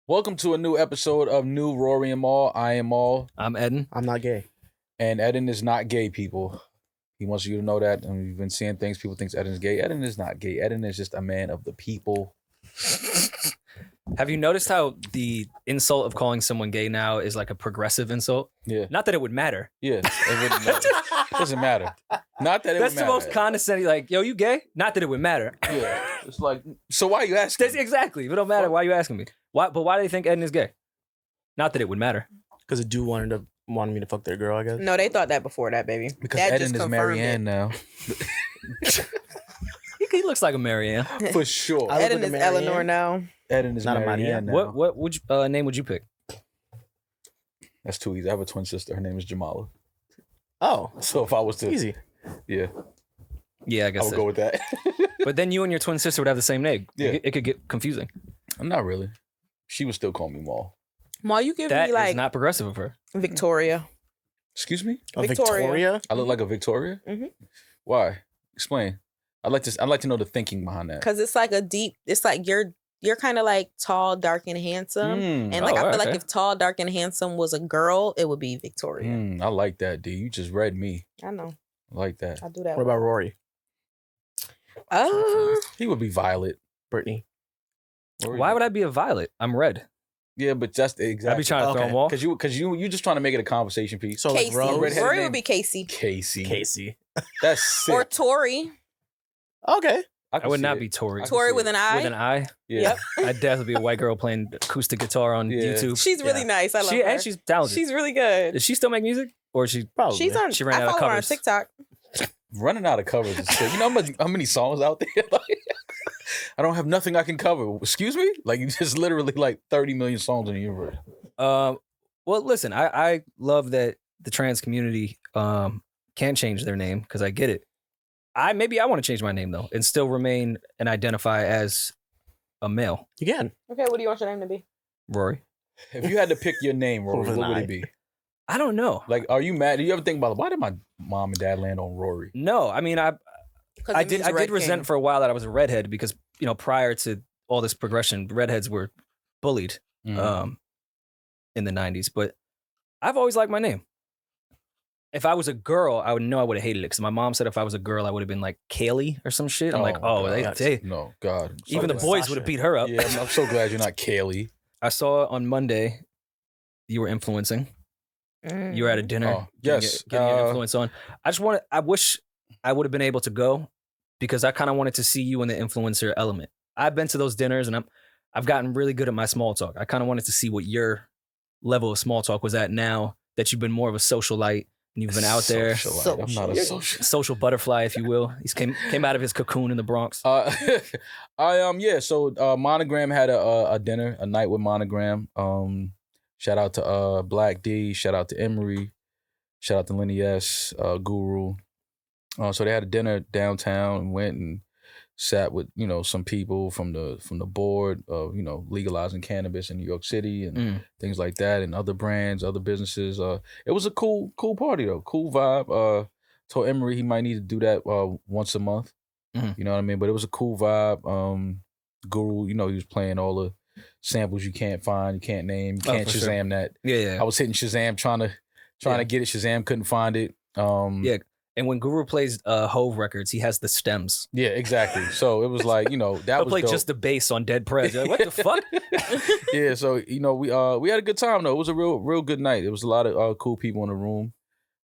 Welcome to a new episode of New Rory Mal. I am Mal. I'm Eden. I'm not gay. And Eden is not gay, people. He wants you to know that. And we've been seeing things. People think Eden is gay. Eden is not gay. Eden is just a man of the people. Have you noticed how the insult of calling someone gay now is like a progressive insult? Yeah. Not that it would matter. Yeah. It wouldn't matter. Doesn't matter. Not that it That's would the matter. most condescending, like, yo, you gay? Not that it would matter. Yeah. It's like, so why are you asking? Exactly. If it don't matter, why are you asking me? Why? But why do they think Eden is gay? Not that it would matter. Because a dude wanted me to fuck their girl, I guess. No, they thought that before that, baby. Because that Eden is Marianne now. He looks like a Marianne. For sure. Eden is Eleanor now. Eden is Not a Marianne Maria. now. What would name would you pick? That's too easy. I have a twin sister. Her name is Jamala. Oh, So if I was to... easy. Yeah. Yeah, I I guess would so. go with that. But then you and your twin sister would have the same name. Yeah. It could get confusing. Not really. She would still call me Mal. Ma, you give That me like is not progressive of her. Victoria. Excuse me? Oh, Victoria. Victoria? I look like a Victoria? Mhm. Why? Explain. I'd like to know the thinking behind that. Because it's like it's like you're kind of like tall, dark, and handsome. And like I feel like if tall, dark, and handsome was a girl, it would be Victoria. I like that, D. You just read me. I know. I like that. I do that. What about Rory? He would be Violet. Brittany? Why would I be a violet? I'm red. Yeah, but just exactly. I'd be trying to throw Okay. them off. Because you just trying to make it a conversation piece. So like Casey. Rose? redheaded Rory name? would be Casey. Casey. That's sick. Or Tori. Okay. I would not be Tori. I can Tori see with it. an I. With an eye? Yeah. Yep. I'd definitely be a white girl playing acoustic guitar on Yeah. YouTube. She's really Yeah. nice. I love her. And she's talented. She's really good. Does she still make music? Or is she... Probably. She's on. She ran I out of follow her on covers. TikTok. Running out of covers is sick. You know how many songs out there? Like, I don't have nothing I can cover. Excuse me? Like, you just literally like 30 million songs in the universe. Well, listen, I love that the trans community can change their name because I get it. Maybe I want to change my name though and still remain and identify as a male. You can. Okay, what do you want your name to be? Rory. If you had to pick your name, Rory, With an what would I. it be? I don't know. Like, are you mad? Do you ever think about, why did my mom and dad land on Rory? No, I mean I 'Cause I it did means Red resent King. for a while that I was a redhead because prior to all this progression, redheads were bullied Mhm. in the 90s. But I've always liked my name. If I was a girl, I would know I would have hated it because my mom said if I was a girl, I would have been like Kaylee or some shit. I'm like, my oh, God. they No, God. I'm so even the glad. boys would have beat her up. Yeah, I'm so glad you're not Kaylee. I saw on Monday you were influencing. You were at a dinner. Oh, yes. Getting your influence on. I wish I would have been able to go because I kind of wanted to see you in the influencer element. I've been to those dinners and I've gotten really good at my small talk. I kind of wanted to see what your level of small talk was at now that you've been more of a socialite and you've been out there. Socialite. I'm not a social. Social butterfly, if you will. He's came out of his cocoon in the Bronx. So Monogram had a dinner, a night with Monogram. Shout out to Black D, shout out to Emery, shout out to Lenny S, Guru. So they had a dinner downtown and went and sat with, some people from the board of, legalizing cannabis in New York City and things like that, and other brands, other businesses. It was a cool party though, cool vibe. Told Emery he might need to do that once a month. You know what I mean? But it was a cool vibe. Guru, he was playing all the samples you can't find, you can't name, you can't for Shazam that. Yeah. I was hitting Shazam trying to get it. Shazam couldn't find it. Yeah. And when Guru plays Hove records, he has the stems. Yeah, exactly. So it was like, that He'll was play dope. just the bass on Dead Prez. You're like, what the fuck? Yeah, so we had a good time though. It was a real good night. There was a lot of cool people in the room.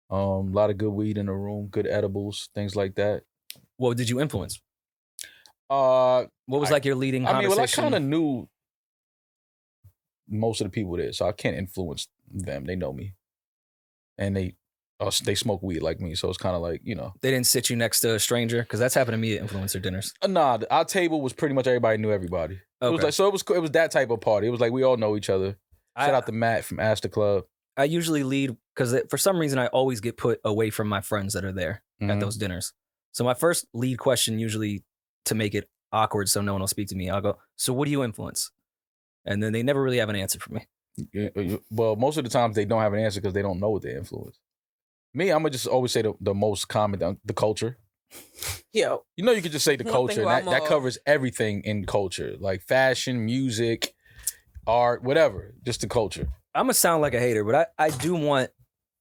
A lot of good weed in the room, good edibles, things like that. What did you influence? What What was like your leading I conversation? kind of knew most of the people there, so I can't influence them. They know me, and they smoke weed like me, so it's kind of like They didn't sit you next to a stranger? Because that's happened to me at influencer dinners. Nah, our table was pretty much everybody knew everybody. It was Okay. like, so it was that type of party. It was like we all know each other. Shout out to Matt from Astor Club. I usually lead because for some reason I always get put away from my friends that are there at Mhm. those dinners. So my first lead question, usually to make it awkward so no one will speak to me, I'll go, so what do you influence? And then they never really have an answer for me. Well, most of the times they don't have an answer because they don't know what they influence. Me, I'm gonna just always say the most common, the culture. Yo, You could just say the One culture, thing and that I'm covers everything in culture, like fashion, music, art, whatever, just the culture. I'm gonna sound like a hater, but I do want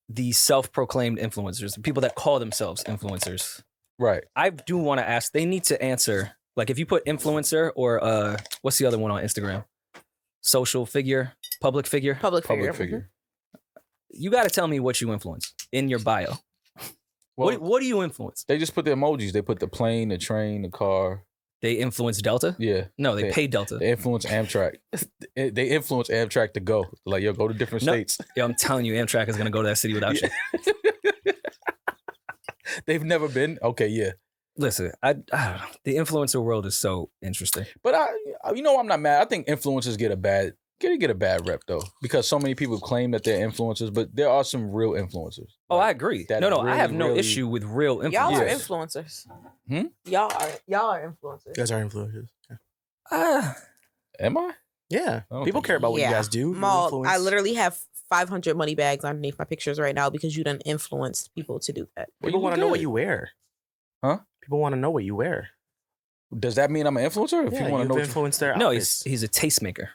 the self-proclaimed influencers, the people that call themselves influencers. Right. I do want to ask. They need to answer. Like if you put influencer or what's the other one on Instagram? Social figure, public figure. Public figure. Public figure. You got to tell me what you influence in your bio. Well, What do you influence? they just put the emojis. They put the plane, the train, the car. They influence Delta? Yeah. No, they pay Delta. They influence Amtrak. They influence Amtrak to go. Like, yo, go to different No. states. Yo, I'm telling you, Amtrak is gonna go to that city without you. They've never been. Okay, yeah. Listen, I don't know. The influencer world is so interesting. But I'm not mad. I think influencers get a bad rep though, because so many people claim that they're influencers, but there are some real influencers. Oh, I agree. that No, I really, have no really- issue with real influencers. Y'all are Yes. influencers. Hmm? Y'all are influencers. You guys are influencers. Yeah. Am I? Yeah. I don't People think care so. about what you Yeah. guys do. You Maul, influence. I literally have 500 money bags underneath my pictures right now because you done influenced people to do that. Well, People you want to know good. what you wear. Huh? People want to know what you wear. Does that mean I'm an influencer? If Yeah, you want to you've know, influenced their No, outfits. he's a tastemaker.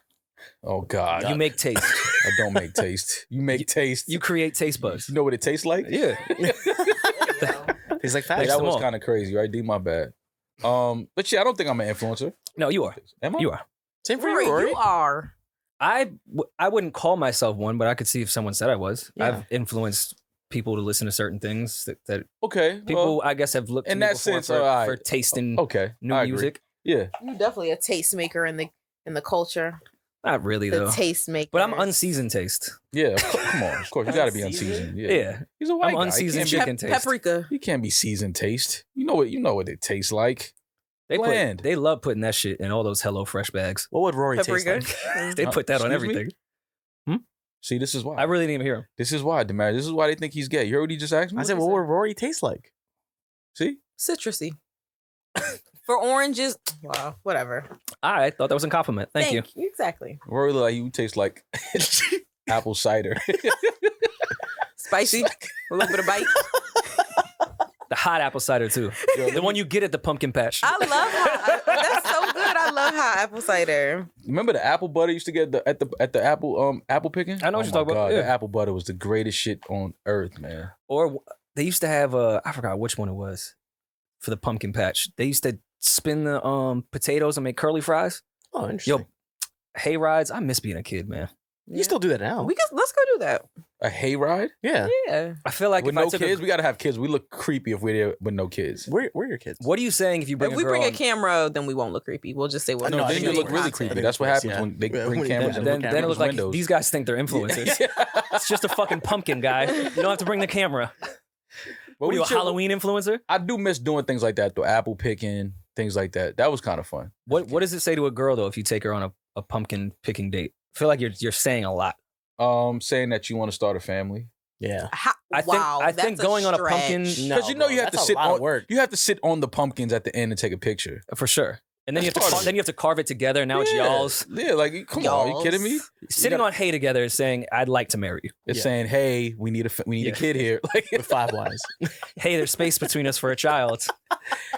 oh God, You make taste. I don't make taste. You make taste. You create taste buds. You know what it tastes like? Yeah. He's like Hey, fat. that them was all. kind of crazy, right? D, my bad. But yeah, I don't think I'm an influencer. No, you are. Am I? You are. Same for Rory, you, Rory. you are. I wouldn't call myself one, but I could see if someone said I was. Yeah. I've influenced people to listen to certain things that Okay. people, I guess, have looked in to me that before sense, for, alright. for tasting okay. new I agree. music. Yeah. You're definitely a tastemaker in the culture. Not really, The though. tastemaker. But I'm unseasoned taste. Yeah. Come on. Of course, you got to be unseasoned. Yeah. Yeah. He's a white I'm guy. unseasoned He can't, chicken taste. Paprika. he can't be seasoned taste. You know what it tastes like. Bland. They love putting that shit in all those HelloFresh bags. What would Rory taste Paprika. like? They put that on Excuse me? everything. See, this is why. I really didn't even hear him. This is why, Demaris. This is why they think he's gay. You heard what he just asked me? I said, what would Rory taste like? See? Citrusy. For oranges, wow, whatever. I thought that was a compliment. Thank you. Exactly. Rory look like you taste like apple cider. Spicy. A little bit of bite. The hot apple cider, too. The one you get at the pumpkin patch. I love that's so good. I love hot apple cider. Remember the apple butter you used to get at the apple picking? I know what Oh you're my talking about, God, yeah. the apple butter was the greatest shit on earth, man. Or they used to have I forgot which one it was for the pumpkin patch. They used to spin the potatoes and make curly fries. Oh, interesting. Yo, hay rides. I miss being a kid, man. You still do that now. Let's go do that. A hayride? Yeah. Yeah. I feel like With if I no took kids? a, We gotta have kids. We look creepy if we're there with no kids. Where are your kids? what are you saying if you bring If a we girl bring a on- camera, then we won't look creepy. We'll just say we're No, No, I then think you it's look really content. creepy. I think That's what it's- happens yeah. when they Yeah, bring when- cameras in. then it looks like windows. these guys think they're influencers. It's just a fucking pumpkin guy. You don't have to bring the camera. But What are we you, a chill- Halloween influencer? I do miss doing things like that, though. Apple picking, things like that. That was kind of fun. What does it say to a girl though if you take her on a pumpkin picking date? I feel like you're saying a lot. Saying that you want to start a family. Yeah. I think going on a pumpkin- Because you know you have to that's a sit lot of on work. you have to sit on the pumpkins at the end and take a picture. For sure. And then you have to That's part of then you have to carve it together. And now it's Yeah. y'all's. Yeah, like come on, are you kidding me? Sitting on hay together is saying, "I'd like to marry you." It's Yeah. saying, hey, we need a Yeah. kid here. Like, With 5 wives. Hey, there's space between us for a child.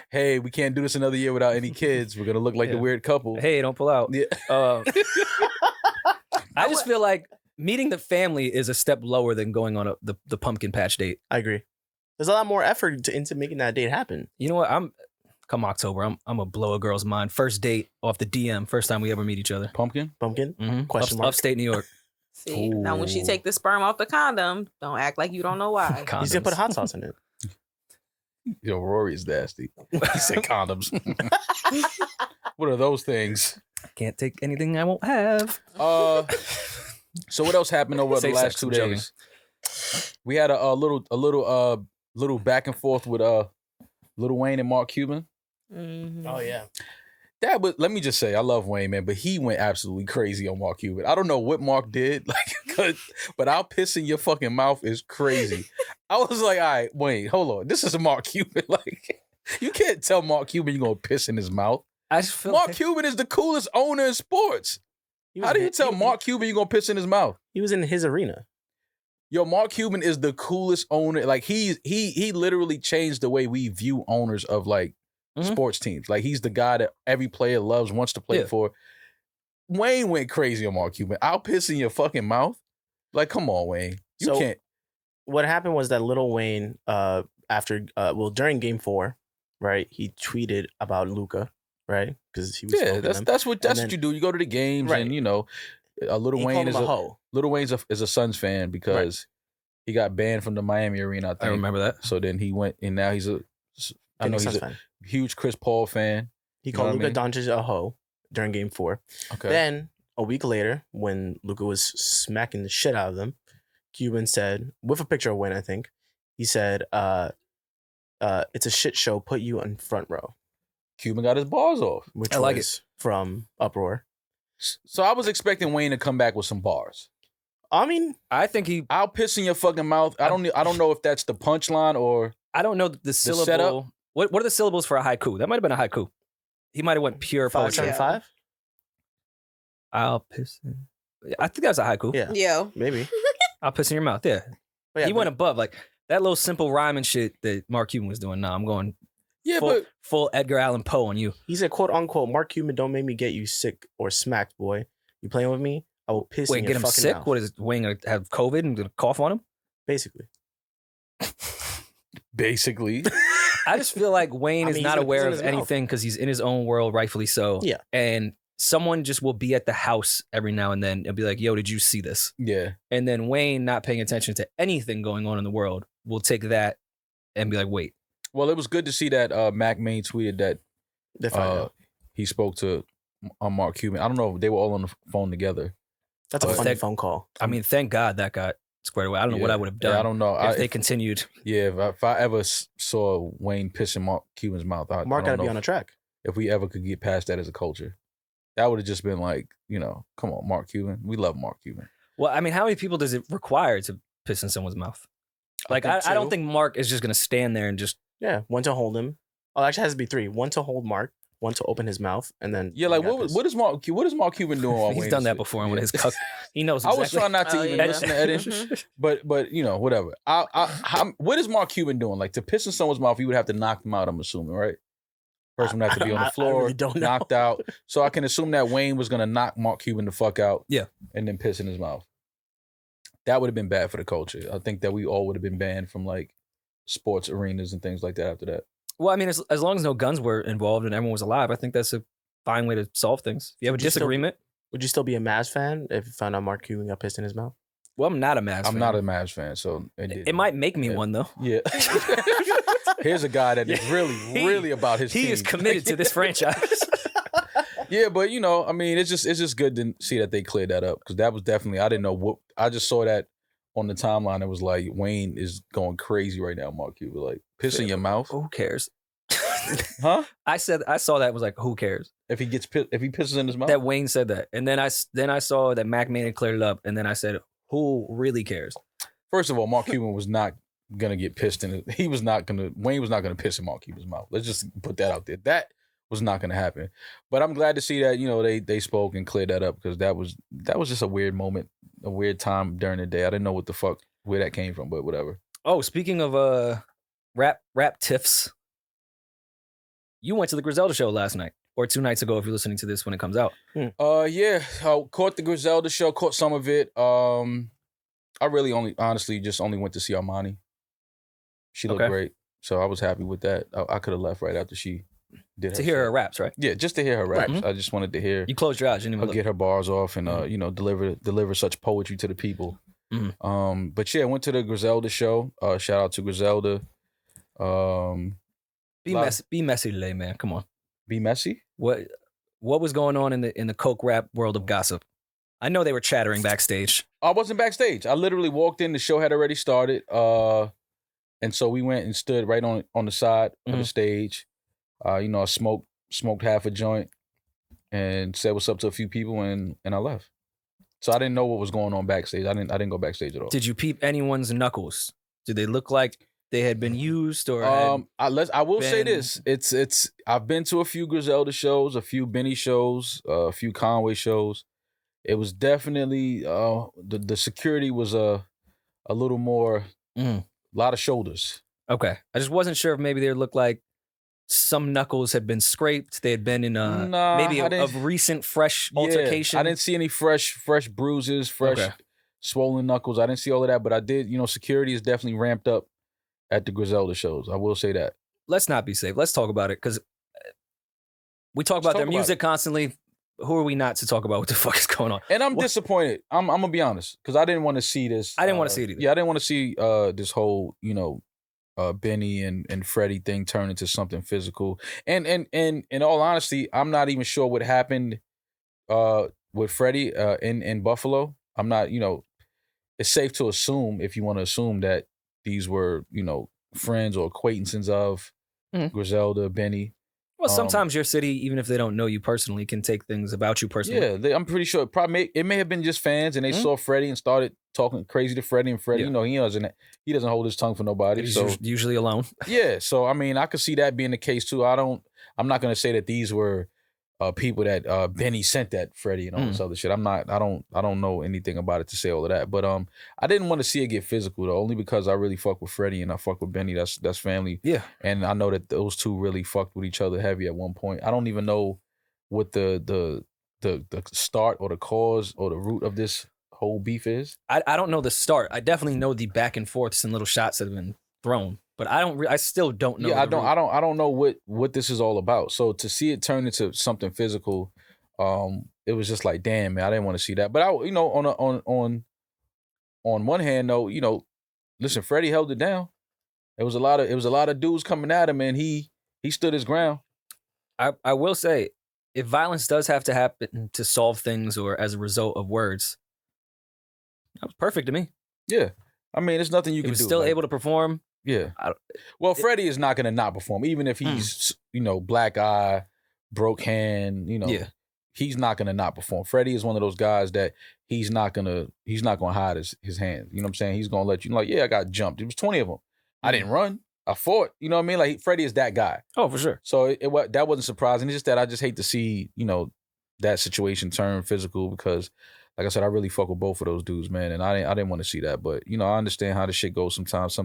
hey, we can't do this another year without any kids. We're gonna look like the Yeah. weird couple. Hey, don't pull out. Yeah. I just feel like meeting the family is a step lower than going on the pumpkin patch date. I agree. There's a lot more effort into making that date happen. You know what? Come October, I'm gonna blow a girl's mind. First date off the DM. First time we ever meet each other. Pumpkin? Pumpkin? Mm-hmm. Question mark. Upstate New York. See, now when she Ooh. take the sperm off the condom, don't act like you don't know why. He's going to put hot sauce in it. Yo, Rory is nasty. He said condoms. What are those things? Can't take anything I won't have. So what else happened over the Safe last sex, 2 I'm joking. days? We had a little back and forth with Lil Wayne and Mark Cuban. Mhm. Oh, yeah. That was, let me just say, I love Wayne, man, but he went absolutely crazy on Mark Cuban. I don't know what Mark did, but I'll piss in your fucking mouth is crazy. I was like, all right, Wayne, hold on. This is Mark Cuban. Like, you can't tell Mark Cuban you're gonna piss in his mouth. I just feel Mark Cuban is the coolest owner in sports. How do you tell Mark Cuban you're gonna piss in his mouth? He was in his arena. Yo, Mark Cuban is the coolest owner. Like he literally changed the way we view owners of like Mhm. sports teams. Like he's the guy that every player loves, wants to play Yeah. for. Wayne went crazy on Mark Cuban. I'll piss in your fucking mouth. Like, come on, Wayne. You can't. What happened was that Lil Wayne, during Game 4, right? He tweeted about Luka, right? Because he was that's what you do. You go to the games, right. And Lil Wayne is a Suns fan because he got banned from the Miami arena. I remember that. So then he went, and now he's a huge Chris Paul fan. He called Luka Doncic a hoe during Game 4. Okay. Then a week later, when Luka was smacking the shit out of them, Cuban said, with a picture of Wayne, I think, he said, "It's a shit show. Put you in front row." Cuban got his bars off, which was from Uproar. So I was expecting Wayne to come back with some bars. I mean, I think I'll piss in your fucking mouth. I don't know if that's the punchline or I don't know the syllable. Setup. What are the syllables for a haiku? That might have been a haiku. He might have went pure poetry. 575. I'll piss in. I think that was a haiku. Yeah. Maybe. I'll piss in your mouth. Yeah. He went above like that little simple rhyming shit that Mark Cuban was doing. Nah, I'm going. Yeah, full Edgar Allan Poe on you. He said, "quote unquote," Mark Cuban, don't make me get you sick or smacked, boy. You playing with me? I will piss in your fucking mouth. Wait, get him sick? What is Wayne gonna have COVID and gonna cough on him? Basically. I just feel like Wayne is not aware of anything because he's in his own world, rightfully so. Yeah. And someone just will be at the house every now and then and be like, "Yo, did you see this?" Yeah. And then Wayne, not paying attention to anything going on in the world, will take that and be like, "Wait." Well, it was good to see that Mac Main tweeted that he spoke to Mark Cuban. I don't know if they were all on the phone together. That's a funny phone call. I mean, thank God that got squared away. I don't know what I would have done. I don't know if they continued. Yeah, if I ever saw Wayne pissing Mark Cuban's mouth, Mark got to be on the track. If we ever could get past that as a culture, that would have just been like, come on, Mark Cuban. We love Mark Cuban. Well, I mean, how many people does it require to piss in someone's mouth? Like, I don't think Mark is just going to stand there and just... Yeah, one to hold him. Oh, actually, it has to be 3. One to hold Mark, one to open his mouth, and then... Yeah, like, what is Mark Cuban doing while He's done that before and with his cuck. He knows exactly. I was trying not to even listen to Eden, but whatever. What is Mark Cuban doing? Like, to piss in someone's mouth, you would have to knock them out, I'm assuming, right? Person would have to be on the floor, really knocked out. So I can assume that Wayne was going to knock Mark Cuban the fuck out. Yeah. And then piss in his mouth. That would have been bad for the culture. I think that we all would have been banned from, like, sports arenas and things like that after that. Well, I mean, as long as no guns were involved and everyone was alive, I think that's a fine way to solve things. If you have a disagreement... Would you still be a Mavs fan if you found out Mark Cuban got pissed in his mouth? Well, I'm not a Mavs fan. I'm not a Mavs fan, so... It might make me one, though. Yeah. Here's a guy that is really about his team. He is committed to this franchise. Yeah, but, I mean, it's just good to see that they cleared that up because that was definitely... I didn't know what... I just saw that on the timeline. It was like, Wayne is going crazy right now, Mark Cuban. Like, piss in your mouth. Who cares? Huh? I saw that, was like, who cares? If he pisses in his mouth? That Wayne said that. And then I saw that Mac Main had cleared it up. And then I said, who really cares? First of all, Mark Cuban was not going to get pissed in it. Wayne was not going to piss in Mark Cuban's mouth. Let's just put that out there. That was not going to happen. But I'm glad to see that, they spoke and cleared that up because that was just a weird moment, a weird time during the day. I didn't know where that came from, but whatever. Oh, speaking of rap tiffs, you went to the Griselda Show last night. Or 2 nights ago, if you're listening to this when it comes out. Yeah, I caught the Griselda Show, caught some of it. I really honestly only went to see Armani. She looked great, so I was happy with that. I could have left right after she did to hear her raps, right? Yeah, just to hear her raps. Right. I just wanted to hear. You closed your eyes, you didn't even get her bars off and deliver such poetry to the people. Mm-hmm. But yeah, I went to the Griselda Show. Shout out to Griselda. Be messy today, man. Come on. Be messy? What was going on in the coke rap world of gossip? I know they were chattering backstage. I wasn't backstage. I literally walked in. The show had already started. And so we went and stood right on the side of the stage. I smoked half a joint and said what's up to a few people and I left. So I didn't know what was going on backstage. I didn't go backstage at all. Did you peep anyone's knuckles? Did they look like they had been used or I will say this. It's I've been to a few Griselda shows, a few Benny shows, a few Conway shows. It was definitely the security was a little more a lot of shoulders. Okay. I just wasn't sure if maybe they looked like some knuckles had been scraped. They had been in maybe a recent fresh altercation. I didn't see any fresh bruises, swollen knuckles. I didn't see all of that, but I did. Security is definitely ramped up at the Griselda shows. I will say that. Let's not be safe. Let's talk about it because we talk about their music constantly. Who are we not to talk about what the fuck is going on? And I'm disappointed. I'm gonna be honest because I didn't want to see this. I didn't want to see it either. Yeah, I didn't want to see this whole Benny and Freddie thing turn into something physical. And in all honesty, I'm not even sure what happened with Freddie in Buffalo. I'm not. It's safe to assume, if you want to assume, that these were friends or acquaintances of Griselda, Benny. Well, sometimes your city, even if they don't know you personally, can take things about you personally. Yeah, I'm pretty sure it may have been just fans, and they saw Freddie and started talking crazy to Freddie. And Freddie, he doesn't hold his tongue for nobody. He's so usually alone. Yeah, so I mean, I could see that being the case too. I'm not gonna say that these were people that Benny sent at Freddie and all this other shit. I don't know anything about it to say all of that. But I didn't want to see it get physical though, only because I really fuck with Freddie and I fuck with Benny. That's family. Yeah. And I know that those two really fucked with each other heavy at one point. I don't even know what the start or the cause or the root of this whole beef is. I don't know the start. I definitely know the back and forths and little shots that have been thrown. But I still don't know. Yeah, I don't know what this is all about. So to see it turn into something physical, it was just like, damn, man, I didn't want to see that. But on one hand though, listen, Freddie held it down. It was a lot of dudes coming at him, and he stood his ground. I will say, if violence does have to happen to solve things or as a result of words, that was perfect to me. Yeah, I mean, there's nothing you can do. He was still able to perform. Yeah. Well, Freddie is not going to not perform, even if he's, black eye, broke hand, he's not going to not perform. Freddie is one of those guys that he's not going to hide his hand. You know what I'm saying? He's going to let you know, like, yeah, I got jumped. It was 20 of them. I didn't run. I fought. You know what I mean? Like, Freddie is that guy. Oh, for sure. So that wasn't surprising. It's just that I just hate to see, that situation turn physical because, like I said, I really fuck with both of those dudes, man. And I didn't want to see that. But, I understand how the shit goes sometimes.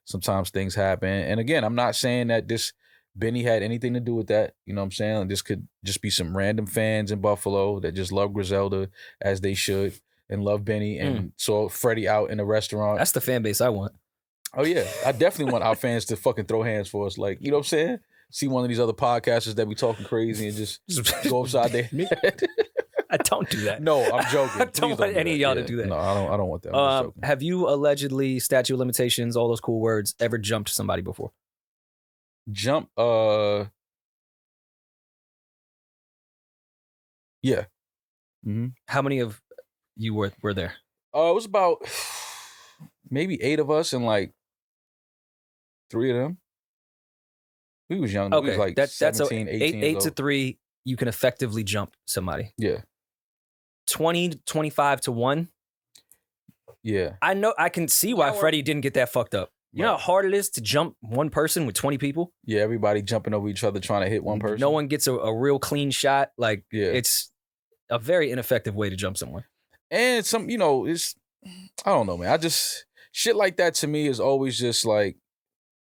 Sometimes things happen. And again, I'm not saying that this Benny had anything to do with that. You know what I'm saying? This could just be some random fans in Buffalo that just love Griselda as they should and love Benny and saw Freddie out in a restaurant. That's the fan base I want. Oh, yeah. I definitely want our fans to fucking throw hands for us. Like, you know what I'm saying? See one of these other podcasters that be talking crazy and just go upside their head. I don't do that. No, I'm joking. I don't want any of y'all to do that. No, I don't want that. I'm just joking. Have you allegedly, statute of limitations, all those cool words, ever jumped somebody before? Jump? Yeah. Mm-hmm. How many of you were there? It was about maybe 8 of us and like 3 of them. We was young. Okay, we was like that's 17, 18 8 to 3. You can effectively jump somebody. Yeah. 20, 25 to 1. Yeah. I know. I can see why Freddie didn't get that fucked up. You know how hard it is to jump one person with 20 people? Yeah, everybody jumping over each other trying to hit one person. No one gets a real clean shot. It's a very ineffective way to jump someone. And it's, I don't know, man. Shit like that to me is always just like,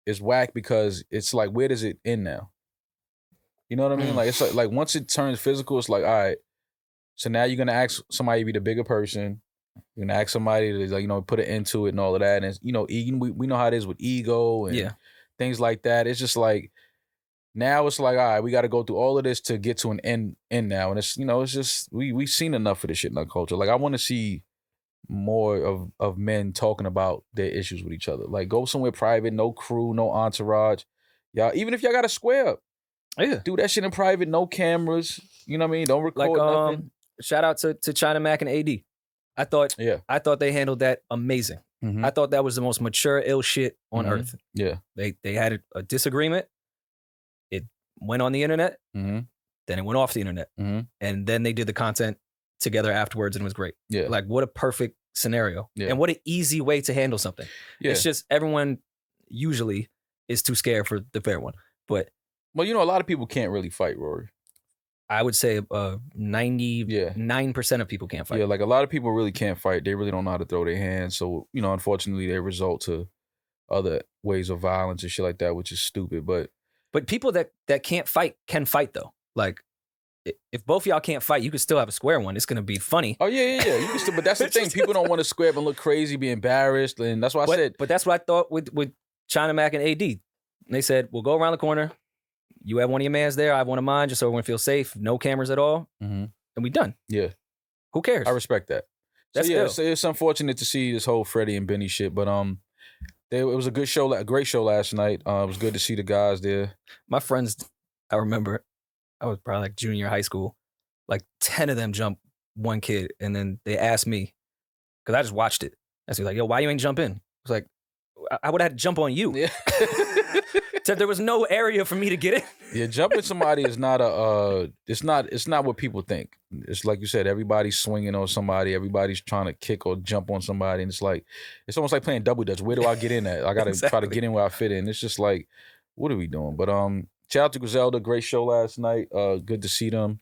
it's whack because it's like, where does it end now? You know what I mean? Like, it's like once it turns physical, it's like, all right, so now you're going to ask somebody to be the bigger person. You're going to ask somebody to, like, put an end to it and all of that. And, we know how it is with ego and things like that. It's just like, now it's like, all right, we got to go through all of this to get to an end now. And it's, it's just, we've seen enough of this shit in our culture. Like, I want to see more of men talking about their issues with each other. Like, go somewhere private, no crew, no entourage. Y'all, even if y'all got to square up, do that shit in private, no cameras. You know what I mean? Don't record nothing. Shout out to China Mac and AD. I thought they handled that amazing. Mm-hmm. I thought that was the most mature ill shit on earth. Yeah. They had a disagreement. It went on the internet. Mm-hmm. Then it went off the internet. Mm-hmm. And then they did the content together afterwards and it was great. Yeah. Like, what a perfect scenario. Yeah. And what an easy way to handle something. Yeah. It's just everyone usually is too scared for the fair one. But well, a lot of people can't really fight, Rory. I would say 99% of people can't fight. Yeah, like a lot of people really can't fight. They really don't know how to throw their hands. So, unfortunately, they result to other ways of violence and shit like that, which is stupid. But, But people that can't fight can fight though. Like, if both of y'all can't fight, you can still have a square one. It's gonna be funny. Oh yeah. You can still, but that's the thing. People don't want to square up and look crazy, be embarrassed, and that's why I said. But that's what I thought with China Mac and AD. They said we'll go around the corner. You have one of your mans there. I have one of mine, just so everyone feels safe. No cameras at all, and we done. Yeah. Who cares? I respect that. That's so it's unfortunate to see this whole Freddie and Benny shit, but it was a good show, a great show last night. It was good to see the guys there. My friends, I remember, I was probably like junior high school. Like 10 of them jumped one kid, and then they asked me because I just watched it. I was like, "Yo, why you ain't jump in?" I was like, "I would have had to jump on you." Yeah. So there was no area for me to get in. Yeah, jumping somebody is not it's not what people think. It's like you said, everybody's swinging on somebody, everybody's trying to kick or jump on somebody, and it's almost like playing double dutch. Where do I get in at? I gotta try to get in where I fit in. It's just like, what are we doing? But shout out to Griselda, great show last night. Good to see them.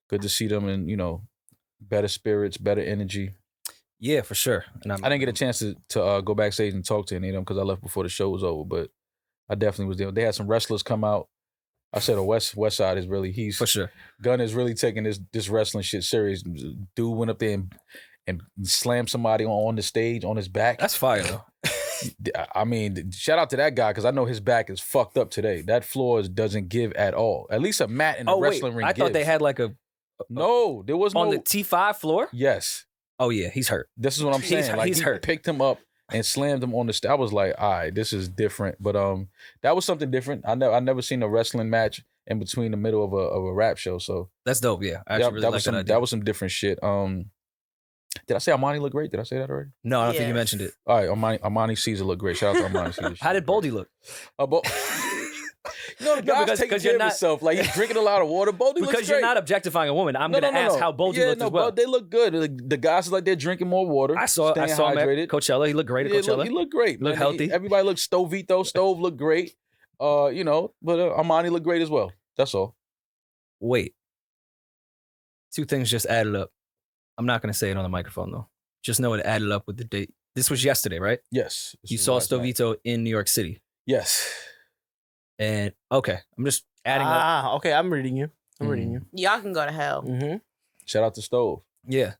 Good to see them in, better spirits, better energy. Yeah, for sure. And I didn't get a chance to go backstage and talk to any of them because I left before the show was over, but I definitely was there. They had some wrestlers come out. I said the West Side is really for sure. Gunn is really taking this wrestling shit serious. Dude went up there and slammed somebody on the stage on his back. That's fire though. I mean, shout out to that guy because I know his back is fucked up today. That floor doesn't give at all. At least a mat in a wrestling ring. I thought they had like no, there was on the T5 floor. Yes. Oh yeah, he's hurt. This is what I'm saying. He's hurt. Picked him up and slammed him on the stage. I was like, all right, this is different. But that was something different. I never seen a wrestling match in between the middle of a rap show. So that's dope. Yeah, I actually really like that idea. That was some different shit. Did I say Armani looked great? Did I say that already? No, I don't think you mentioned it. All right, Armani Caesar looked great. Shout out to Armani Caesar. How did Boldy look? The guy's taking care of himself. Like, he's drinking a lot of water. Boldy looks great. Because you're not objectifying a woman. I'm going to ask how Boldy looked as well. They look good. The guys are like they're drinking more water. I saw him at Coachella. He looked great at Coachella. He looked great. Looked healthy. Everybody looked Stovito. Stove looked great. But Armani looked great as well. That's all. Wait. Two things just added up. I'm not going to say it on the microphone, though. Just know it added up with the date. This was yesterday, right? Yes. You saw Stovito in New York City. Yes. And okay, I'm just adding up. Okay, I'm reading you. Y'all can go to hell. Mm-hmm. Shout out to Stove. Yeah.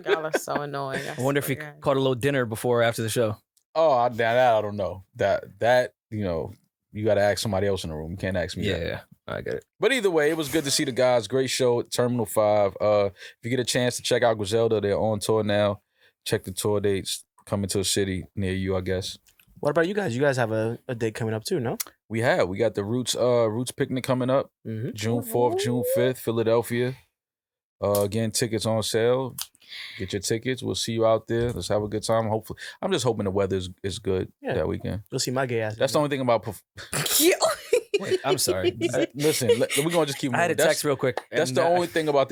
Y'all are so annoying. I wonder if he caught a little dinner before or after the show. Oh, that I don't know. That you got to ask somebody else in the room. You can't ask me. Yeah, I get it. But either way, it was good to see the guys. Great show at Terminal 5. If you get a chance to check out Griselda, they're on tour now. Check the tour dates. Coming to a city near you, I guess. What about you guys? You guys have a date coming up too, no? We got the Roots picnic coming up. Mm-hmm. June 4th, June 5th, Philadelphia. Again, tickets on sale. Get your tickets. We'll see you out there. Let's have a good time. Hopefully, I'm just hoping the weather is good that weekend. You'll see my gay ass. That's the only thing about. Wait, I'm sorry. Listen, we're gonna just keep moving. I had a text real quick. That's the only thing about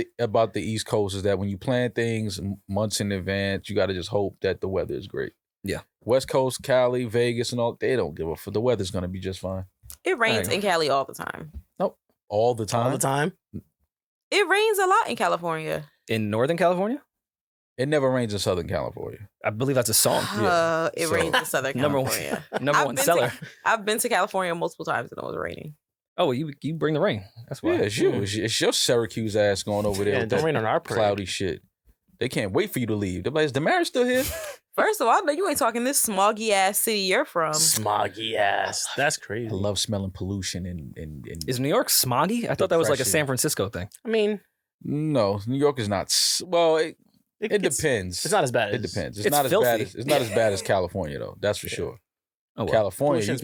the East Coast is that when you plan things months in advance, you got to just hope that the weather is great. Yeah. West Coast, Cali, Vegas, and all, they don't give a fuck. The weather's gonna be just fine. It rains in Cali all the time. Nope. All the time? All the time? It rains a lot in California. In Northern California? It never rains in Southern California. I believe that's a song. It rains in Southern California. Number one seller. I've been to California multiple times and it was raining. Oh, well, you bring the rain. That's why. Yeah, it's you. It's your Syracuse ass going over there with don't that rain on our parade. Cloudy shit. They can't wait for you to leave. They're like, is Damaris still here? First of all, I know you ain't talking this smoggy ass city you're from. Smoggy ass. That's crazy. I love smelling pollution and Is New York smoggy? I thought that was like a San Francisco thing. I mean, no, New York is not. Well, it depends. It's not as bad. It depends. It's not filthy. as bad as bad as California though. That's for sure. Oh, well. California, Pollution's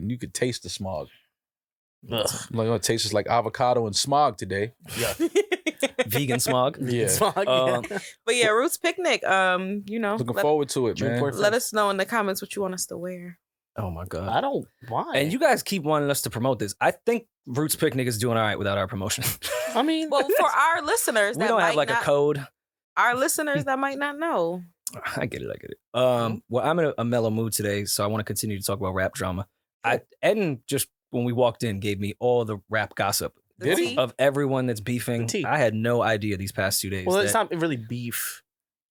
you could taste the smog. Ugh. Like it tastes like avocado and smog today. Yeah. Vegan smog. Yeah. But yeah, Roots Picnic. Looking forward to it, man. Let us know in the comments what you want us to wear. Oh my God. I don't. Why? And you guys keep wanting us to promote this. I think Roots Picnic is doing all right without our promotion. I mean, well, for our listeners, we don't have like a code. Our listeners that might not know. I get it. Well, I'm in a mellow mood today, so I want to continue to talk about rap drama. Eden just when we walked in gave me all the rap gossip. Did he? Of everyone that's beefing. I had no idea these past 2 days. Well, it's not really beef.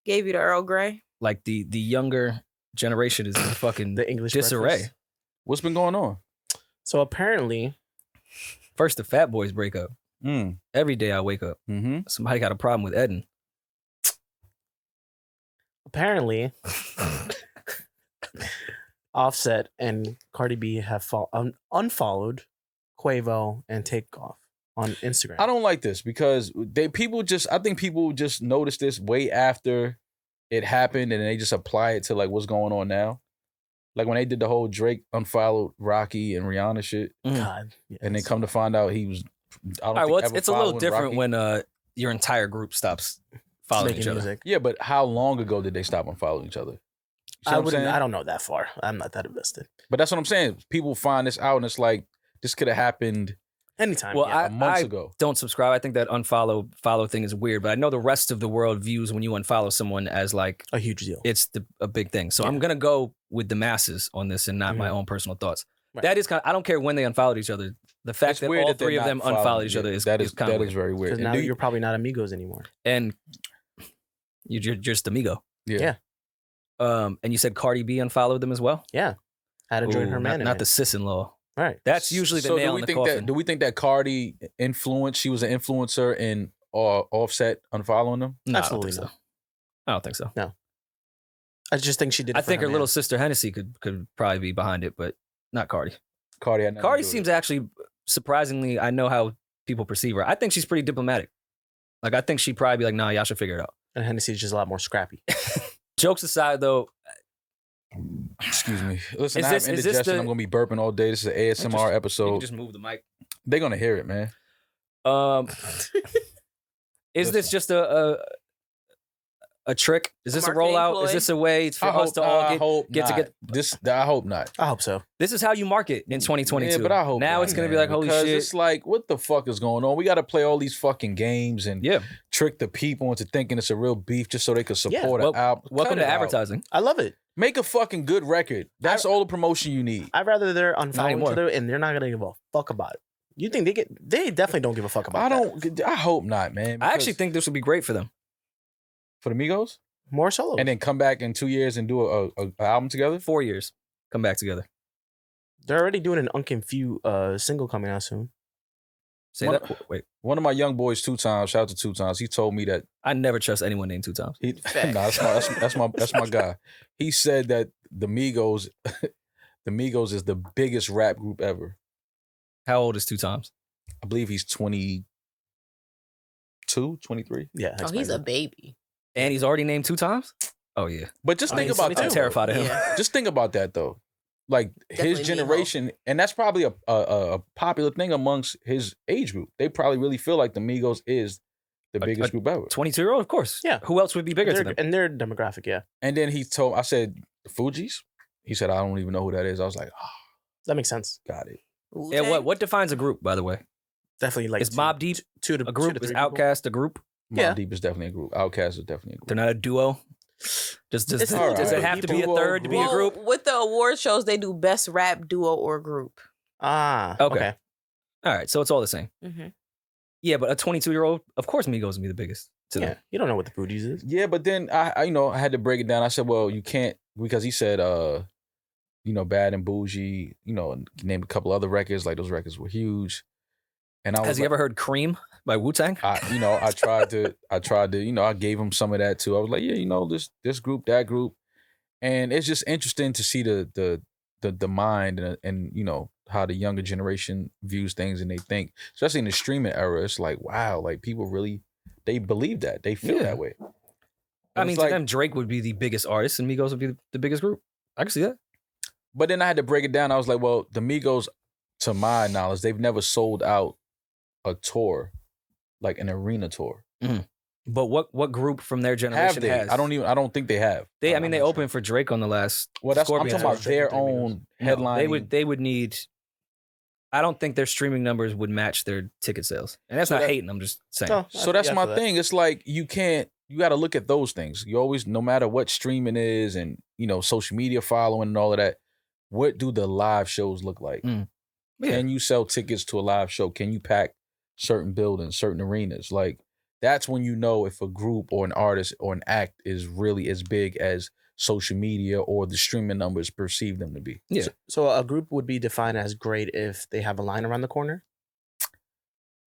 Gave you the Earl Grey. Like the younger generation is in fucking the English disarray. breakfast. What's been going on? So apparently, First, the Fat Boys break up. Every day I wake up, somebody got a problem with Eden. Apparently, Offset and Cardi B have unfollowed Quavo and Takeoff on Instagram. I don't like this because I think people just noticed this way after it happened and they just apply it to like what's going on now. Like when they did the whole Drake unfollowed Rocky and Rihanna shit. God, yes. And then come to find out he was. I don't All right, think well, it's a little different Rocky. when your entire group stops following each other. Music. Yeah, but how long ago did they stop unfollowing each other? See what I'm saying? I don't know that far. I'm not that invested. But that's what I'm saying. People find this out and it's like this could have happened Anytime. Well, yeah. months I ago. don't subscribe. I think that follow thing is weird, but I know the rest of the world views when you unfollow someone as like a huge deal. It's a big thing. So I'm gonna go with the masses on this and not my own personal thoughts. Right. That is kind of, I don't care when they unfollowed each other. The fact that all three of them unfollowed each other is kind of that weird. is very weird. Because now you're probably not amigos anymore. And you're just amigo. Yeah. And you said Cardi B unfollowed them as well? Yeah. Had to join her man. Not the sis-in-law. Right. That's usually the nail in the coffin. Do we think that Cardi influenced? She was an influencer in Offset unfollowing them? No, absolutely not. I don't think so. No. I just think she did. I think her little sister Hennessy could probably be behind it, but not Cardi. Cardi seems actually surprisingly. I know how people perceive her. I think she's pretty diplomatic. Like I think she'd probably be like, "Nah, y'all should figure it out." And Hennessy's just a lot more scrappy. Jokes aside, though. Excuse me. Listen, I have indigestion. I'm gonna be burping all day. This is an ASMR episode. You can just move the mic. They're gonna hear it, man. Is this just a trick? Is this a rollout? Is this a way for us to all get together? I hope not. I hope so. This is how you market in 2022. Yeah, but I hope now not, it's gonna be like, holy because shit! It's like, what the fuck is going on? We got to play all these fucking games and trick the people into thinking it's a real beef just so they can support an album. Welcome to advertising. I love it. Make a fucking good record. That's all the promotion you need. I'd rather they're unfollowing each other and they're not gonna give a fuck about it. You think they definitely don't give a fuck about it. I hope not, man. I actually think this would be great for them. For the Migos? More solos. And then come back in 2 years and do a album together? 4 years. Come back together. They're already doing an Unconfused single coming out soon. Say that? Wait. One of my young boys, 2 times, shout out to 2 times, he told me that I never trust anyone named 2 times. That's my guy. He said that the Migos is the biggest rap group ever. How old is 2 times? I believe he's 22, 23. Yeah. Oh, he's a baby. And he's already named 2 times? Oh, yeah. But just think about that. I'm terrified of him. Yeah. Just think about that, though. Like Definitely his generation, and that's probably a popular thing amongst his age group. They probably really feel like the Migos is the biggest group ever. 22-year-old, of course. Yeah. Who else would be bigger than them? And their demographic, yeah. And then I said, the Fugees? He said, I don't even know who that is. I was like, that makes sense. Got it. Yeah, what defines a group, by the way? Definitely like is Mobb Deep a group? Is Outkast a group? Mobb Deep is definitely a group. Outkast is definitely a group. They're not a duo? Does it have to be a third to be a group? With the award shows, they do best rap duo or group. Okay. All right, so it's all the same. Mm-hmm. Yeah, but a 22-year-old, of course Migos would be the biggest. Yeah, you don't know what the Fugees is. Yeah, but then I had to break it down. I said, well, you can't, because he said, Bad and Bougie, named a couple other records, like those records were huge. And Has he ever heard Cream by Wu-Tang? I tried to, I gave him some of that too. I was like, yeah, this group, that group. And it's just interesting to see the mind and how the younger generation views things and they think, especially in the streaming era, it's like, wow, like people really, they believe that. They feel that way. I mean, to them, Drake would be the biggest artist and Migos would be the biggest group. I can see that. But then I had to break it down. I was like, well, the Migos, to my knowledge, they've never sold out a tour, like an arena tour. Mm-hmm. But what group from their generation has? I don't think they have. They opened for Drake on the last. Well, I'm talking about their own headline. They would need. I don't think their streaming numbers would match their ticket sales, and that's not hating. I'm just saying. No, so that's my thing. It's like you got to look at those things. You always, no matter what streaming is, and social media following and all of that. What do the live shows look like? Yeah. Can you sell tickets to a live show? Can you pack certain buildings, certain arenas? Like, that's when you know if a group or an artist or an act is really as big as social media or the streaming numbers perceive them to be. Yeah. So a group would be defined as great if they have a line around the corner?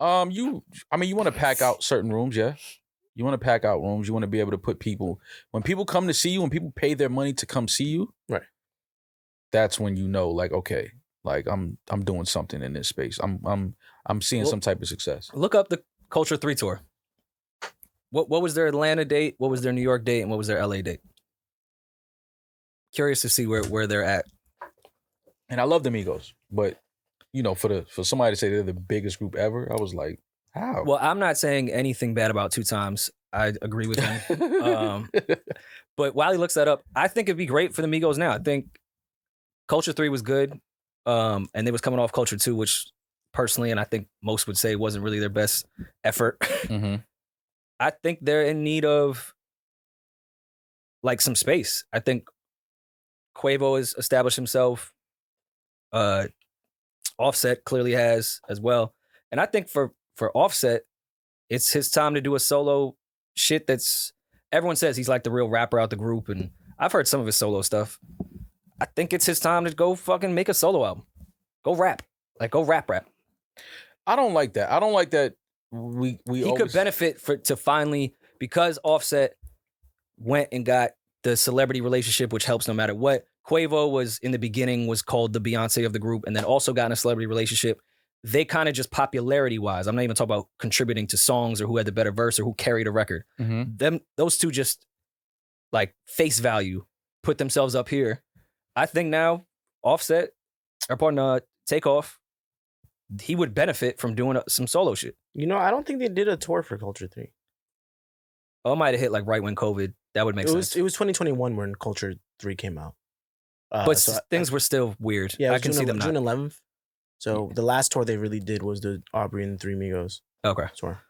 You want to pack out certain rooms, yeah. You want to pack out rooms. You want to be able to put people, when people come to see you, when people pay their money to come see you, right? That's when you know, like, okay, like I'm doing something in this space. I'm seeing some type of success. Look up the Culture 3 tour. What was their Atlanta date? What was their New York date? And what was their LA date? Curious to see where they're at. And I love the Migos, but you know, for somebody to say they're the biggest group ever, I was like, how? Well, I'm not saying anything bad about 2 Times. I agree with him. But while he looks that up, I think it'd be great for the Migos now. I think Culture 3 was good. And they was coming off Culture 2, which personally, and I think most would say wasn't really their best effort. Mm-hmm. I think they're in need of like some space. I think Quavo has established himself. Offset clearly has as well. And I think for Offset, it's his time to do a solo shit that's, everyone says he's like the real rapper out the group. And I've heard some of his solo stuff. I think it's his time to go fucking make a solo album. Go rap. Like, go rap. I don't like that. I don't like that he could benefit to finally, because Offset went and got the celebrity relationship, which helps no matter what. Quavo was, in the beginning, was called the Beyonce of the group, and then also got in a celebrity relationship. They kind of just popularity-wise, I'm not even talking about contributing to songs or who had the better verse or who carried a record. Mm-hmm. Those two just, like, face value, put themselves up here. I think now, Offset, Takeoff, he would benefit from doing some solo shit. You know, I don't think they did a tour for Culture 3. Oh, it might have hit like right when COVID. That would make sense. It was 2021 when Culture 3 came out. But things were still weird. Yeah, I can see them June not. 11th. So the last tour they really did was the Aubrey and the Three Migos Okay. tour.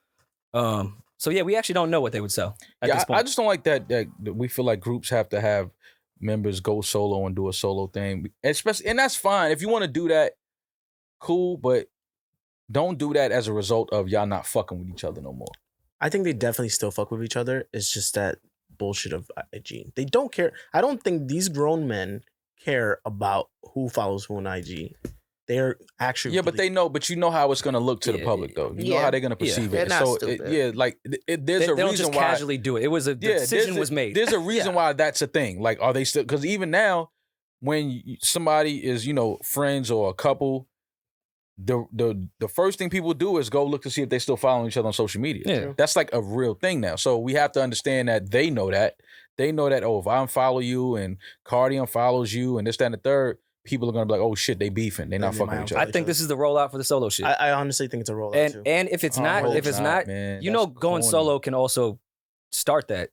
So yeah, we actually don't know what they would sell at this point. I just don't like that we feel like groups have to have members go solo and do a solo thing. Especially, and that's fine. If you want to do that, cool, but don't do that as a result of y'all not fucking with each other no more. I think they definitely still fuck with each other. It's just that bullshit of IG. They don't care. I don't think these grown men care about who follows who on IG. They're actually but they know. But you know how it's gonna look to the public, though. You know how they're gonna perceive it. They're not So stupid. there's a they don't reason just why casually do it. It was a decision was made. There's a reason why that's a thing. Like, are they still? Because even now, when somebody is friends or a couple, the first thing people do is go look to see if they still following each other on social media. Yeah. That's like a real thing now. So we have to understand that they know that. They know that, if I unfollow you and Cardi unfollows you and this, that, and the third, people are going to be like, oh shit, they beefing. They're not fucking with each other. I think this is the rollout for the solo shit. I honestly think it's a rollout too. And if it's not, man, going corny. solo can also start that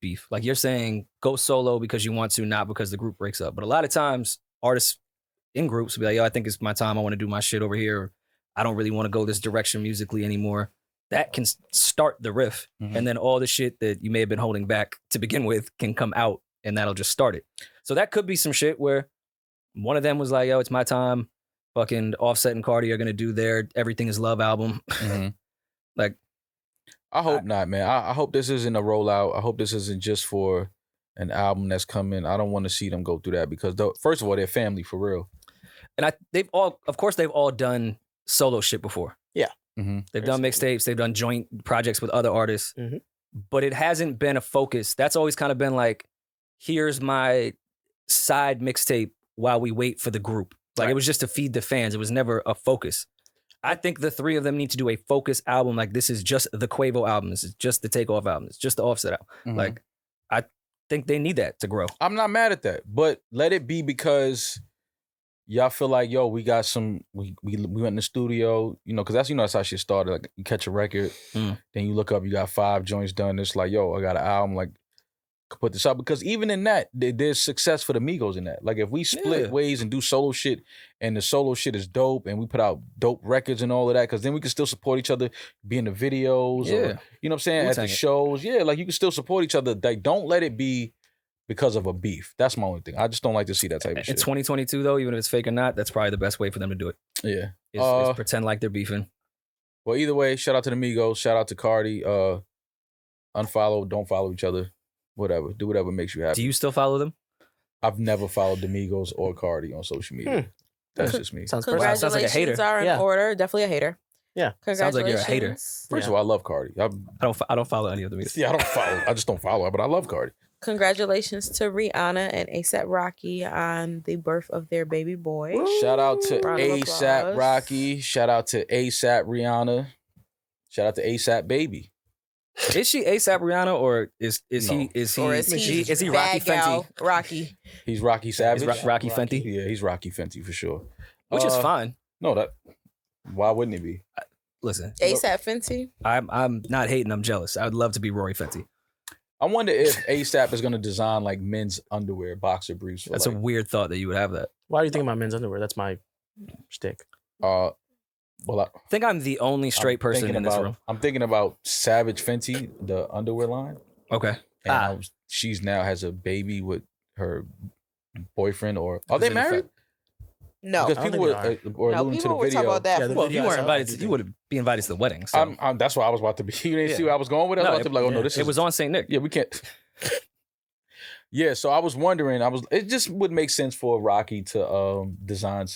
beef. Like you're saying, go solo because you want to, not because the group breaks up. But a lot of times, artists in groups will be like, yo, I think it's my time. I want to do my shit over here. Or, I don't really want to go this direction musically anymore. That can start the riff. Mm-hmm. And then all the shit that you may have been holding back to begin with can come out and that'll just start it. So that could be some shit where one of them was like, yo, it's my time. Fucking Offset and Cardi are going to do their Everything Is Love album. Mm-hmm. Like, I hope not, man. I hope this isn't a rollout. I hope this isn't just for an album that's coming. I don't want to see them go through that because, first of all, they're family for real. And they've all done solo shit before. Yeah. Mm-hmm. They've done mixtapes. They've done joint projects with other artists. Mm-hmm. But it hasn't been a focus. That's always kind of been like, here's my side mixtape while we wait for the group. Like, It was just to feed the fans. It was never a focus. I think the three of them need to do a focus album. Like, this is just the Quavo album. This is just the Takeoff album. It's just the Offset album. Mm-hmm. Like, I think they need that to grow. I'm not mad at that, but let it be because y'all feel like, yo, we got some, we went in the studio, because that's how shit started. Like, you catch a record, then you look up, you got 5 joints done. It's like, yo, I got an album, like, put this out. Because even in that, there's success for the Migos in that. Like, if we split ways and do solo shit, and the solo shit is dope, and we put out dope records and all of that, because then we can still support each other, be in the videos, or, you know what I'm saying, at the shows. Yeah, like, you can still support each other. Like, don't let it be because of a beef. That's my only thing. I just don't like to see that type of shit. In 2022, though, even if it's fake or not, that's probably the best way for them to do it. Yeah. Is pretend like they're beefing. Well, either way, shout out to the Migos. Shout out to Cardi. Unfollow, don't follow each other. whatever. Do whatever makes you happy. Do you still follow them? I've never followed the Migos or Cardi on social media. That's just me. Sounds Wow, sounds like a Congratulations hater. are in Yeah. order. Definitely a hater. Yeah. Sounds like you're a hater. Congratulations. First of all, I love Cardi. I don't follow any of them. Yeah, I don't follow. I just don't follow her, but I love Cardi. Congratulations to Rihanna and A$AP Rocky on the birth of their baby boy. Shout out to Round of A$AP applause. Rocky. Shout out to A$AP Rihanna. Shout out to A$AP Baby. Is she A$AP Rihanna or is No. he Or is he Rocky bad gal Fenty? Rocky? He's Rocky Savage. Is Rocky Fenty? Yeah, he's Rocky Fenty for sure. Which is fine. No, that. Why wouldn't it be? Listen, A$AP Fenty. I'm not hating. I'm jealous. I would love to be Rory Fenty. I wonder if A$AP is gonna design like men's underwear, boxer briefs. For That's like, a weird thought that you would have that. Why are you thinking about men's underwear? That's my shtick. well, I think I'm the only straight person in this room. I'm thinking about Savage Fenty, the underwear line. Okay. And she's now has a baby with her boyfriend, or are they married? No. Because I don't people think were No, alluding to people the were talking video. about that. Yeah, the Well, if you video I weren't saw, invited, everything. you would be invited to the wedding. So. That's why I was about to be. You didn't see where I was going with it. I was about to be like, oh no, this it is. was on St. Nick. Yeah, we can't. Yeah, so I was wondering. It just would make sense for Rocky to design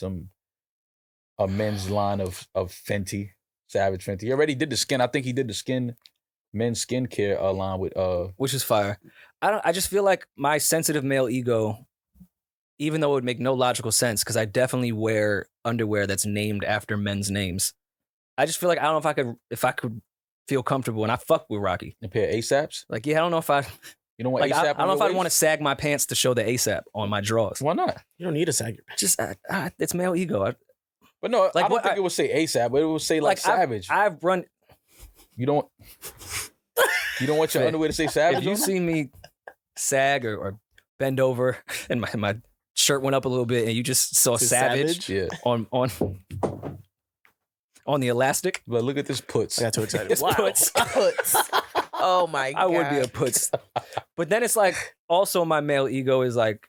a men's line of Fenty, Savage Fenty. He already did the skin. I think he did the men's skincare line with Which is fire. I just feel like my sensitive male ego, even though it would make no logical sense, because I definitely wear underwear that's named after men's names. I just feel like I don't know if I could feel comfortable, and I fuck with Rocky. a pair of ASAPs. Like, yeah, I don't know if I You don't want like. ASAP. I don't know if I'd want to sag my pants to show the ASAP on my drawers. Why not? You don't need a sag your pants. Just it's male ego. But no, Like, I don't what- think it would say ASAP, but it would say like Savage. I've run. You don't want your Hey, underwear to say Savage? If you on it? see me sag or bend over and my shirt went up a little bit and you just saw Says savage, Yeah, on the elastic, but look at this puts. I got too excited. it's Wow. puts. Oh my god. I would be a puts. But then it's like also my male ego is like,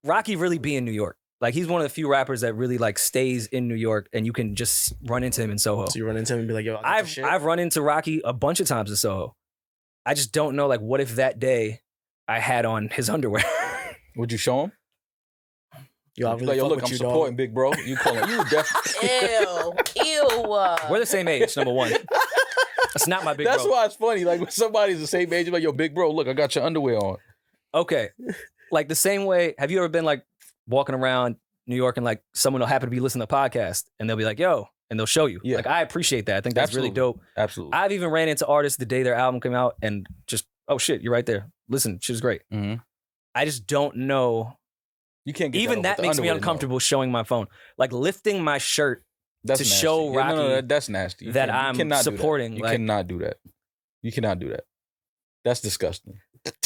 Rocky really be in New York. Like he's one of the few rappers that really like stays in New York and you can just run into him in Soho. So you run into him and be like, yo, I've run into Rocky a bunch of times in Soho. I just don't know, like, what if that day I had on his underwear? Would you show him? yo, I You'd be really like, yo, fuck look, with I'm you, supporting dog. big bro. You calling? You definitely. Ew. We're the same age, number one. That's not my big That's bro. why it's funny. Like when somebody's the same age, you're like, yo, big bro, look, I got your underwear on. Okay. Like the same way, have you ever been like walking around New York and like someone will happen to be listening to a podcast and they'll be like, yo, and they'll show you. Yeah. Like I appreciate that. I think that's really Absolutely. dope. Absolutely. I've even ran into artists the day their album came out and just, oh shit, you're right there. Listen, shit is great. Mm-hmm. I just don't know. You can't get Even that that makes me underwear, no. uncomfortable showing my phone. Like lifting my shirt That's to nasty. show Yeah, no, Rocky that's nasty. You that can't- you I'm cannot do that. supporting, You like- cannot do that. You cannot do that. That's disgusting.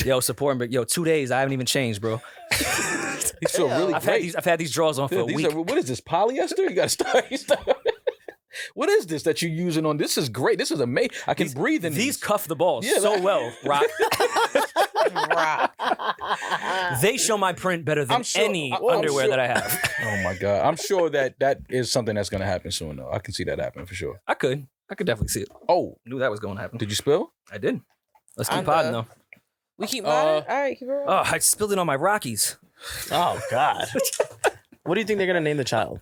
yo, supporting, but yo, 2 days, I haven't even changed, bro. These feel really great. I've had these drawers on for a These week. are, what is this, polyester? You got to start. What is this that you're using on? This is great. This is amazing. I can breathe in These cuff the balls Yeah, so like- well, Rock. Rock. They show my print better than I'm sure- any I'm underwear sure- that I have. Oh my God. I'm sure that is something that's going to happen soon, though. I can see that happening for sure. I could definitely see it. Oh, Knew that was going to happen. did you spill? I did. Let's keep On podding the- though. We keep mine. All right, keep it rolling. Oh, I spilled it on my Rockies. Oh, God. What do you think they're going to name the child?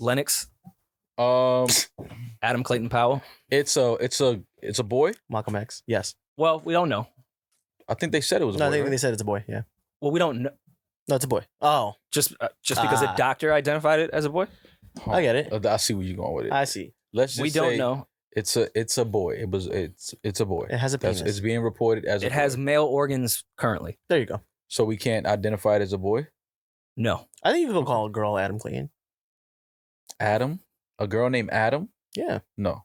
Lennox, Um, Adam Clayton Powell. it's a boy. Malcolm X. Yes. Well, we don't know. I think they said it was a No, I boy. think right? they said it's a boy. Yeah. Well, we don't know. No, it's a boy. Oh, Just because the Ah. doctor identified it as a boy, Huh. I get it. I see where you're going with it. I see. Let's just we don't say know. It's a boy. It's a boy. It has a penis. It's being reported as a It has boy. male organs currently. There you go. So we can't identify it as a boy. No. I think you can call a girl Adam Clayton. Adam, a girl named Adam. Yeah. No,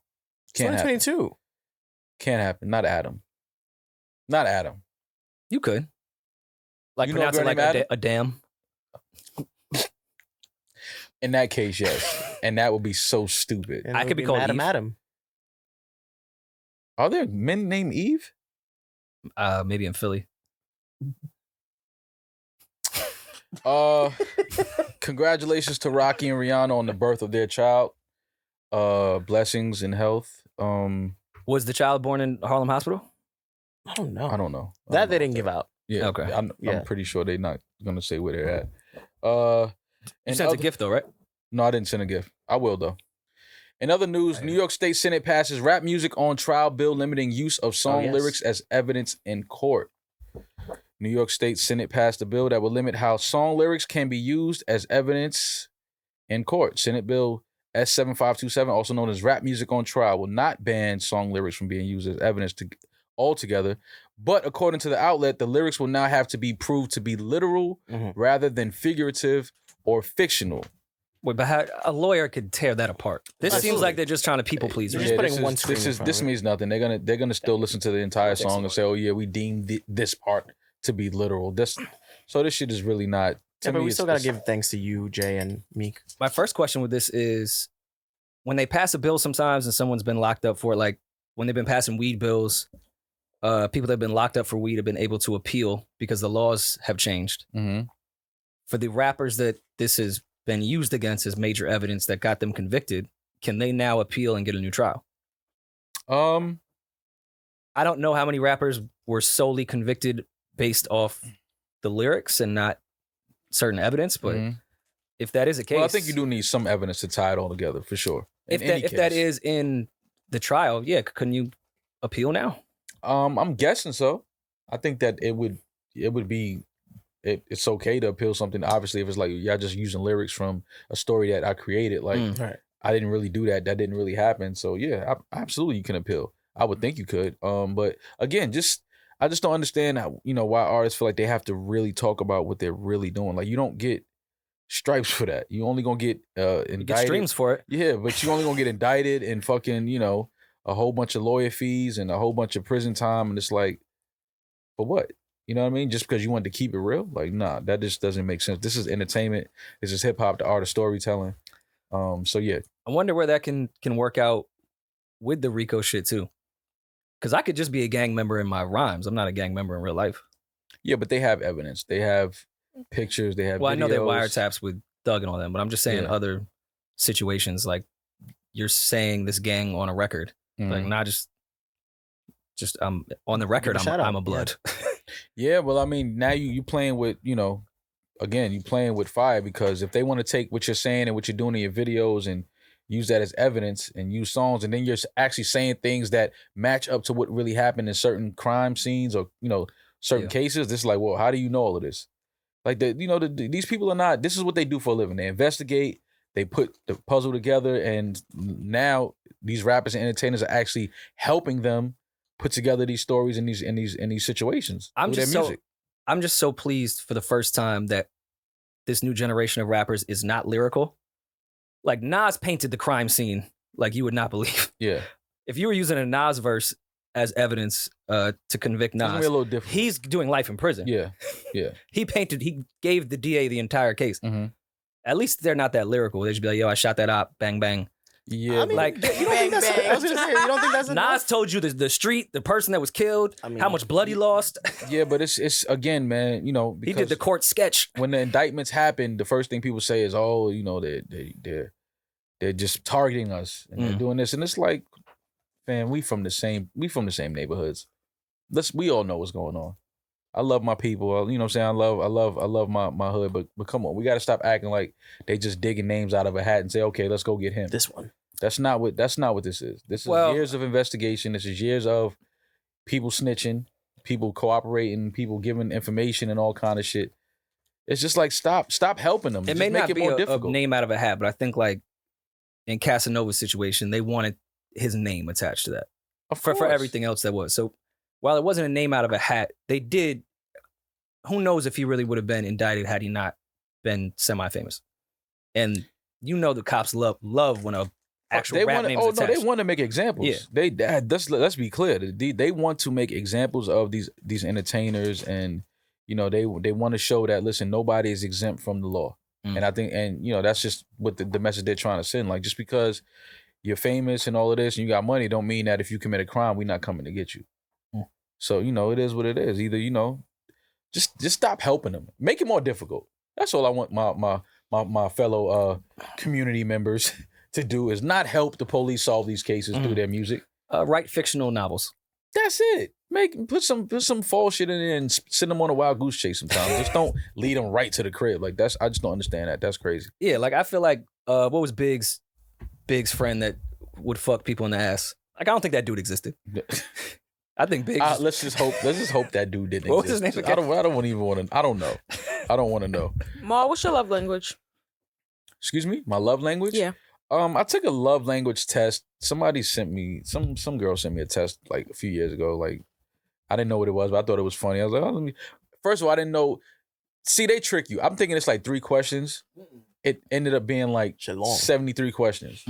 It's can't happen. 2022. Can't happen. Not Adam. Not Adam. You could. Like You know a pronounce it girl like named a dam. In that case, yes. And that would be so stupid. And I it could would be called Madam Eve. Adam. Are there men named Eve? Maybe in Philly. Congratulations to Rocky and Rihanna on the birth of their child. Blessings and health. Was the child born in Harlem Hospital? I don't know. I don't know. That they didn't give out. Yeah. Okay. I'm pretty sure they're not gonna say where they're at. You sent a gift though, right? No, I didn't send a gift. I will though. In other news, New York State Senate passes rap music on trial bill limiting use of song lyrics as evidence in court. New York State Senate passed a bill that will limit how song lyrics can be used as evidence in court. Senate Bill S7527, also known as Rap Music on Trial, will not ban song lyrics from being used as evidence altogether. But according to the outlet, the lyrics will now have to be proved to be literal rather than figurative or fictional. Wait, but how, a lawyer could tear that apart. This seems like they're just trying to people please. They're just putting one screen. This means nothing. They're gonna still listen to the entire song and say, "Oh yeah, we deemed this part to be literal." This shit is really not. Yeah, but we still gotta give thanks to you, Jay, and Meek. My first question with this is, when they pass a bill sometimes and someone's been locked up for it, like when they've been passing weed bills, people that have been locked up for weed have been able to appeal because the laws have changed. Mm-hmm. For the rappers that this has been used against as major evidence that got them convicted, can they now appeal and get a new trial? I don't know how many rappers were solely convicted based off the lyrics and not certain evidence, but if that is the case, well, I think you do need some evidence to tie it all together for sure. If that is in the trial, yeah, couldn't you appeal now? I'm guessing so. I think that it would be. It's okay to appeal something. Obviously, if it's like y'all just using lyrics from a story that I created, like I didn't really do that. That didn't really happen. So yeah, absolutely you can appeal. I would think you could. But again, I just don't understand how, why artists feel like they have to really talk about what they're really doing. Like you don't get stripes for that. You only gonna get indicted. You get streams for it. Yeah, but you only gonna get indicted and fucking a whole bunch of lawyer fees and a whole bunch of prison time, and it's like, for what? You know what I mean? Just because you want to keep it real? Like, nah, that just doesn't make sense. This is entertainment. This is hip hop, the art of storytelling. So yeah. I wonder where that can work out with the Rico shit too. Because I could just be a gang member in my rhymes. I'm not a gang member in real life. Yeah, but they have evidence. They have pictures. They have videos. I know they wiretaps with Doug and all that, but I'm just saying other situations, like you're saying this gang on a record. Like, not just on the record, I'm a blood. Yeah, well, I mean, now you playing with, again, you playing with fire, because if they want to take what you're saying and what you're doing in your videos and use that as evidence and use songs, and then you're actually saying things that match up to what really happened in certain crime scenes or, certain cases, this is like, well, how do you know all of this? Like, these people are not, this is what they do for a living. They investigate, they put the puzzle together, and now these rappers and entertainers are actually helping them put together these stories in these situations. I'm just so pleased for the first time that this new generation of rappers is not lyrical. Like Nas painted the crime scene like you would not believe. Yeah. If you were using a Nas verse as evidence to convict Nas, it's a little different. He's doing life in prison. Yeah. Yeah. He gave the DA the entire case. Mm-hmm. At least they're not that lyrical. They should be like, yo, I shot that op, bang, bang. Yeah, I mean, like you don't think that's, I was gonna say, you don't think that's enough? Nas told you the street, the person that was killed, how much blood he lost. Yeah, but it's again, man, because he did the court sketch. When the indictments happen, the first thing people say is, "Oh, they're just targeting us and they're doing this," and it's like, man, we from the same neighborhoods. We all know what's going on. I love my people. You know what I'm saying? I love my hood, but come on, we got to stop acting like they just digging names out of a hat and say, okay, let's go get him. This one. That's not what this is. This is years of investigation. This is years of people snitching, people cooperating, people giving information and all kind of shit. It's just like stop helping them. It just may make not it be more a difficult. name out of a hat, but I think like in Casanova's situation, they wanted his name attached to that for everything else that was. So while it wasn't a name out of a hat, they did. Who knows if he really would have been indicted had he not been semi-famous? And the cops love when a actual rap name is attached. They want to make examples. Yeah. Let's be clear. They want to make examples of these entertainers, and they want to show that, listen, nobody is exempt from the law. And I think, that's just what the message they're trying to send. Like, just because you're famous and all of this and you got money don't mean that if you commit a crime, we're not coming to get you. So, it is what it is. Either, just stop helping them. Make it more difficult. That's all I want my fellow community members to do, is not help the police solve these cases through their music. Write fictional novels. That's it. put some fall shit in there and send them on a wild goose chase sometimes. Just don't lead them right to the crib. Like I just don't understand that. That's crazy. Yeah, like I feel like what was Big's friend that would fuck people in the ass? Like I don't think that dude existed. I think Big. Let's just hope that dude didn't what exist. Was his name? I don't even want to. I don't know. I don't want to know. Ma, what's your love language? Excuse me, my love language. Yeah. I took a love language test. Somebody sent me some girl sent me a test like a few years ago. Like I didn't know what it was, but I thought it was funny. I was like, oh, first of all, I didn't know. See, they trick you. I'm thinking it's like 3 questions. It ended up being like 73 questions.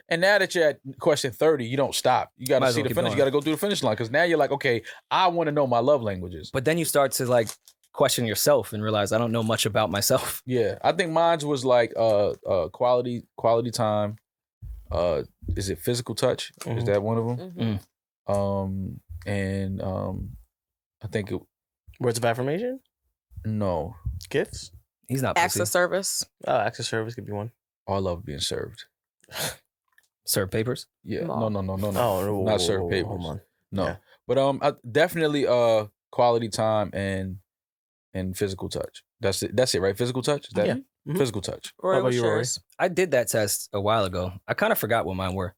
And now that you're at question 30, you don't stop. You got to see the finish. You got to go through the finish line because now you're like, okay, I want to know my love languages. But then you start to like question yourself and realize I don't know much about myself. Yeah, I think mine was like quality time. Is it physical touch? Is that one of them? And I think words of affirmation. No, Gifts. He's not Acts pussy. of service. Oh, acts of service could be one. Oh, I love being served. Serve papers. Yeah, no. Oh, not serve papers. Hold on. No, Yeah. but I definitely quality time and physical touch. That's it, right? Physical touch. Is that it? Mhm. Physical touch. Rory, about what's you, Rory? yours? I did that test a while ago. I kind of forgot what mine were,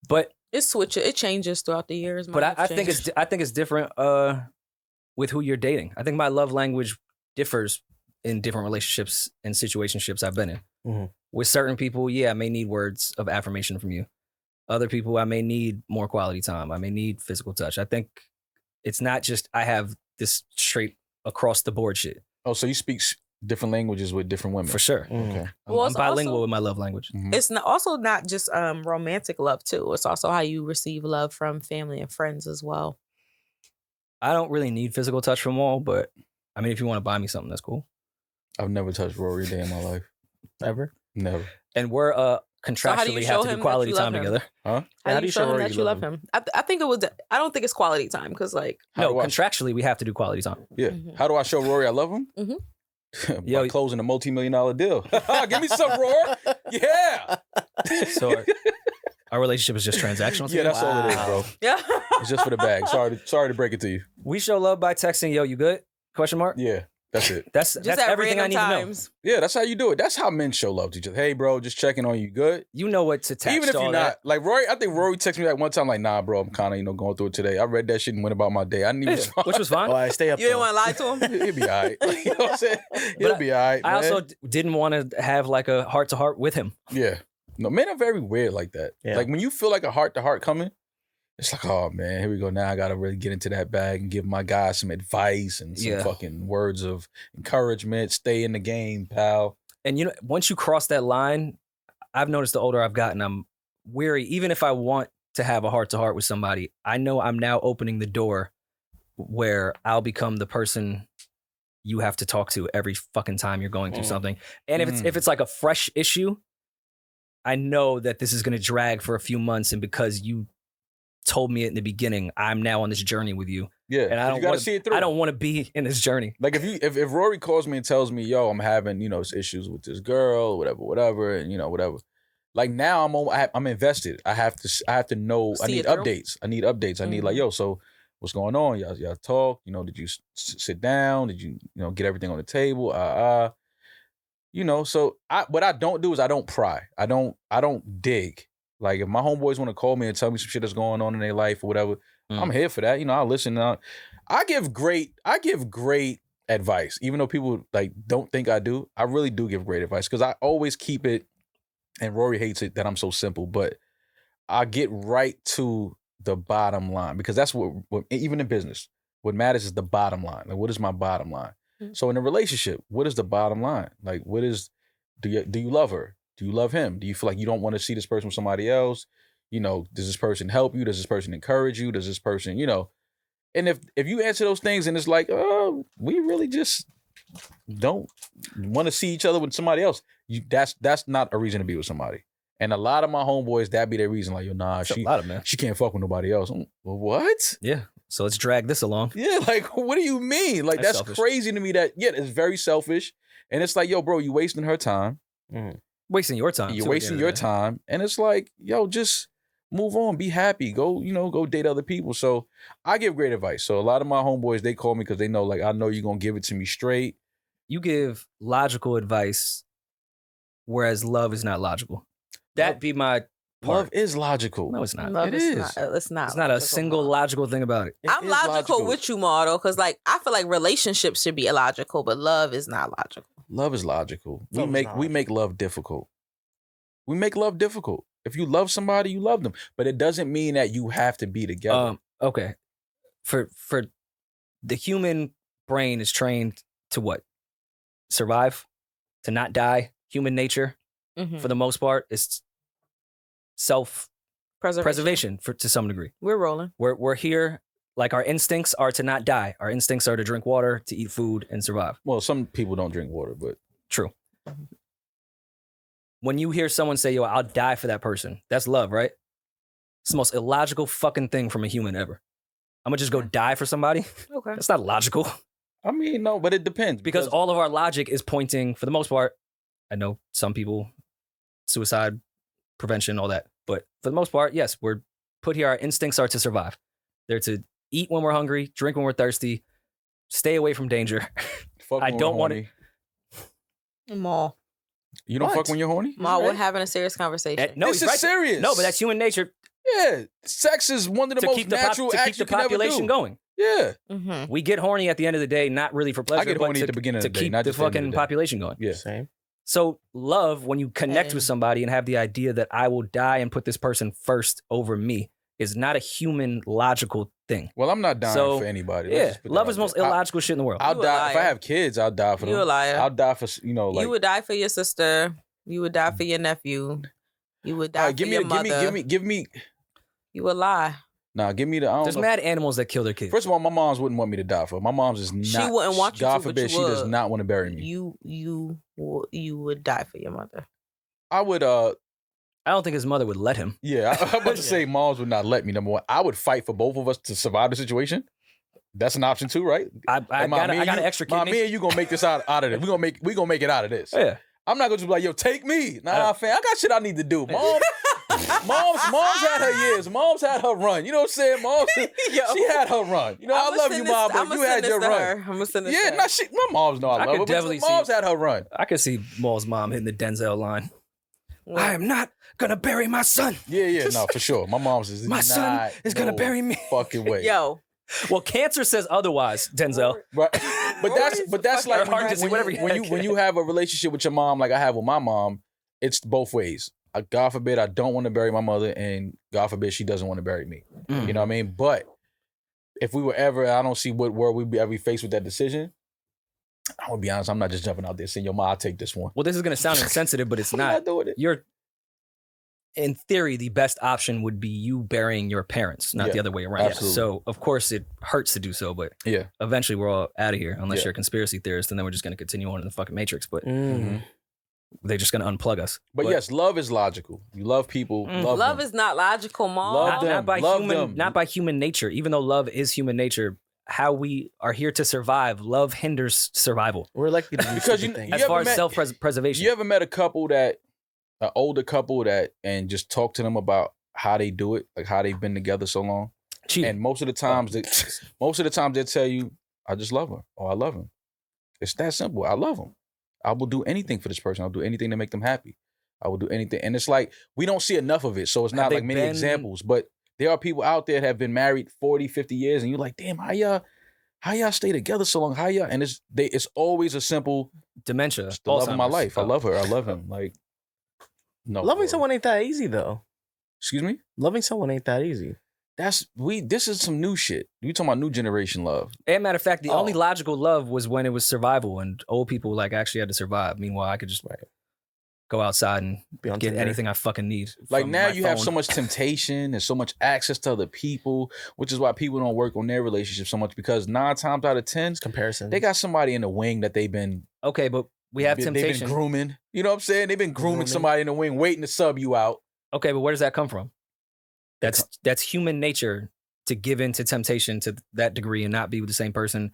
but It changes throughout the years. but I think it's different with who you're dating. I think my love language differs in different relationships and situationships I've been in. Mhm. With certain people, yeah, I may need words of affirmation from you. Other people, I may need more quality time. I may need physical touch. I think it's not just I have this straight across the board shit. Oh, so you speak different languages with different women? For sure. Okay. I'm, Well, I'm it's bilingual also- with my love language. Mhm. It's also not just romantic love too. It's also how you receive love from family and friends as well. I don't really need physical touch from all, but I mean, if you want to buy me something, that's cool. I've never touched Rory a day in my life. Ever. Never. And we're how do you contractually show have to him do that quality you love time him? together. Huh? How do you show him Rory that you love him? I think it was. I don't think it's quality time because like How No, do I- contractually, we have to do quality time. Yeah. Mhm. How do I show Rory I love him? Mhm. By Yo- closing a multi-million-dollar deal. Give me some, Rory. Yeah. So our relationship is just transactional. to Yeah, you? that's all it is, bro. yeah. It's just for the bag. Sorry to break it to you. We show love by texting, yo, you good? Question mark? Yeah, that's it. That's Just that's at everything I random need to know. times. Yeah, that's how you do it. That's how men show love to each other. Hey, bro, just checking on you. Good? You know what to text. Even if all you're that. not. Like, Rory, I think Rory texted me like one time, like, nah, bro, I'm kind of, going through it today. I read that shit and went about my day. I didn't even Yeah, respond. which was fine. Oh, I stay up. You didn't though. want to lie to him. He'll be all right. You know what I'm saying? He'll be all right, I man. also didn't want to have like a heart to heart with him. Yeah. No, men are very weird like that. Yeah. Like, when you feel like a heart-to-heart coming, it's like, oh, man, here we go. Now I got to really get into that bag and give my guy some advice and some Yeah. fucking words of encouragement. Stay in the game, pal. And you know, once you cross that line, I've noticed the older I've gotten, I'm weary. Even if I want to have a heart to heart with somebody, I know I'm now opening the door where I'll become the person you have to talk to every fucking time you're going through something. And if it's like a fresh issue, I know that this is going to drag for a few months, and because you told me it in the beginning, I'm now on this journey with you, Yeah. and I you don't got to want see it through. I don't want to be in this journey. Like if Rory calls me and tells me, yo, I'm having, issues with this girl, whatever, and whatever. Like now I'm invested. I have to know. I See need it through. updates. I need like, Mhm. yo, so what's going on? Y'all talk. Did you sit down? Did you get everything on the table? So what I don't do is I don't pry. I don't dig. Like if my homeboys want to call me and tell me some shit that's going on in their life or whatever, I'm here for that. I'll listen. I give great advice, even though people like don't think I do. I really do give great advice because I always keep it. And Rory hates it that I'm so simple, but I get right to the bottom line because that's what even in business, what matters is the bottom line. Like, what is my bottom line? Mhm. So in a relationship, what is the bottom line? Like, do you love her? Do you love him? Do you feel like you don't want to see this person with somebody else? Does this person help you? Does this person encourage you? Does this person, And if you answer those things and it's like, oh, we really just don't want to see each other with somebody else, that's not a reason to be with somebody. And a lot of my homeboys, that be their reason. Like, yo, nah, That's a lot of men. she can't fuck with nobody else. Well, what? Yeah. So let's drag this along. Yeah, like, what do you mean? Like, That's that's selfish. crazy to me that, yeah, it's very selfish. And it's like, yo, bro, you wasting her time. Wasting your time. You're too, at the wasting end your of the day. time. And it's like, yo, just move on, be happy, go date other people. So I give great advice. So a lot of my homeboys, they call me because they know, like, I know you're going to give it to me straight. You give logical advice, whereas love is not logical. That'd be my part. Love is logical. No, it's not. Love It is is. not. It's not. It's not a single logical thing about it. I'm logical with you, Mardo, because like I feel like relationships should be illogical, but love is not logical. Love is logical. Love is not We make love difficult. We make love difficult. If you love somebody, you love them. But it doesn't mean that you have to be together. Okay. For the human brain is trained to what? Survive, to not die. Human nature, for the most part, is self-preservation to some degree. We're rolling. We're here, like our instincts are to not die. Our instincts are to drink water, to eat food, and survive. Well, some people don't drink water, but True. When you hear someone say, yo, I'll die for that person, that's love, right? It's the most illogical fucking thing from a human ever. I'm gonna just go die for somebody? Okay. That's not logical. I mean, no, but it depends. Because all of our logic is pointing, for the most part, I know some people, suicide prevention, all that. But for the most part, yes, we're put here. Our instincts are to survive. They're to eat when we're hungry, drink when we're thirsty, stay away from danger. fuck I when don't we're want horny. Maul. You don't What? fuck when you're horny? Maul, we're having a serious conversation. No, This he's is right. serious. No, but that's human nature Yeah, sex is one of the to most keep the natural to acts keep the you can ever population do. going. Yeah, Mm-hmm. We get horny at the end of the day, not really for pleasure, I get but horny at the beginning of to the day, keep not the just the end of fucking the day. population going. yeah. Same. So love, when you connect Hey. with somebody and have the idea that I will die and put this person first over me, is not a human logical thing. Well, I'm not dying So, for anybody. Let's Yeah, just put that love out is the most there. illogical shit in the world. I'll You a die if I liar. have kids. I'll die for them. You a liar. I'll die for like. You would die for your sister. You would die for your nephew. You would die for your mother. give me. You would lie. Nah, give me the. I don't There's know. mad animals that kill their kids. First of all, my moms wouldn't want me to die for her. My mom's is not. She wouldn't want you God to, but forbid, you she does would. not want to bury me. You would die for your mother. I would. I don't think his mother would let him. Yeah, I'm about to say moms would not let me. Number one, I would fight for both of us to survive the situation. That's an option too, right? I Hey, Ma, got me and an you- extra Ma, kidney. me and you gonna make this out of this. We gonna make it out of this. Yeah. I'm not gonna just be like, yo, take me. Nah, fam, I got shit I need to do. Mom's had her years. Mom's had her run. You know what I'm saying? Mom, she had her run. You know, I love you, Mom, but you had your run. I'm gonna send this Yeah, to nah, her. my moms know I I love could her, definitely but mom's see- had her run. I could see Maul's mom hitting the Denzel line. Well, I am not gonna bury my son. Yeah, no, for sure. My mom's is My son not is gonna no bury me. Fucking way. Yo, Well, cancer says otherwise, Denzel. Right. But that's like Hard to see whatever you when you have a relationship with your mom, like I have with my mom, it's both ways. God forbid I don't want to bury my mother, and God forbid she doesn't want to bury me. Mm. You know what I mean? But if we were ever, I don't see what world we'd be ever faced with that decision. I'm gonna be honest, I'm not just jumping out there saying, yo, Ma, I'll take this one. Well, this is gonna sound insensitive, but it's I'm not. doing it. You're, in theory, the best option would be you burying your parents, not Yeah, the other way around. absolutely. So, of course, it hurts to do so, but Yeah. eventually we're all out of here, unless Yeah. you're a conspiracy theorist, and then we're just gonna continue on in the fucking Matrix. But Mm. they're just gonna unplug us. But yes, love is logical. You love people. Love love them. is not logical, Mom. Love not, them. not by Love human, them. not by human nature. Even though love is human nature, how we are here to survive, love hinders survival We're likely to do Because stupid you- things. you as ever far as met- self-preservation. You ever met a couple that, an older couple that, and just talk to them about how they do it, like how they've been together so long? Cheating. And most of the times, they tell you, I just love her or I love him. It's that simple. I love him. I will do anything for this person. I'll do anything to make them happy. I will do anything. And it's like, we don't see enough of it. So it's Have not they like many been- examples, but there are people out there that have been married 40, 50 years and you're like, damn, how y'all stay together so long? How y'all, and it's always a simple, Dementia. it's the love of my Alzheimer's. life. I Oh. love her. I love him. Like, no. Loving Lord. someone ain't that easy though. Excuse me? Loving someone ain't that easy. This is some new shit. We talking about new generation love. And matter of fact, the Oh. only logical love was when it was survival, and old people like actually had to survive. Meanwhile, I could just go outside and Be on get Tinder. anything I fucking need. Like from now my you have phone. so much temptation and so much access to other people, which is why people don't work on their relationship so much, because 9 times out of 10, Comparison. they got somebody in the wing that they've been Okay, but we have they've temptation. been grooming. You know what I'm saying? They've been grooming Grooming. somebody in the wing, waiting to sub you out. Okay, but where does that come from? That's human nature to give in to temptation to that degree and not be with the same person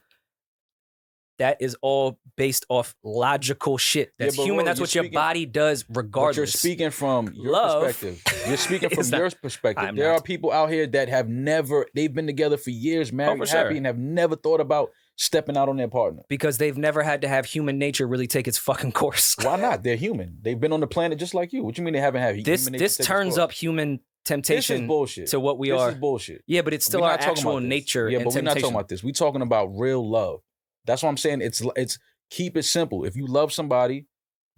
that is all based off logical shit. That's but human. Rory, That's what your body does regardless. But you're speaking from your Love perspective. You're speaking from your perspective. I'm There not. are people out here that have never, they've been together for years, married, for happy, sure. and have never thought about stepping out on their partner. Because they've never had to have human nature really take its fucking course. Why not? They're human. They've been on the planet just like you. What you mean they haven't had human nature? This turns up human temptation This is bullshit. to what we are. This is bullshit. Yeah, but it's still We're our not talking actual about this. nature. Yeah, and but we're not temptation. talking about this. We're talking about real love. That's what I'm saying. It's keep it simple. If you love somebody,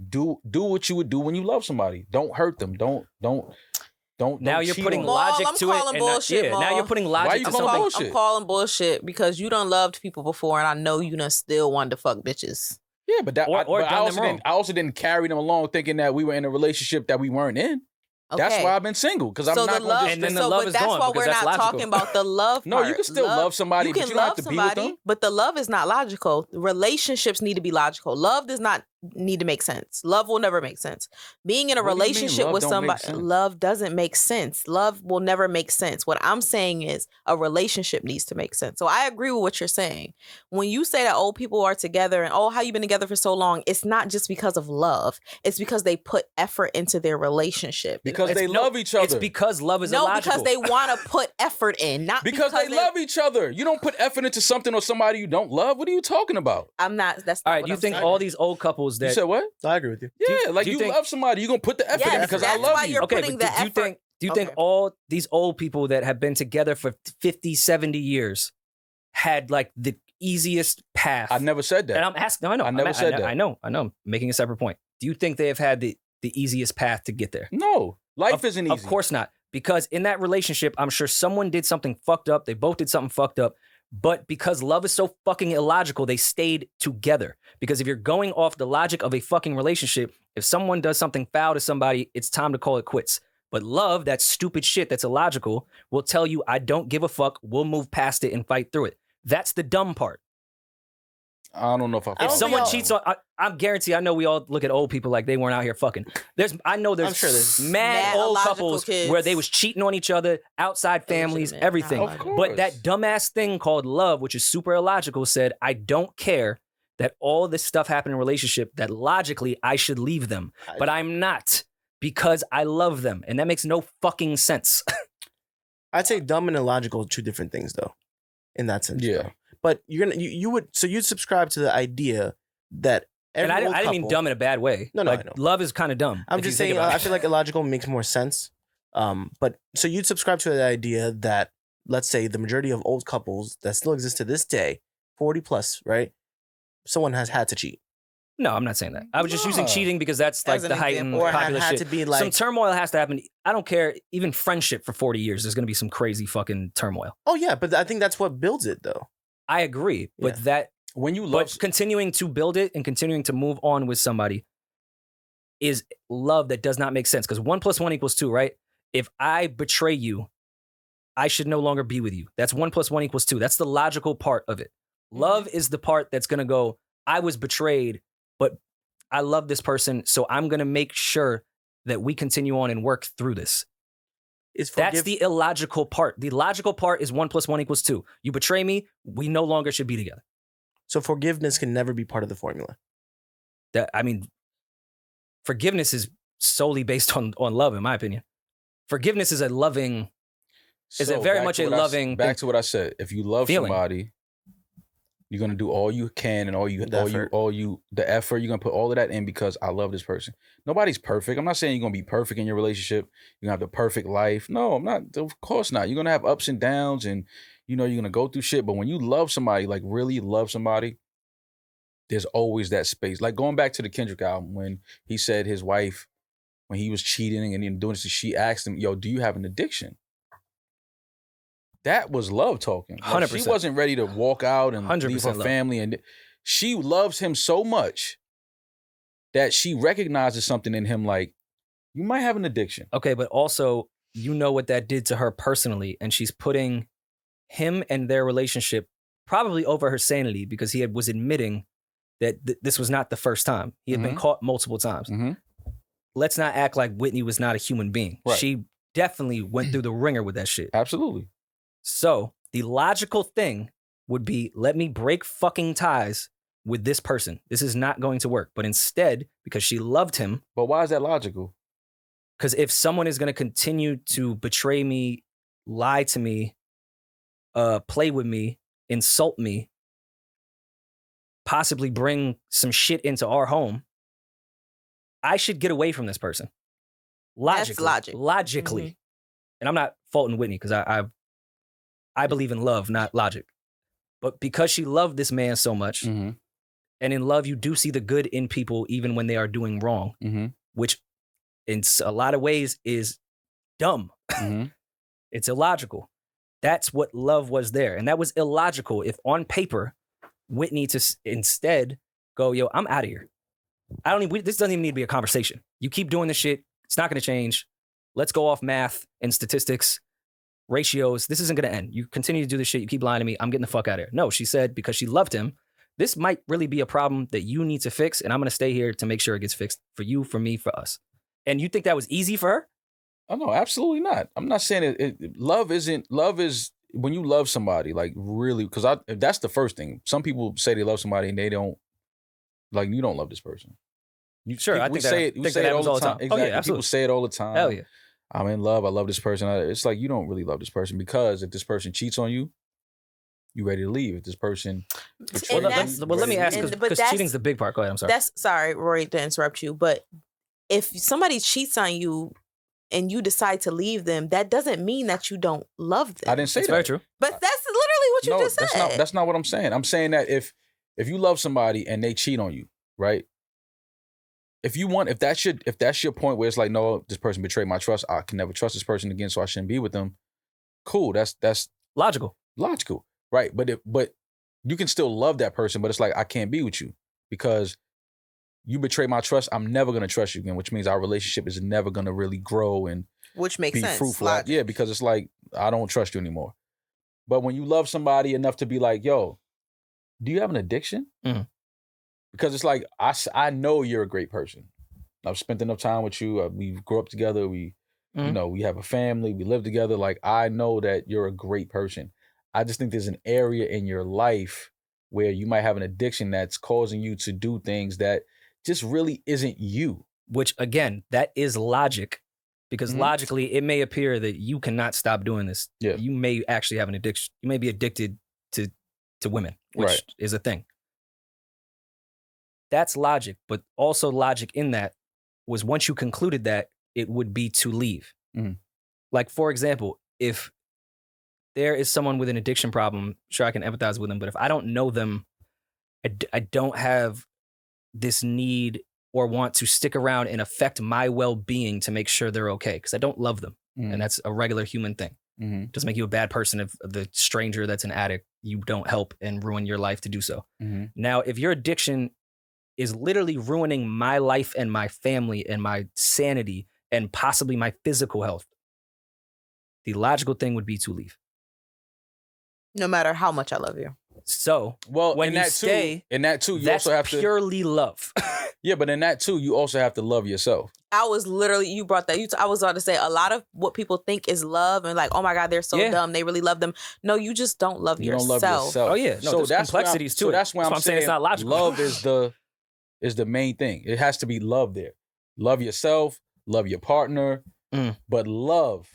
do what you would do when you love somebody. Don't hurt them. Don't. Now you're cheat putting on them. logic I'm to it. calling and not- bullshit, yeah, now Maul. you're putting Why logic you to calling something. bullshit? I'm calling bullshit because you done loved people before, and I know you done still wanted to fuck bitches. Yeah, but that Or but done them wrong. I also didn't carry them along thinking that we were in a relationship that we weren't in. Okay. That's why I've been single, because I'm so not the going love, to And then just... the love but is that's gone why because we're that's not logical. talking about the love No, part. you can still love somebody, You but can you don't love have to be with somebody, them. but the love is not logical. Relationships need to be logical. Love does not need to make sense. Love will never make sense. Being in a What do you mean relationship love with don't make somebody, sense? love doesn't make sense. Love will never make sense. What I'm saying is a relationship needs to make sense. So I agree with what you're saying. When you say that old people are together and how you been together for so long, it's not just because of love. It's because they put effort into their relationship. Because they No, love each other. It's because love is No, illogical. because they want to put effort in, not Because they love each other. You don't put effort into something or somebody you don't love. What are you talking about? I'm not. That's All not right, what do you I'm think saying. all these old couples You that said what? I agree with you. Yeah, like do you you think- love somebody, you're going to put the effort in Yes, because I that's love why you. you're okay, putting but the do you effort- think Okay. all these old people that have been together for 50, 70 years had like the easiest path? I never said that. And I'm asking. No, I know. I never said that. I know. I'm making a separate point. Do you think they have had the easiest path to get there? No, life isn't easy. Of course not. Because in that relationship, I'm sure someone did something fucked up. They both did something fucked up. But because love is so fucking illogical, they stayed together. Because if you're going off the logic of a fucking relationship, if someone does something foul to somebody, it's time to call it quits. But love, that stupid shit that's illogical, will tell you, I don't give a fuck. We'll move past it and fight through it. That's the dumb part. I don't know if I. If someone think cheats on, I'm guarantee. I know we all look at old people like they weren't out here fucking. I know there's I'm sure there's mad mad old illogical couples kids. where they was cheating on each other, outside families, Illegitimate, everything. not Of logical. course. But that dumbass thing called love, which is super illogical, said, I don't care that all this stuff happened in a relationship, that logically I should leave them. But I'm not, because I love them. And that makes no fucking sense. I'd say dumb and illogical are two different things, though, in that sense. Yeah. though. But you'd subscribe to the idea that And every I old didn't mean couple- dumb in a bad way. No, like, I know. love is kind of dumb. I'm if you just think saying. about I it. feel like illogical makes more sense. But so you'd subscribe to the idea that, let's say, the majority of old couples that still exist to this day, 40 plus, right? Someone has had to cheat, No, I'm not saying that. I was just using Nah. cheating because that's like As an the heightened example. or popular had shit. to be Some like, turmoil has to happen. I don't care. Even friendship for 40 years, there's going to be some crazy fucking turmoil. oh yeah, but I think that's what builds it, though. I agree. But Yeah. that, When you love, but continuing to build it and continuing to move on with somebody is love that does not make sense. Because 1 + 1 = 2, right? If I betray you, I should no longer be with you. That's 1 + 1 = 2. That's the logical part of it. Love is the part that's going to go, I was betrayed, but I love this person, so I'm going to make sure that we continue on and work through this. That's the illogical part. The logical part is 1 + 1 = 2. You betray me, we no longer should be together. So forgiveness can never be part of the formula. Forgiveness is solely based on love, in my opinion. Forgiveness is a loving, is it very back much to a what loving Back thing? to what I said. If you love Feeling. somebody, you're gonna do all you can and the effort. You're gonna put all of that in because I love this person. Nobody's perfect. I'm not saying you're gonna be perfect in your relationship. You're gonna have the perfect life. No, I'm not. Of course not. You're gonna have ups and downs, and you're gonna go through shit. But when you love somebody, like really love somebody, there's always that space. Like going back to the Kendrick album when he said his wife, when he was cheating and then doing this, she asked him, "Yo, do you have an addiction?" That was love talking. Like, 100%. she wasn't ready to walk out and 100% leave her love. family, and she loves him so much that she recognizes something in him. Like, you might have an addiction. Okay, but also, you know what that did to her personally, and she's putting him and their relationship probably over her sanity because he was admitting that this was not the first time. He had been caught multiple times. Mhm. Let's not act like Whitney was not a human being. Right. She definitely went through the ringer with that shit. Absolutely. So the logical thing would be, let me break fucking ties with this person. This is not going to work. But instead, because she loved him. But why is that logical? Because if someone is going to continue to betray me, lie to me, play with me, insult me, possibly bring some shit into our home, I should get away from this person. Logically. Mm-hmm. And I'm not faulting Whitney because I believe in love, not logic. But because she loved this man so much, and in love, you do see the good in people even when they are doing wrong, which in a lot of ways is dumb. It's illogical. That's what love was there. And that was illogical if on paper, Whitney to instead go, yo, I'm out of here. This doesn't even need to be a conversation. You keep doing this shit. It's not going to change. Let's go off math and statistics, ratios. This isn't going to end. You continue to do this shit. You keep lying to me. I'm getting the fuck out of here. No, she said because she loved him, this might really be a problem that you need to fix. And I'm going to stay here to make sure it gets fixed for you, for me, for us. And you think that was easy for her? Oh, no, absolutely not. I'm not saying love is when you love somebody, like really, because that's the first thing. Some people say they love somebody and they don't, like, you don't love this person. We say it all the time. Exactly. Oh, yeah, people say it all the time. Hell yeah. I'm in love. I love this person. It's like you don't really love this person because if this person cheats on you, you ready to leave. If this person let me ask, because cheating's the big part. Go ahead. I'm sorry. Sorry, Rory, to interrupt you, but if somebody cheats on you and you decide to leave them, that doesn't mean that you don't love them. I didn't say that. Very true. But that's literally what you just said. That's not what I'm saying. I'm saying that if you love somebody and they cheat on you, right? If that's your point where it's like, no, this person betrayed my trust, I can never trust this person again, so I shouldn't be with them. Cool. That's logical. Right. But you can still love that person, but it's like, I can't be with you because you betray my trust. I'm never going to trust you again, which means our relationship is never going to really grow and which makes be sense. Fruitful. Yeah, because it's like, I don't trust you anymore. But when you love somebody enough to be like, yo, do you have an addiction? Mm-hmm. Because it's like, I know you're a great person. I've spent enough time with you. We grew up together. We, we have a family. We live together. Like, I know that you're a great person. I just think there's an area in your life where you might have an addiction that's causing you to do things that just really isn't you. Which, again, that is logic. Because logically, it may appear that you cannot stop doing this. Yeah. You may actually have an addiction. You may be addicted to women, which is a thing. That's logic. But also logic in that was once you concluded that, it would be to leave. Like, for example, if there is someone with an addiction problem, sure, I can empathize with them. But if I don't know them, I don't have this need or want to stick around and affect my well-being to make sure they're okay, because I don't love them. And that's a regular human thing. It doesn't make you a bad person if the stranger that's an addict, you don't help and ruin your life to do so. Now, if your addiction is literally ruining my life and my family and my sanity and possibly my physical health, the logical thing would be to leave. No matter how much I love you. So, when you stay, in that too, you that's also have to purely love. Yeah, but in that too, you also have to love yourself. I was literally, you brought that. I was about to say a lot of what people think is love and like, oh my God, they're so dumb. They really love them. No, you just don't love yourself. You don't love yourself. Oh yeah. No, so that's complexities too. So that's why I'm saying it's not logical. Love is the main thing. It has to be love there. Love yourself, love your partner, but love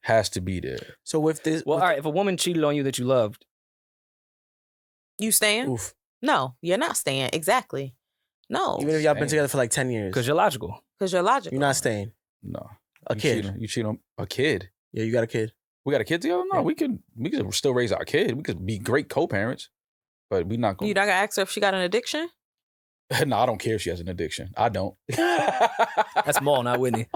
has to be there. So with this, all right, if a woman cheated on you that you loved, you staying? Oof. No, you're not staying. Exactly. No. Even if y'all been together for like 10 years. Because you're logical. You're not staying. No. A kid. You cheat on a kid. Yeah, you got a kid. We got a kid together? No, we can still raise our kid. We could be great co-parents. But we not going. You not gonna ask her if she got an addiction? No, I don't care if she has an addiction. I don't. That's Mal, not Whitney.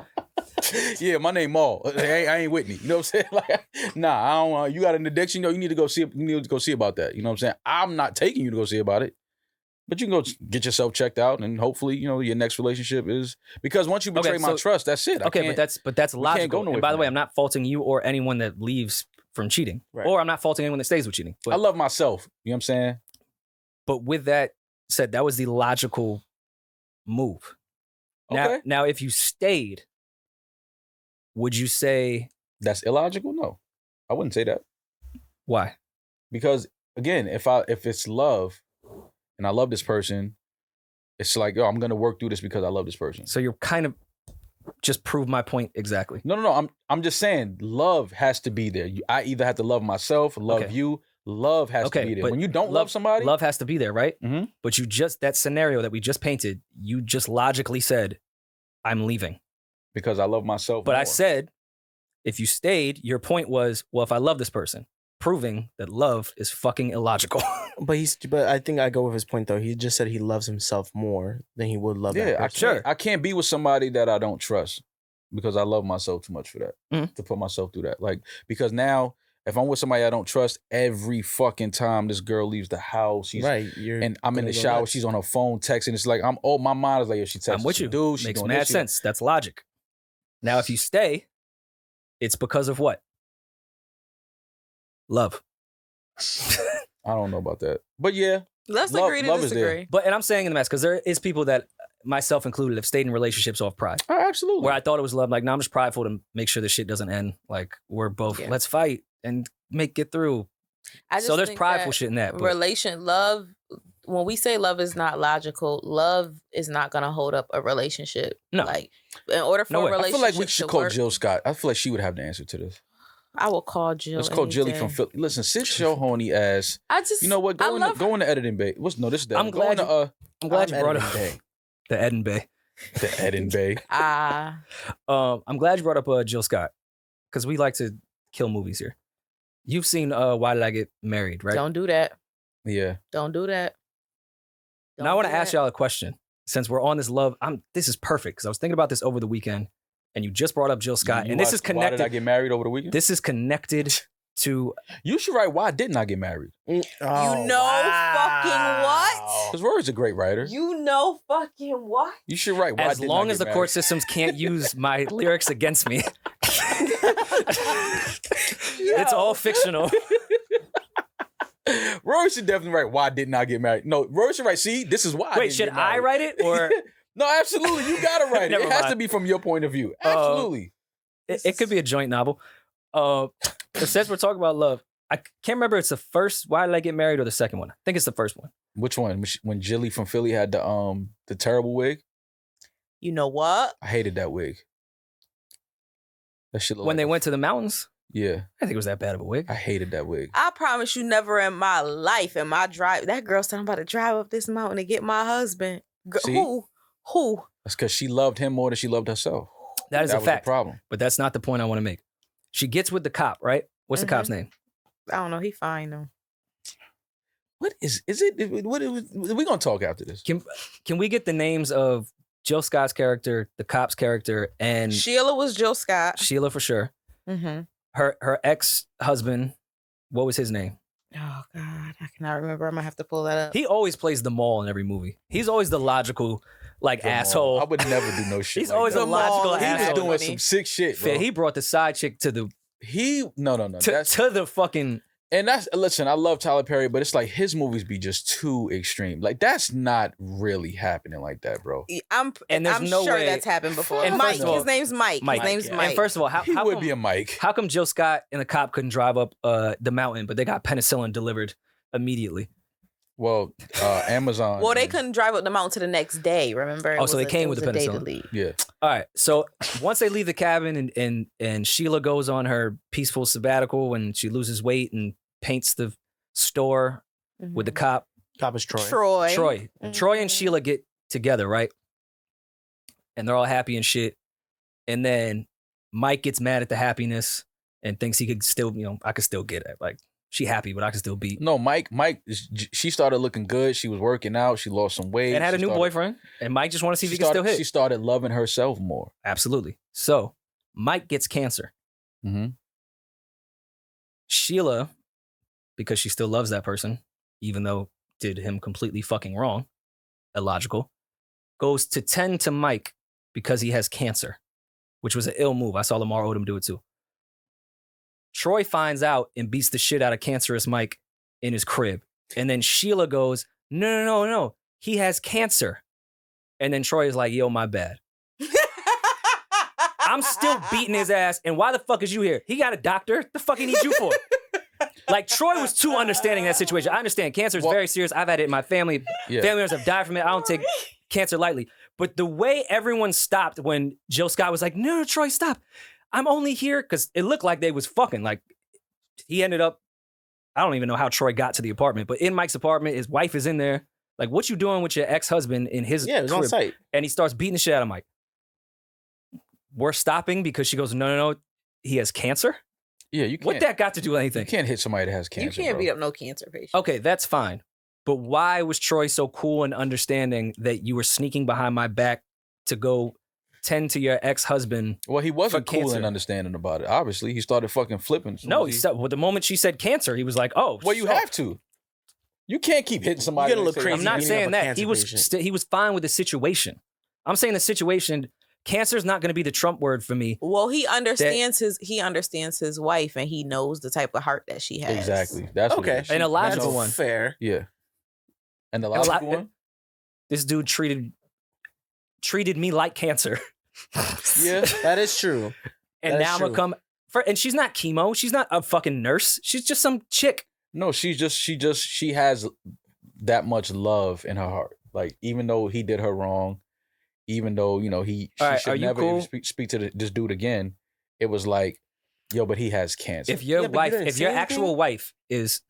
Yeah, my name Mal. I ain't Whitney. You know what I'm saying? Like, nah, I don't. You got an addiction? You need to go see. You need to go see about that. You know what I'm saying? I'm not taking you to go see about it, but you can go get yourself checked out, and hopefully, your next relationship is because once you betray my trust, that's it. Okay, but that's logical. And by the way, I'm not faulting you or anyone that leaves from cheating, or I'm not faulting anyone that stays with cheating. But, I love myself. You know what I'm saying? But with that said, that was the logical move. Okay. Now, if you stayed, would you say that's illogical? No, I wouldn't say that. Why? Because again, if it's love, and I love this person, it's like, yo, I'm gonna work through this because I love this person. So you're kind of just prove my point exactly. No. I'm just saying, love has to be there. I either have to love myself, love you. Love has to be there. When you don't love somebody, love has to be there, right? Mm-hmm. But that scenario that we just painted, you just logically said, "I'm leaving." Because I love myself. But more. I said, if you stayed, your point was, well, if I love this person, proving that love is fucking illogical. But I think I go with his point though. He just said he loves himself more than he would love that person. I can't be with somebody that I don't trust because I love myself too much for that. To put myself through that. Like, because now if I'm with somebody I don't trust, every fucking time this girl leaves the house, and I'm in the shower, she's on her phone texting. It's like my mind is like, yo, she texting. I'm with you. Dude, makes mad sense. That's logic. Now, if you stay, it's because of what? Love. I don't know about that, but yeah, let's agree to disagree. And I'm saying in the mass because there is people that, myself included, have stayed in relationships off pride. Oh, absolutely. Where I thought it was love, like, no, I'm just prideful to make sure this shit doesn't end. Like, we're both let's fight and get through. So there's prideful shit in that. Love. When we say love is not logical, love is not gonna hold up a relationship. No, like in order for a relationship, I feel like we should call Jill Scott. I feel like she would have the answer to this. I will call Jill. Let's call Jilly from Philly. Listen, sit your horny ass. You know what? Go in the editing bay. This is that. I'm glad you brought up the Eden Bay. The Eden Bay. I'm glad you brought up Jill Scott because we like to kill movies here. You've seen Why Did I Get Married, right? Don't do that. Yeah. Don't do that. Now I want to ask y'all a question. Since we're on this love, this is perfect because I was thinking about this over the weekend. And you just brought up Jill Scott. And this is connected. Why did I get married over the weekend? This is connected to... You should write, why didn't I get married? Fucking what? Because Rory's a great writer. You know fucking what? You should write, why as long as the court systems can't use my lyrics against me. It's all fictional. Rory should definitely write, why didn't I get married? No, Rory should write, see, this is why. Wait, should I write it or... No, absolutely. You gotta write it. It has to be from your point of view. Absolutely. It could be a joint novel. Since we're talking about love, I can't remember if it's the first Why Did I Get Married or the second one. I think it's the first one. Which one? When Jilly from Philly had the terrible wig? You know what? I hated that wig. That shit when they went to the mountains? Yeah. I think it was that bad of a wig. I hated that wig. I promise you never in my life, in my drive, that girl said I'm about to drive up this mountain to get my husband. See? Who? That's because she loved him more than she loved herself. That is a fact. The problem. But that's not the point I want to make. She gets with the cop, right? What's the cop's name? I don't know. He fine though. What is it? We're gonna talk after this. Can we get the names of Jill Scott's character, the cop's character, and Sheila was Jill Scott. Sheila for sure. Mm-hmm. Her ex-husband, what was his name? Oh God, I cannot remember. I'm gonna have to pull that up. He always plays the mall in every movie. He's always the logical, asshole. I would never do no shit. He's always a logical asshole. He was doing some sick shit, bro. He brought the side chick to the. No. To the fucking. And listen, I love Tyler Perry, but it's like his movies be just too extreme. Like that's not really happening like that, bro. I'm sure that's happened before. And Mike, his name's Mike. His name's Mike. And first of all, how would be a Mike? How come Jill Scott and the cop couldn't drive up the mountain, but they got penicillin delivered immediately? Well, Amazon. Well, they couldn't drive up the mountain to the next day. Remember? So they came with the penicillin. Yeah. All right. So once they leave the cabin and Sheila goes on her peaceful sabbatical when she loses weight and paints the store with the cop. Cop is Troy. Troy. Mm-hmm. Troy and Sheila get together, right? And they're all happy and shit. And then Mike gets mad at the happiness and thinks he could still, I could still get it. Like, she happy, but I can still beat. No, Mike, she started looking good. She was working out. She lost some weight. And had a new boyfriend. And Mike just wanted to see if he can still hit. She started loving herself more. Absolutely. So, Mike gets cancer. Mm-hmm. Sheila, because she still loves that person, even though did him completely fucking wrong, illogical, goes to tend to Mike because he has cancer, which was an ill move. I saw Lamar Odom do it too. Troy finds out and beats the shit out of cancerous Mike in his crib. And then Sheila goes, no. He has cancer. And then Troy is like, yo, my bad. I'm still beating his ass. And why the fuck is you here? He got a doctor. The fuck he needs you for? Like Troy was too understanding that situation. I understand cancer is very serious. I've had it in my family. Yeah. Family members have died from it. I don't take cancer lightly. But the way everyone stopped when Jill Scott was like, no, Troy, stop. I'm only here because it looked like they was fucking. Like he ended up, I don't even know how Troy got to the apartment, but in Mike's apartment, his wife is in there. Like, what you doing with your ex-husband in his Yeah, it was on crib? site. And he starts beating the shit out of Mike. We're stopping because she goes, no, he has cancer? Yeah, you can't. What that got to do with You anything? can't hit somebody that has You cancer. can't bro. beat up no cancer patient. Okay, that's fine. But why was Troy so cool and understanding that you were sneaking behind my back to go tend to your ex-husband? Well, he wasn't For cool cancer. and understanding about it. Obviously, he started fucking flipping. as soon No, as he said, well, the moment she said cancer, he was like, oh. Well, you so- have to. You can't keep hitting somebody. You're gonna and look say- crazy. I'm not beating saying up a that. cancer patient. He was fine with the situation. I'm saying the situation, cancer's not going to be the Trump word for me. Well, he understands his wife, and he knows the type of heart that she has. Exactly. That's what it Okay. is. And a logical That's one. fair. Yeah. And the And a lot- logical one. This dude treated me like cancer. Yeah. That is true. And That is now I'm going true. to come. And she's not chemo. She's not a fucking nurse. She's just some chick. No, she has that much love in her heart. Like, even though he did her wrong, even though, she All right, are should you never cool? even speak to this dude again, it was like, yo, but he has cancer. If your Yeah, but you wife, didn't if say your anything? actual wife is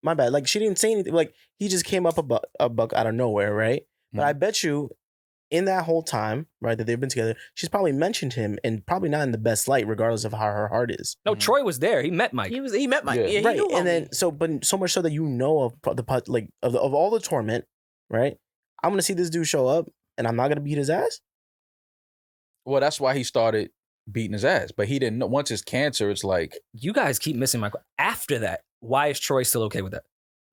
My bad. Like she didn't say anything. Like he just came up a buck out of nowhere, right? But I bet you, in that whole time, right, that they've been together, she's probably mentioned him and probably not in the best light, regardless of how her heart is. no, Troy was there. He met Mike. He met Mike. Yeah. Yeah, he Right, knew and then homie. but so much so that you know of all the torment, right? I'm gonna see this dude show up, and I'm not gonna beat his ass. Well, that's why he started beating his ass. But he didn't know. Once it's cancer, it's like, You guys keep missing my. After that, why is Troy still okay with that?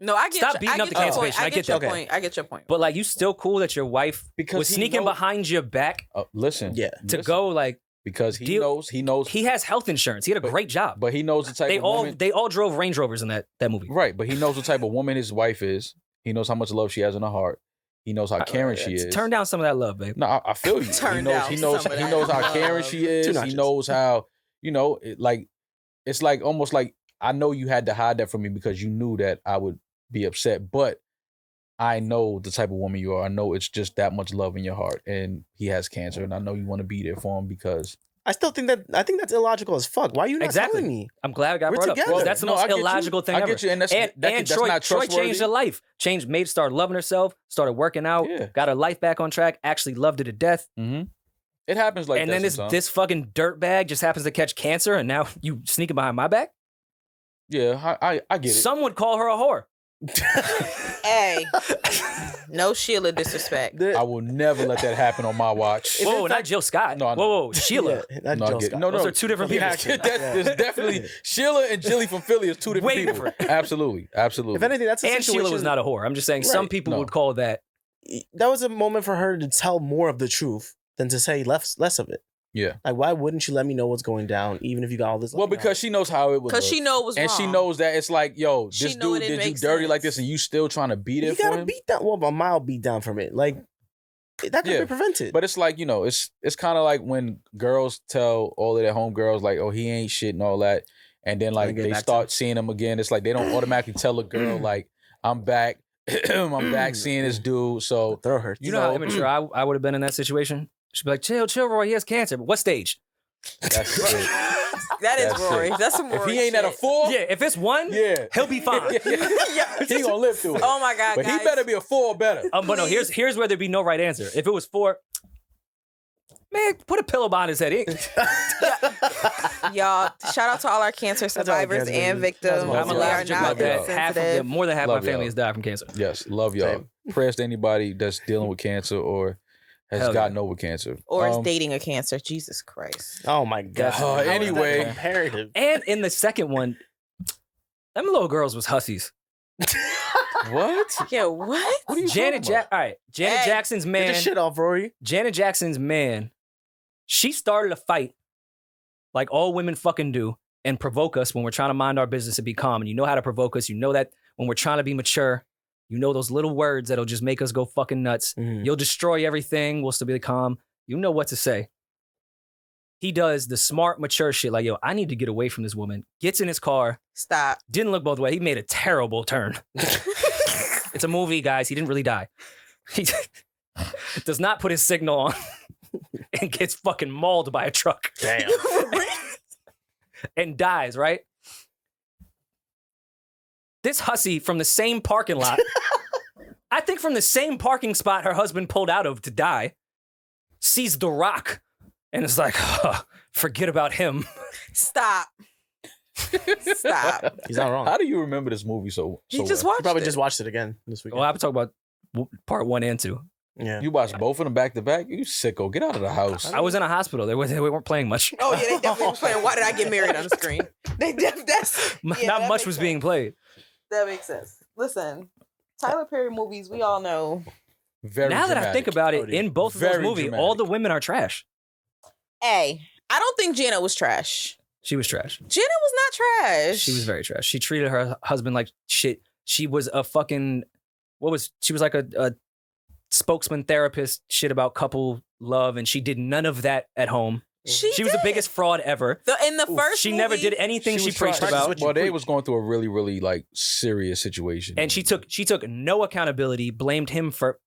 No, I get Stop your, beating I up get the your cancer point. patient. I I get get your that. point. I get your point. But like, you still cool that your wife because was he sneaking knows- behind your back listen. Yeah. to listen. go like because he deal- knows he has health insurance. He had a But- great job. but he knows the type They of all woman. they all drove Range Rovers in that movie. Right, but he knows the type of woman his wife is. He knows how much love she has in her heart. He knows how caring she is. Turn down some of that love, babe. No, I feel you. Turn he knows. down He knows. some of He that knows how love. caring she 2 is. He notches. knows how. It's like almost like I know you had to hide that from me because you knew that I would be upset. But I know the type of woman you are. I know it's just that much love in your heart, and he has cancer, and I know you want to be there for him because. I think that's illogical as fuck. Why are you not Exactly. telling me? I'm glad I got We're brought together. up. Well, that's the No, I most get you. illogical thing I ever. get you, and that's and Troy not changed trustworthy. her life. Started loving herself, started working out, Yeah. got her life back on track, actually loved her to death. Mm-hmm. It happens like And that. then sometimes. this fucking dirtbag just happens to catch cancer, and now you sneaking behind my back? Yeah, I get it. Some would call her a whore. Hey, no Sheila disrespect. I will never let that happen on my watch. Whoa, not Jill Scott. No, I know. Whoa, Sheila. Yeah, not No, I Jill get- Scott. no, Those are two different people. There's definitely Sheila and Jilly from Philly is two different Way people. different. Absolutely. If anything, that's a And situation. Sheila was not a whore. I'm just saying some Right. people No. would call that. That was a moment for her to tell more of the truth than to say less of it. Yeah. Like, why wouldn't you let me know what's going down, even if you got all this? Well, because she knows how it was. Because she know it was and wrong. she knows that it's like, yo, She this know dude it did you makes dirty like sense. this, and you still trying to beat it you for gotta him. beat down, well, a mild beat down from it. Like that could Yeah. be prevented. But it's like, it's kind of like when girls tell all of their homegirls like, oh, he ain't shit and all that, and then like get they back to start seeing him again. It's like they don't automatically tell a girl like, I'm back, I'm back seeing this dude. So throw her. You know how immature I would have been in that situation? She'd be like, chill, Roy, he has cancer. But what stage? that's it. That is That's Rory. it. That's some If Rory he ain't at a shit. 4, Yeah, if it's 1, yeah, he'll be fine. he gonna live through it. Oh my God, But guys. he better be a 4 or better. But no, here's where there'd be no right answer. If it was 4, man, put a pillow behind his head. Y'all, shout out to all our cancer survivors cancer and babies. victims. That's I'm my We allowed are to joke not about that. sensitive. More than half of Love my family y'all. has died from cancer. Yes, love y'all. Same. Prayers to anybody that's dealing with cancer or has Hell yeah. gotten over cancer. Or is dating a cancer. Jesus Christ. Oh my god. How is that Anyway. comparative. And in the second one, them little girls was hussies. What? Yeah, what? What are you Janet talking about? All right, Janet Hey. Jackson's Get man. the shit off, Rory. Janet Jackson's man. She started a fight, like all women fucking do, and provoke us when we're trying to mind our business and be calm. And you know how to provoke us. You know that when we're trying to be mature. You know those little words that'll just make us go fucking nuts. Mhm. You'll destroy everything. We'll still be calm. You know what to say. He does the smart, mature shit. Like, yo, I need to get away from this woman. Gets in his car. Stop. Didn't look both ways. He made a terrible turn. It's a movie, guys. He didn't really die. He does not put his signal on and gets fucking mauled by a truck. Damn. And dies, right? This hussy from the same parking lot, I think from the same parking spot her husband pulled out of to die, sees The Rock and is like, forget about him. Stop. Stop. He's not wrong. How do you remember this movie so He just well? He watched probably it. just watched it again this weekend. Well, I'm talking about part 1 and 2. Yeah. You watched both of them back to back? You sicko. Get out of the house. I was in a hospital. They weren't playing much. Oh yeah, they definitely was playing Why Did I Get Married on the screen. Not much was being played. That makes sense. Listen, Tyler Perry movies, we all know. Very Now that I dramatic. think about it, Cody. in both of those Very movies, dramatic. all the women are trash. Hey, I don't think Janet was trash. She was trash. Janet was not trash. She was very trash. She treated her husband like shit. She was a fucking she was like a spokesman therapist shit about couple love, and she did none of that at home. She was the did. biggest fraud ever. In the first She movie, never did anything she was preached trying- about. Well, they was going through a really, really like serious situation. And she took no accountability, blamed him for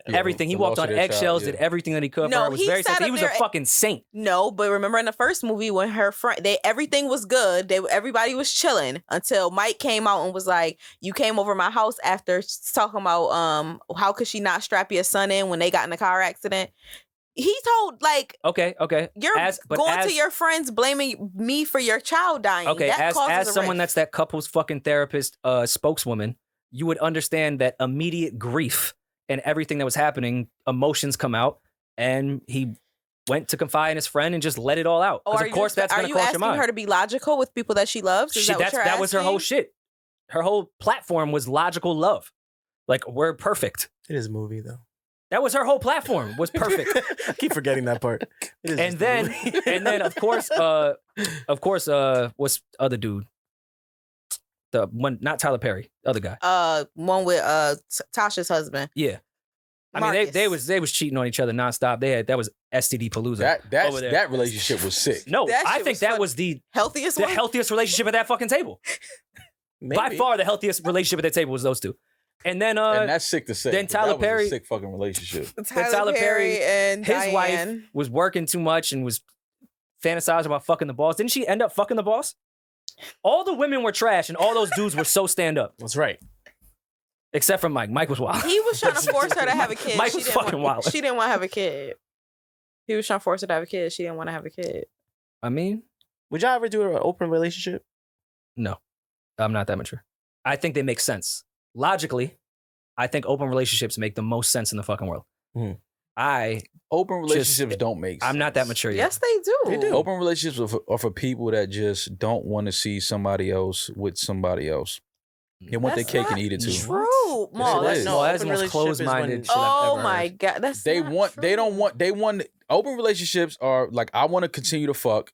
Yeah, everything. He the walked loss on of their eggshells, child, did yeah. everything that he could No, for her. Was he very sat sensitive. He up was a there fucking saint. No, but remember in the first movie when her friend, everything was good. Everybody was chilling until Mike came out and was like, "You came over my house after talking about how could she not strap your son in when they got in a car accident." He told like, Okay. "You're going to your friends blaming me for your child dying." Okay, that causes as a someone rift. that's that couple's fucking therapist, spokeswoman, you would understand that immediate grief and everything that was happening, emotions come out, and he went to confide in his friend and just let it all out. Oh, Because of course that's going to cross your Are you asking mind. her to be logical with people that she loves? Is That was her whole shit. Her whole platform was logical love. Like, we're perfect. It is a movie though. That was her whole platform. Was perfect. I keep forgetting that part. It is and just a then movie. and then of course what's other dude? The one, not Tyler Perry, other guy. One with Tasha's husband. Yeah. I mean, they Marcus. was cheating on each other nonstop. That was STD Palooza. over there. That relationship was sick. No, That I shit think was that funny. was the Healthiest one. healthiest relationship at that fucking table. By Maybe. far, the healthiest relationship at that table was those two. And then And that's sick to say. then 'cause Tyler that was Perry- a sick fucking relationship. Tyler Perry, and his Diane. wife was working too much and was fantasizing about fucking the boss. Didn't she end up fucking the boss? All the women were trash, and all those dudes were so stand up, That's right. except for Mike. Mike was wild. He was trying to force her to have a kid. Mike She was didn't fucking want, wild. She didn't want to have a kid. He was trying to force her to have a kid. She didn't want to have a kid. I mean, Would y'all ever do an open relationship? no, I'm not that mature. I think they make sense logically. I think open relationships make the most sense in the fucking world. Mhm. Open relationships don't make sense. I'm not that mature yet. Yes, they do. They do. Open relationships are for people that just don't want to see somebody else with somebody else. They want That's their cake not and eat it too. True. Maul, it that's is. No, that's open the most relationship is closed-minded when- shit I've Oh ever my heard. god, that's They not want. They true. don't want. They want. Open relationships are like I want to continue to fuck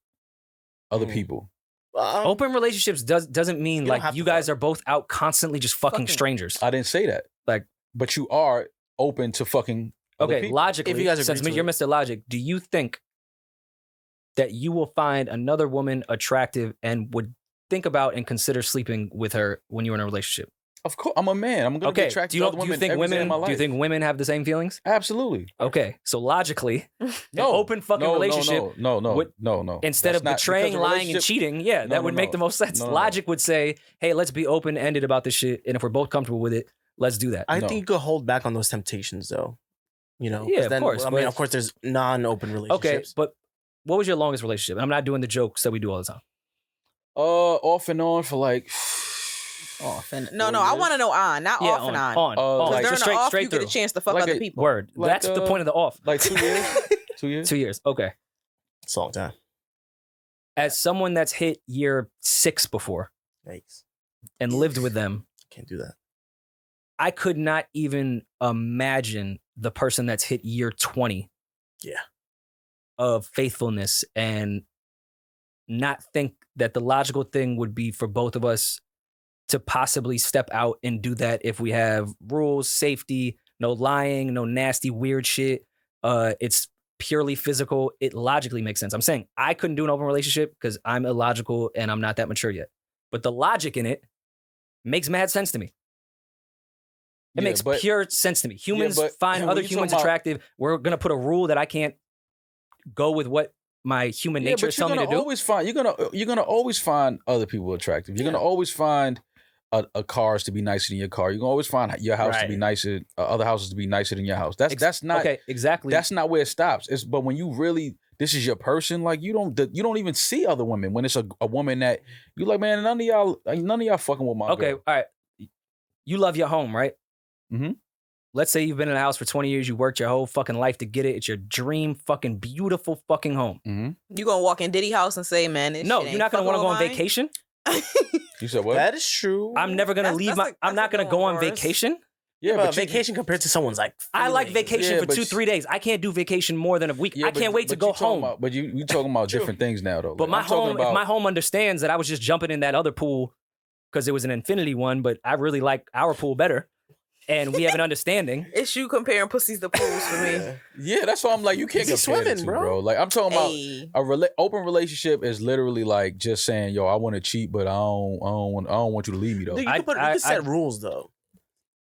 other Mm. people. Open relationships doesn't mean You don't like have you to guys fuck. are both out constantly just fucking Fucking- strangers. I didn't say that. Like- but you are open to fucking. Other Okay, people. logically, If you guys since agree to you're it. Mr. Logic, do you think that you will find another woman attractive and would think about and consider sleeping with her when you're in a relationship? Of course, I'm a man. I'm gonna be Okay, attracted do you, to other do you women think every day in women my do you life. think women have the same feelings? Absolutely. Okay, so logically, an No. open fucking relationship No. would- No. instead That's of not- betraying, because a lying, and relationship- cheating, yeah, No, that would no, make no. the most sense. No. Logic would say, "Hey, let's be open-ended about this shit, and if we're both comfortable with it, let's do that." I No. think you could hold back on those temptations, though. You know, 'cause Yeah, of then, course, I mean, but- of course, there's non-open Okay, relationships. but what was your longest relationship? And I'm not doing the jokes that we do all the time. Off and on for like. No, I want to know not Yeah, off and on. on. Because Like, During just the straight, off, straight you through. get a chance to fuck Like other a- people. Word. Like, That's the point of the off. Like 2 years. 2 years. 2 years. Okay. It's a long time. As someone that's hit year 6 before Yikes. and lived with them, Can't do that. I could not even imagine the person that's hit year 20 Yeah. of faithfulness and not think that the logical thing would be for both of us to possibly step out and do that if we have rules, safety, no lying, no nasty, weird shit. It's purely physical, it logically makes sense. I'm saying I couldn't do an open relationship because I'm illogical and I'm not that mature yet. But the logic in it makes mad sense to me. It makes pure sense to me. Humans find other humans attractive. We're gonna put a rule that I can't go with what my human nature is telling me to do. You're gonna always find other people attractive. You're gonna always find a cars to be nicer than your car. You're gonna always find your house to be nicer, other houses to be nicer than your house. That's not okay. Exactly. That's not where it stops. But when you really, this is your person. Like you don't even see other women when it's a woman that you like. Man, none of y'all fucking with my girl. All right. You love your home, right? Mm-hmm. Let's say you've been in a house for 20 years. You worked your whole fucking life to get it. It's your dream fucking beautiful fucking home. Mm-hmm. You gonna walk in Diddy house and say, man, no, you're not gonna want to go on vacation. You said what? That is true. I'm never gonna leave I'm not gonna go on vacation. Yeah, but vacation compared to someone's like. I like vacation for 2-3 days. I can't do vacation more than a week. I can't wait to go home. But you talking about different things now, though. But like, if my home understands that I was just jumping in that other pool because it was an infinity one, but I really like our pool better. And we have an understanding. It's you comparing pussies to pools for me. Yeah, that's why I'm like, you can't compare the two, bro. Like I'm talking about open relationship is literally like just saying, yo, I want to cheat, but I don't want you to leave me though. You can set rules though.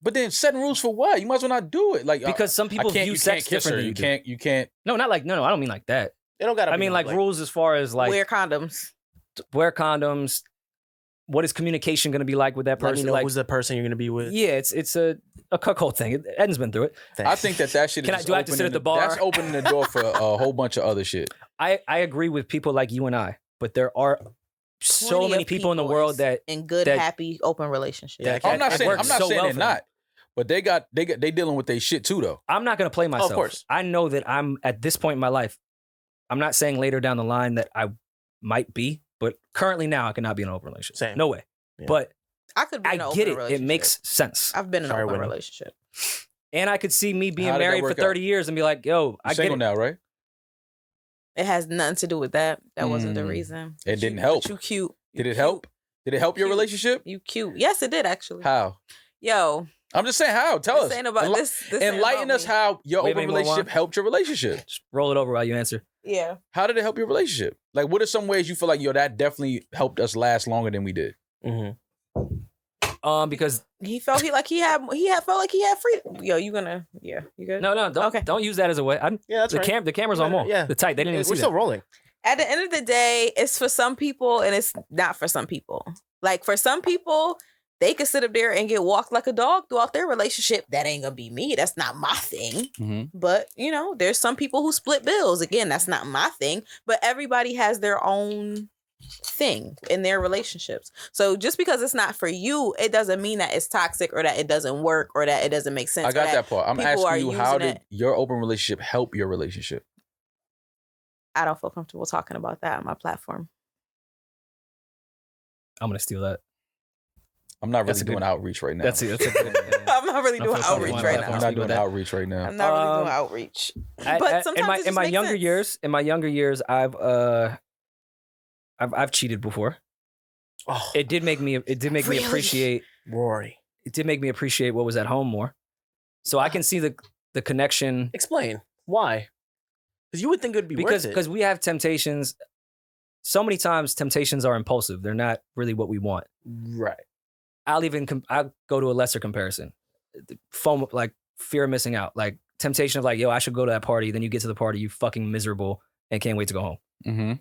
But then setting rules for what? You might as well not do it. Like because some people view sex differently. You can't. No, not like no. I don't mean like that. They don't gotta. I mean like rules as far as like wear condoms. Wear condoms. What is communication going to be like with that person? Let me know who's the person you're going to be with. Yeah, it's a cuckold thing. Eden's been through it. I think that shit is. Do I have to sit at the bar? That's opening the door for a whole bunch of other shit. I agree with people like you and I, but there are so many people in the world that in good, happy, open relationships. Yeah, I'm not saying they're not, but they dealing with their shit too though. I'm not going to play myself. Of course, I know that I'm at this point in my life. I'm not saying later down the line that I might be, but currently now I cannot be in an open relationship. Same. No way. Yeah. But I could be in an open relationship. It makes sense. I've been in an open relationship. And I could see me being married for 30 years and be like, yo, I get it now, right? It has nothing to do with that. That wasn't the reason. It didn't help. You cute. Did it help? Did it help your relationship? You cute. Yes, it did actually. How? Yo. I'm just saying how. Tell us. This ain't about this. Enlighten us how your open relationship helped your relationship. Just roll it over while you answer. Yeah. How did it help your relationship? Like, what are some ways you feel like, yo, that definitely helped us last longer than we did? Mm-hmm. Because he felt felt like he had freedom. Yo, you good? No, don't use that as a way. That's right. The camera's on more. Yeah, the tight. They didn't even see We're still rolling. At the end of the day, it's for some people and it's not for some people. Like for some people, they could sit up there and get walked like a dog throughout their relationship. That ain't gonna be me. That's not my thing. Mm-hmm. But, there's some people who split bills. Again, that's not my thing. But everybody has their own thing in their relationships. So just because it's not for you, it doesn't mean that it's toxic or that it doesn't work or that it doesn't make sense. I got that part. I'm asking you, how did your open relationship help your relationship? I don't feel comfortable talking about that on my platform. I'm going to steal that. I'm not really doing outreach right now. That's it. I'm not really doing outreach right now. I'm not doing outreach right now. I'm not really doing outreach. But sometimes in my younger years, I've cheated before. Oh, it did make me appreciate Rory. It did make me appreciate what was at home more. So I can see the connection. Explain why. Because you would think it would be worth it. Because we have temptations. So many times temptations are impulsive. They're not really what we want. Right. I'll go to a lesser comparison. FOMO, like fear of missing out. Like temptation of like, yo, I should go to that party. Then you get to the party, you fucking miserable and can't wait to go home. Mm-hmm.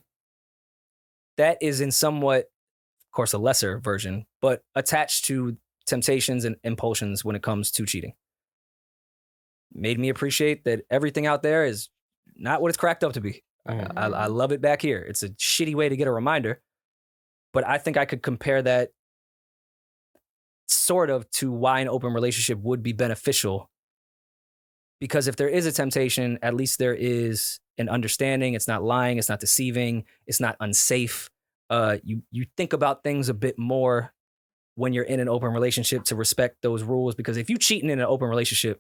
That is in somewhat, of course, a lesser version, but attached to temptations and impulsions when it comes to cheating. Made me appreciate that everything out there is not what it's cracked up to be. Mm-hmm. I love it back here. It's a shitty way to get a reminder, but I think I could compare that sort of to why an open relationship would be beneficial. Because if there is a temptation, at least there is an understanding. It's not lying. It's not deceiving. It's not unsafe. You think about things a bit more when you're in an open relationship to respect those rules. Because if you cheating in an open relationship,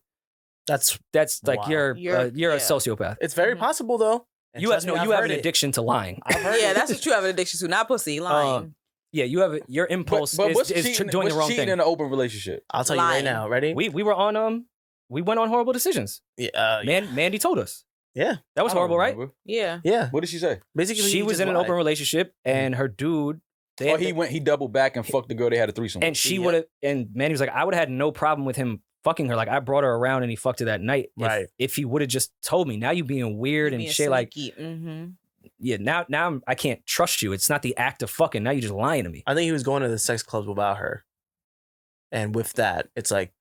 that's like you're a sociopath. It's very possible though. You have an addiction to lying. That's what you have an addiction to, not pussy, lying. Yeah, you have your impulse but is doing the wrong thing. Cheating in an open relationship? I'll tell you right now. Ready? We went on horrible decisions. Yeah, Mandy told us. Yeah. That was I don't horrible, right? remember. Yeah. Yeah. What did she say? Basically, She he was just in an lied. open relationship, and her dude. He doubled back and fucked the girl. They had a threesome. And she Yep. would have. And Manny was like, I would have had no problem with him fucking her. Like I brought her around, and he fucked her that night. Right. If he would have just told me, now you being weird and shit. Like, yeah. Now I can't trust you. It's not the act of fucking. Now you're just lying to me. I think he was going to the sex clubs without her. And with that, it's like,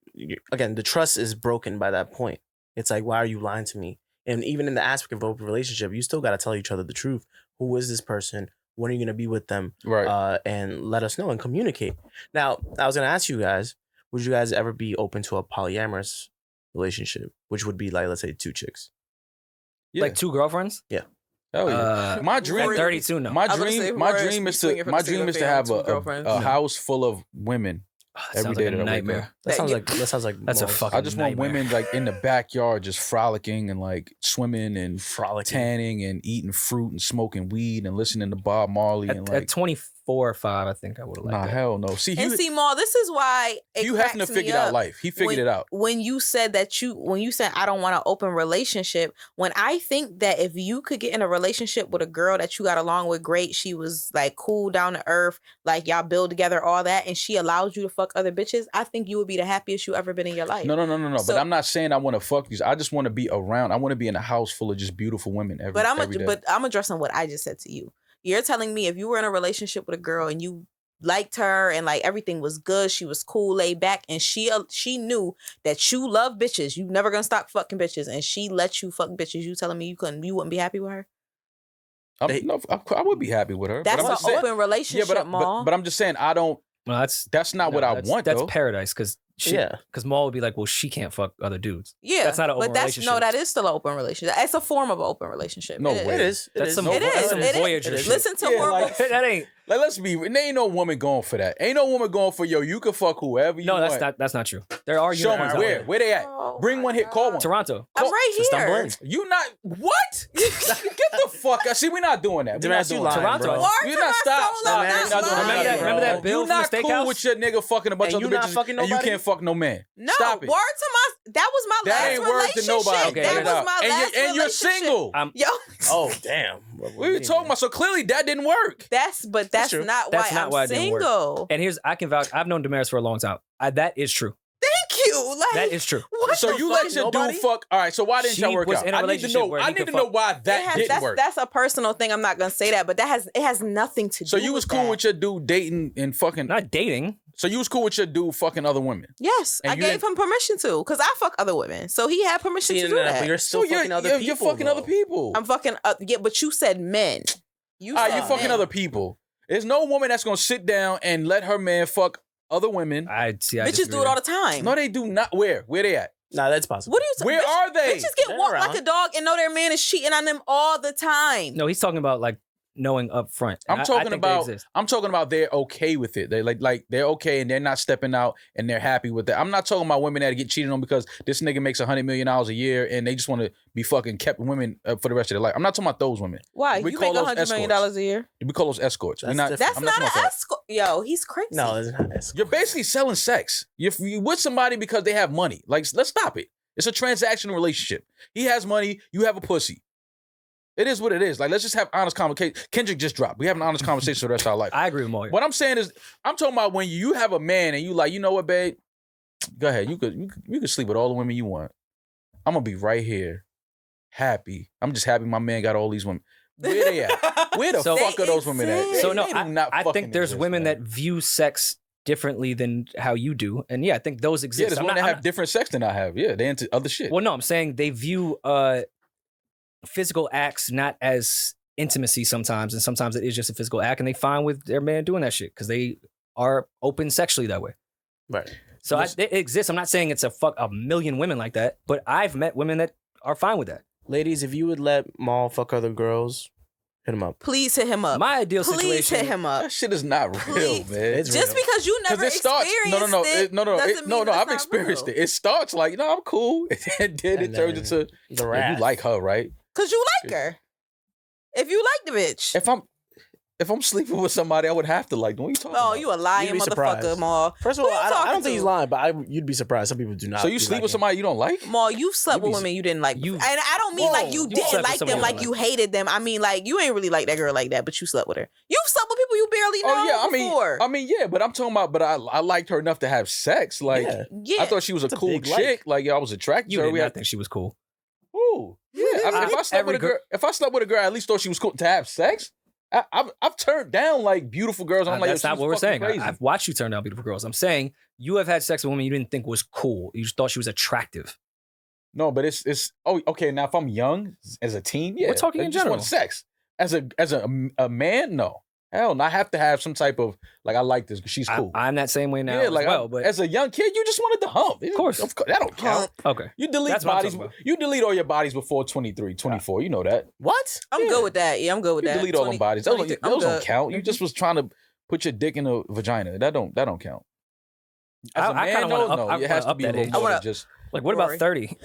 again, the trust is broken by that point. It's like, why are you lying to me? And even in the aspect of open relationship, you still got to tell each other the truth. Who is this person? When are you going to be with them? Right. And let us know and communicate. Now, I was going to ask you guys, would you guys ever be open to a polyamorous relationship, which would be like, let's say 2 chicks? Yeah. Like 2 girlfriends. Hell yeah. My dream. At 32, no. My I was gonna say, dream is swinging to from my single dream is to fam, have 2 a girlfriends. house full of women. That Every sounds day like a that I wake up. nightmare. That sounds like That's a most fucking I just want nightmare. women like in the backyard just frolicking and like swimming and frolicking. tanning and eating fruit and smoking weed and listening to Bob Marley and At like 24 or 5, I think I would have liked nah, that. hell no. See, And see, Maul, this is why Hugh Hefner figured out life. He figured it out. When you said I don't want an open relationship, when I think that if you could get in a relationship with a girl that you got along with great, she was like cool, down to earth, like y'all build together, all that, and she allows you to fuck other bitches, I think you would be the happiest you ever been in your life. No. So- But I'm not saying I want to fuck these. I just want to be around. I want to be in a house full of just beautiful women every day. But I'm addressing what I just said to you. You're telling me if you were in a relationship with a girl and you liked her and like everything was good, she was cool, laid back, and she knew that you love bitches, you never gonna stop fucking bitches, and she let you fuck bitches, you telling me you wouldn't be happy with her? I would be happy with her. That's but I'm an just saying- open relationship, Maul. but I'm just saying I don't. Well, That's not what I want. That's though. paradise because Maul would be like, well, she can't fuck other dudes. Yeah, that's not an open relationship. that is still an open relationship. It's a form of an open relationship. No way. It is. That's some It Voyager is. shit. Listen to Yeah, horrible. like- That ain't. Like, let's be. There ain't no woman going for that. Ain't no woman going for you can fuck whoever you No, want. that's not true. There are Show me unicorns out there. where they at. Oh Bring my one hit. Call God. one. Toronto. I'm right So here. stumble in. You not what? Get the fuck out. See, we're not doing that. We're not Dumbass, you doing lying, that. Toronto. bro. Word You're to not my stop. soul, Stop. I'm You're not not doing lying. that, bro. Remember that bill You're from the not cool steakhouse? with your nigga fucking a bunch And of you other not bitches, fucking and you nobody? can't fuck no man. No, Stop it. word to my. That was my That last ain't word to relationship. nobody. Okay, that get it was out. my last And you're relationship. single. Yo, Oh, damn. What are you talking about? So clearly that didn't work. that's true. not That's why not I'm why it didn't work. single. And I can vouch. I've known Damaris for a long time. That is true. Thank you. Like That is true. what So the you fuck? let your nobody? dude fuck. All right. So why didn't She y'all work was out? in a I need to relationship know. where I he need to could know fuck. why that didn't work. That's a personal thing. I'm not gonna say that, but it has nothing to do. So you was with cool that. with your dude dating and fucking. Not dating. So you was cool with your dude fucking other women. Yes, And I you gave didn't- him permission to, because I fuck other women, so he had permission to do that. But you're still fucking other people. You're fucking other people. I'm fucking. Yeah, but you said men. You All right, said you're fucking men. other people. There's no woman that's gonna sit down and let her man fuck other women. I see. Bitches do it all the time. No, they do not. Where they at? Nah, that's possible. What are you talking? Where are they? Bitches get They're walked around. like a dog and know their man is cheating on them all the time. No, he's talking about like knowing up front. And I'm I talking think they about. exist. I'm talking about they're okay with it. They like they're okay and they're not stepping out and they're happy with that. I'm not talking about women that get cheated on because this nigga makes $100 million a year and they just want to be fucking kept women for the rest of their life. I'm not talking about those women. Why? We You call make those $100 million escorts. a year? We call those escorts. That's We're not, different. That's I'm not talking an about that. escort. Yo, he's crazy. No, it's not. You're basically selling sex. You're with somebody because they have money. Like, let's stop it. It's a transactional relationship. He has money. You have a pussy. It is what it is. Like, let's just have honest conversation. Kendrick just dropped. We have an honest conversation for the rest of our life. I agree with Moyer. What I'm saying is, I'm talking about when you have a man and you like, you know what, babe? Go ahead. You could sleep with all the women you want. I'm gonna be right here, happy. I'm just happy my man got all these women. Where they at? Where the So- fuck are those women at? They So no, They do not I fucking think there's exist, women man. that view sex differently than how you do, and yeah, I think those Yeah, exist. there's I'm women not- that I'm have different sex than I have. Yeah, they into other shit. Well, no, I'm saying they view physical acts not as intimacy sometimes, and sometimes it is just a physical act, and they fine with their man doing that shit because they are open sexually that way. Right. So Listen- it exists. I'm not saying it's a million women like that, but I've met women that are fine with that. Ladies, if you would let Maul fuck other girls, hit him up. Please hit him up. My ideal Please situation. hit him up. That shit is not real, Please. man. It's Just real. because you never Because it starts. experienced No. it, No. doesn't mean it's I've not experienced real. it. It starts like, I'm cool, and then it And turns then into the "Yeah, wrath. you like her, right? Cause you like her. If you like the bitch, If I'm if I'm sleeping with somebody, I would have to like them. What are you talking about? You a lying You'd be motherfucker, surprised. Maul. First of Who all, you I talking don't think he's to? lying, but you'd be surprised. Some people do not. So you sleep with somebody you don't like? Maul, you've slept You be- with women you didn't like. You- And I don't mean like you You didn't slept with like them, someone like you you hated them. I mean like you ain't really like that girl like that, but you slept with her. You've slept with people you barely know before. I mean, yeah, but I'm talking about. But I liked her enough to have sex. Like, Yeah. I thought she was a It's a cool big chick. Like, I was attracted You to her. did We not had think she was cool. Ooh, yeah. If I slept with a girl, I at least thought she was cool to have sex. I've turned down like beautiful girls. And I'm like, That's not what we're saying. I've watched you turn down beautiful girls. I'm saying you have had sex with women you didn't think was cool. You just thought she was attractive. No, but it's okay. Now if I'm young as a teen, yeah, We're talking I in just general. want sex. As a man, no, hell, no. I have to have some type of like I like this because she's cool. I'm that same way now yeah, like as well. But as a young kid, you just wanted to hump. Of course. That don't count. okay, You delete That's what I'm bodies. talking about. You delete all your bodies before 23, 24. You know that. What? I'm good with that. Yeah, I'm good with You that. delete all them bodies. Those 23, I'm don't good. count. You Mhm. just was trying to put your dick in a vagina. That don't count. As a I man, kinda no, wanna no, up- it has to up be a that little age. more I than wanna- just. like what Rory. about 30?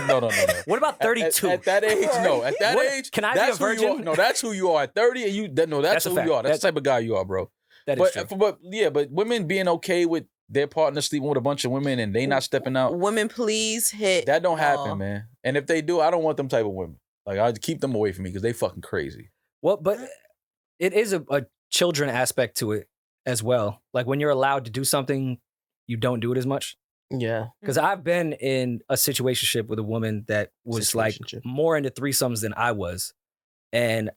No. What about 32? At that age, no. At that What? age, Can I be that's a who you virgin? are. No, that's who you are. At 30, and that's That's a who fact. you are. That's the type of guy you are, bro. That is true. But women being okay with their partner sleeping with a bunch of women and they not stepping out, Women, please hit. that don't happen, Maul. man. And if they do, I don't want them type of women. Like I'd keep them away from me because they fucking crazy. Well, but it is a children aspect to it as well. Like when you're allowed to do something, you don't do it as much. Yeah. Because I've been in a situationship with a woman that was like Situationship. more into threesomes than I was. And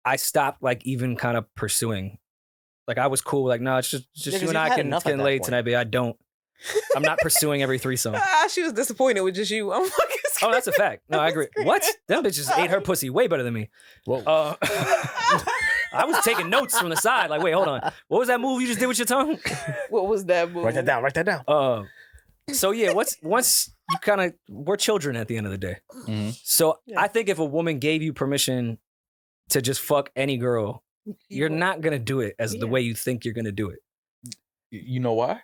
I stopped like even kind of pursuing. Like I was cool. Like, no, it's just Yeah, 'cause you and you've I had can enough at that lay point. tonight, babe. I'm not pursuing every threesome. She was disappointed with just you. I'm fucking Oh, that's a fact. No, I agree. What? Them bitches ate her pussy way better than me. Whoa. I was taking notes from the side. Like, wait, hold on. What was that move you just did with your tongue? What was that move? Write that down. So yeah, once you kind of, we're children at the end of the day. Mhm. So Yeah. I think if a woman gave you permission to just fuck any girl, you're not gonna do it as the way you think you're gonna do it. You know why?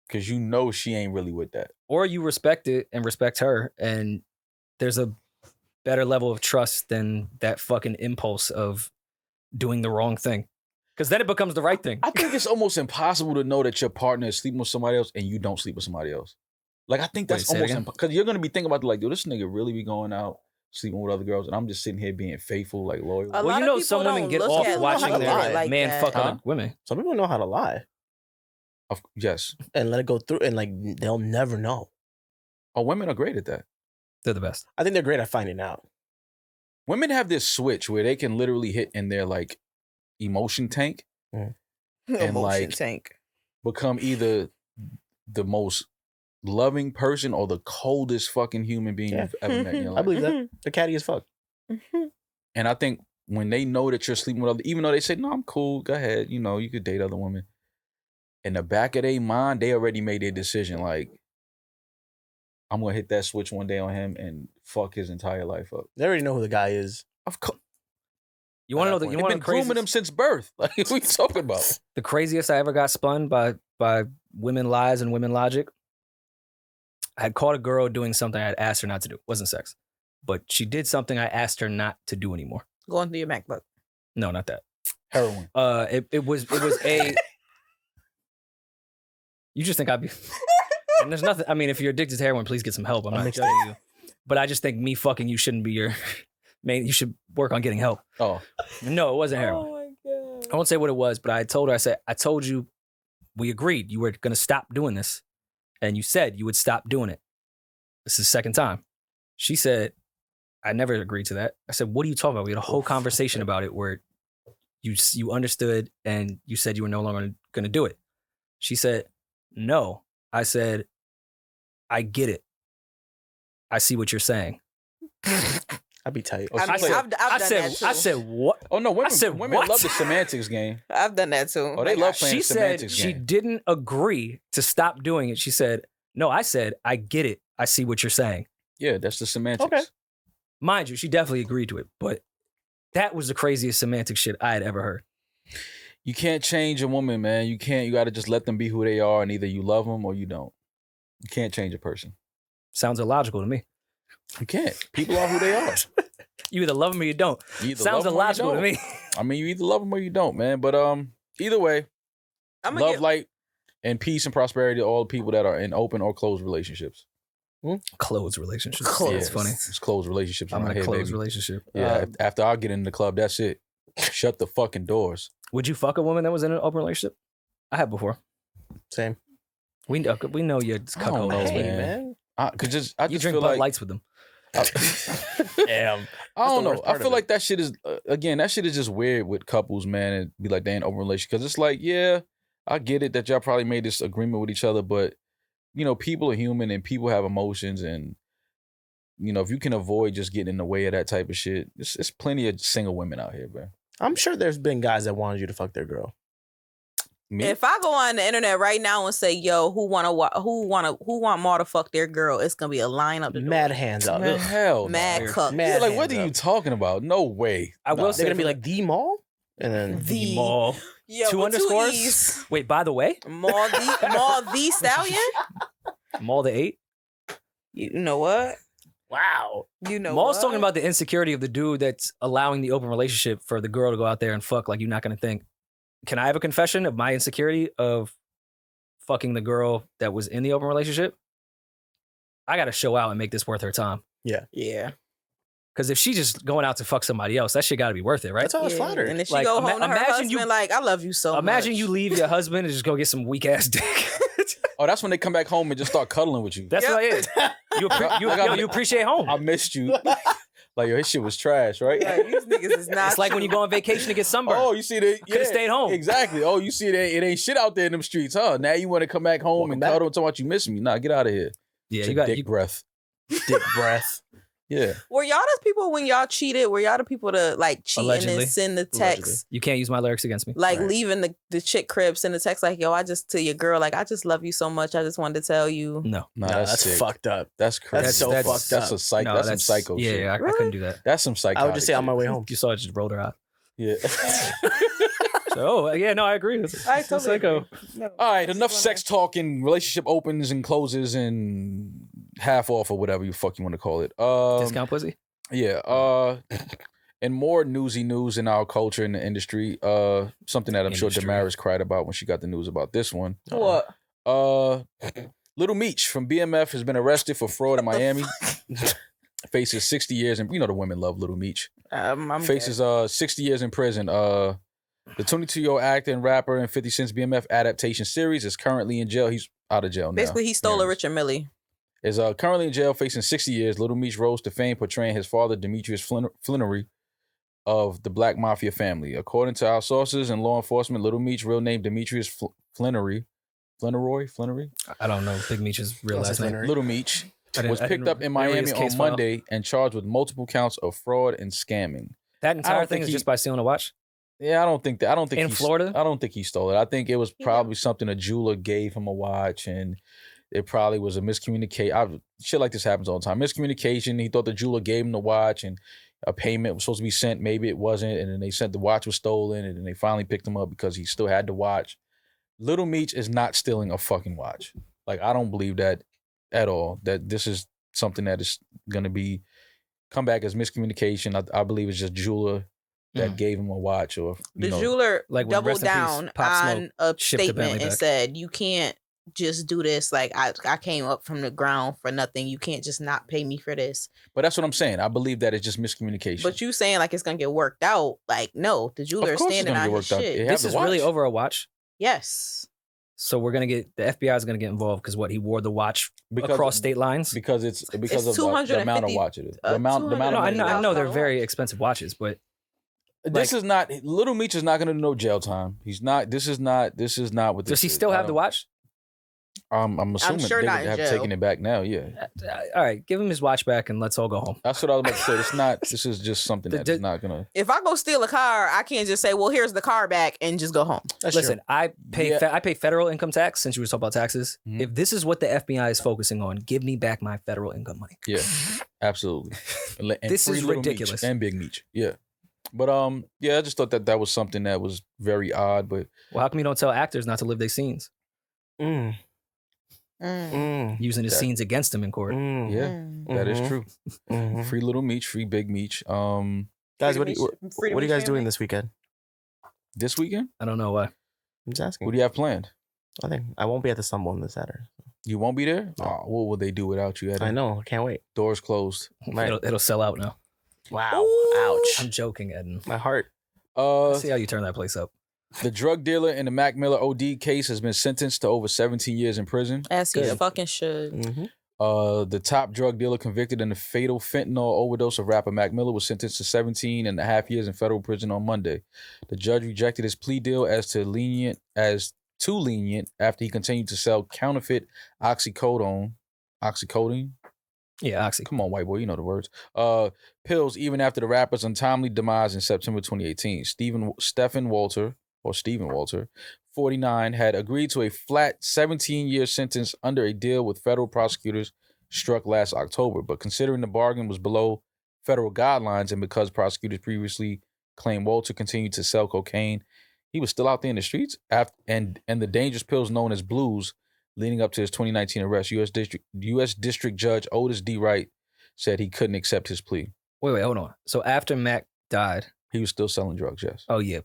Because you know she ain't really with that. Or you respect it and respect her, and there's a better level of trust than that fucking impulse of doing the wrong thing. Because then it becomes the right thing. I think it's almost impossible to know that your partner is sleeping with somebody else and you don't sleep with somebody else. Like I think that's Wait, say it almost again? because you're gonna be thinking about like, dude, this nigga really be going out sleeping with other girls, and I'm just sitting here being faithful, like loyal. A Well, lot you of know people some women don't get look off at watching women their like man that. fuck Huh? other women. Some people know how to lie Yes. and let it go through, and like they'll never know. Oh, women are great at that. They're the best. I think they're great at finding out. Women have this switch where they can literally hit in their like emotion tank, Emotion like- tank. become either the most loving person or the coldest fucking human being Yeah. you've ever met in your I life. believe that. They're catty as fuck. And I think when they know that you're sleeping with other, even though they say, no, I'm cool, go ahead, you know, you could date other women. In the back of their mind, they already made their decision. Like, I'm gonna hit that switch one day on him and fuck his entire life up. They already know who the guy is. Of course, You want to know the they've you want been the grooming him craziest, since birth. Like, what are you talking about? the craziest I ever got spun by women lies and women logic? I had caught a girl doing something I had asked her not to do. It wasn't sex, but she did something I asked her not to do anymore. Going through your MacBook. No, not that. Heroin. It was a. You just think I'd be. And there's nothing. I mean, if you're addicted to heroin, please get some help. I'm not mixed judging you, but I just think me fucking you shouldn't be your. Man, you should work on getting help. Oh, No, it wasn't heroin. Oh my god. I won't say what it was, but I told her. I said, I told you, we agreed you were gonna stop doing this, and you said you would stop doing it. This is the second time. She said, I never agreed to that. I said, what are you talking about? We had a whole conversation about it where you understood and you said you were no longer going to do it. She said, no. I said, I get it. I see what you're saying. I'd be tight. Oh, she I've played- done that too. I said, what? oh no, women, said, women what? love the semantics game. I've done that too. Oh, they love playing She the said semantics she game. didn't agree to stop doing it. She said, no, I said, I get it. I see what you're saying. Yeah, that's the semantics. Okay. Mind you, she definitely agreed to it, but that was the craziest semantic shit I had ever heard. You can't change a woman, man. You can't. You got to just let them be who they are, and either you love them or you don't. You can't change a person. Sounds illogical to me. You can't. People are who they are. You either love them or you don't. You either Sounds love 'em or you illogical to don't. me. I mean, you either love them or you don't, man. But either way, love, light, and peace and prosperity to all the people that are in open or closed relationships. Closed relationships. Closed. Yeah, it's funny. It's closed relationships. I'm in a here, closed baby. relationship. Yeah, after I get in the club, that's it. Shut the fucking doors. Would you fuck a woman that was in an open relationship? I have before. Same. We know you're I don't cuckold. know, Hey, man. I just You drink feel Bud like Lights with them. Damn. I don't know. worst I part feel of like that shit is that shit is just weird with couples, man, and be like they in open relationship because it's like, yeah, I get it that y'all probably made this agreement with each other, but you know, people are human and people have emotions, and you know, if you can avoid just getting in the way of that type of shit, it's plenty of single women out here, bro. I'm sure there's been guys that wanted you to fuck their girl. Me? If I go on the internet right now and say, "Yo, who want Maul to fuck their girl?" It's gonna be a line up the door. Mad hands up. Man, Ugh. hell, no. Mad cuck. Mad Yeah, like, hands what are you up. talking about? No way. I will They're say gonna be for like the mall, and then The Mall. Yo, 2 with underscores? E's. Wait, by the way, Maul the Stallion. Mall the 8. You know what? wow. You know Maul's what? talking about the insecurity of the dude that's allowing the open relationship for the girl to go out there and fuck like you're not going to think. Can I have a confession of my insecurity of fucking the girl that was in the open relationship? I got to show out and make this worth her time. Yeah. Because if she's just going out to fuck somebody else, that shit got to be worth it, right? That's how I was Yeah. flattered. And if she Like, go home to her imagine husband, you- like, I love you so much. Imagine you leave your husband and just go get some weak ass dick. Oh, that's when they come back home and just start cuddling with you. That's Yep. what it is. You appreciate home. I missed you. Like, yo, his shit was trash, right? Yeah, these niggas is not. It's like when you go on vacation to get sunburned. Oh, you see that? Coulda stayed home. Exactly. Oh, you see that? It ain't shit out there in them streets, huh? Now you want to come back home Welcome and back. cuddle and talk about you miss me. Nah, get out of here. yeah, It's you a got dick you, breath. Dick breath. Yeah. Were y'all the people when y'all cheated? Were y'all the people to like cheat Allegedly. and send the text, you can't use my lyrics against me. like Right. leaving the chick crib, send the text like, "Yo, I just to your girl, like I just love you so much. I just wanted to tell you." No. Nah, Nah, that's that's sick. fucked up. That's crazy. That's so fucked That's up. a psych. No, that's some psycho yeah, shit. Yeah, I Really? couldn't do that. That's some psycho. I would just say on my way home. You saw it just rolled her out. Yeah. So, yeah, no, I agree. It's totally psycho. agree. No, All right, I enough just sex talk and relationship opens and closes and half off or whatever you fuck you want to call it. Discount pussy. Yeah. And more newsy news in our culture in the industry. Something that I'm sure Industry. Damaris cried about when she got the news about this one. wanna- What? Lil Meech from BMF has been arrested for fraud in Miami. Faces 60 years, and you know the women love Lil Meech. I'm Faces 60 years in prison. The 22-year-old actor and rapper in 50 Cent's BMF adaptation series is currently in jail. He's out of jail now. Basically, he stole a Yeah. Richard Millie. Is currently in jail facing 60 years. Little Meech rose to fame portraying his father, Demetrius Flannery, of the Black Mafia family. According to our sources and law enforcement, Little Meech, real name Demetrius Flannery. Flannery? I don't know Big Meech's real What's last his name. Flannery? Little Meech I didn't- was I picked didn't up in read Miami his on case file. Monday and charged with multiple counts of fraud and scamming. That I entire don't thing think is he- just by stealing a watch. Yeah, I don't think In Florida? I don't think he stole it. I think it was Yeah. probably something a jeweler gave him a watch, and it probably was a miscommunication. Shit like this happens all the time. Miscommunication. He thought the jeweler gave him the watch, and a payment was supposed to be sent. Maybe it wasn't, and then they said the watch was stolen, and then they finally picked him up because he still had the watch. Little Meech is not stealing a fucking watch. Like, I don't believe that at all. That this is something that is going to come back as miscommunication. I believe it's just jeweler that gave him a watch, or The jeweler like when doubled Rest in Peace, down Pop on Smoke a shipped the Bentley statement and back. said, "You can't just do this. Like I came up from the ground for nothing. You can't just not pay me for this." But that's what I'm saying. I believe that it's just miscommunication. But you saying like it's gonna get worked out? Like no, the jeweler is course it's standing gonna on get his worked out. shit. It has This the is really watch. over a watch. Yes. So we're gonna get the FBI is gonna get involved because what he wore the watch across state lines. because it's because It's of the amount of 250 watch it is. The amount of No, I money. know, I know they're $250,000 very expensive watches, but This is not Little Meech is not going to do no jail time. He's not. This is not what. This does he is. still I have the don't- watch? I'm assuming sure they not would in have jail. taken it back now. Yeah, All right, give him his watch back and let's all go home. that's what I was about to say. It's not. This is just something The- that's not gonna. If I go steal a car, I can't just say, "Well, here's the car back," and just go home. That's Listen, true. I pay Yeah. I pay federal income tax since you were talking about taxes. Mhm. If this is what the FBI is focusing on, give me back my federal income money. Yeah, absolutely. And This free is Little Meech ridiculous. and Big Meech. Yeah, but yeah, I just thought that was something that was very odd. But Well, how come you don't tell actors not to live their scenes? Mm. using his scenes against him in court. Yeah, that is true. Free Little Meech, free Big Meech. Guys, what are you guys doing this weekend? This weekend? I don't know why. I'm just asking. What do you have planned? I think I won't be at the Stumble on this Saturday. You won't be there? No. Oh, what will they do without you? I know. I can't wait. Doors closed. It'll sell out now. Wow. Ooh. Ouch. I'm joking, Eden. My heart. See how you turn that place up. The drug dealer in the Mac Miller OD case has been sentenced to over 17 years in prison. As he fucking should. The top drug dealer convicted in the fatal fentanyl overdose of rapper Mac Miller was sentenced to 17 and a half years in federal prison on Monday. The judge rejected his plea deal as too lenient after he continued to sell counterfeit oxycodone. Oxycodone? Yeah, oxy. Come on, white boy, you know the words. Pills even after the rapper's untimely demise in September 2018. Stephen Walter, 49, had agreed to a flat 17-year sentence under a deal with federal prosecutors struck last October. But considering the bargain was below federal guidelines and because prosecutors previously claimed Walter continued to sell cocaine, he was still out there in the streets. And the dangerous pills known as blues leading up to his 2019 arrest, U.S. District Judge Otis D. Wright said he couldn't accept his plea. Wait, hold on. So after Mac died, he was still selling drugs, yes. Oh, yeah.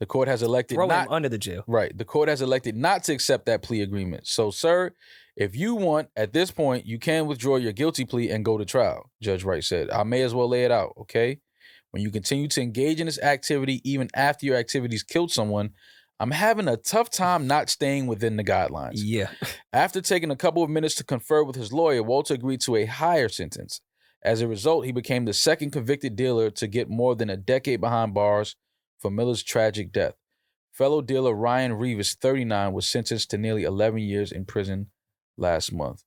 The court has elected Throw him under the jail. Right. The court has elected not to accept that plea agreement. So, sir, if you want, at this point, you can withdraw your guilty plea and go to trial, Judge Wright said. I may as well lay it out, okay? When you continue to engage in this activity, even after your activities killed someone, I'm having a tough time not staying within the guidelines. Yeah. After taking a couple of minutes to confer with his lawyer, Walter agreed to a higher sentence. As a result, he became the second convicted dealer to get more than a decade behind bars for Miller's tragic death. Fellow dealer Ryan Reeves, 39, was sentenced to nearly 11 years in prison last month.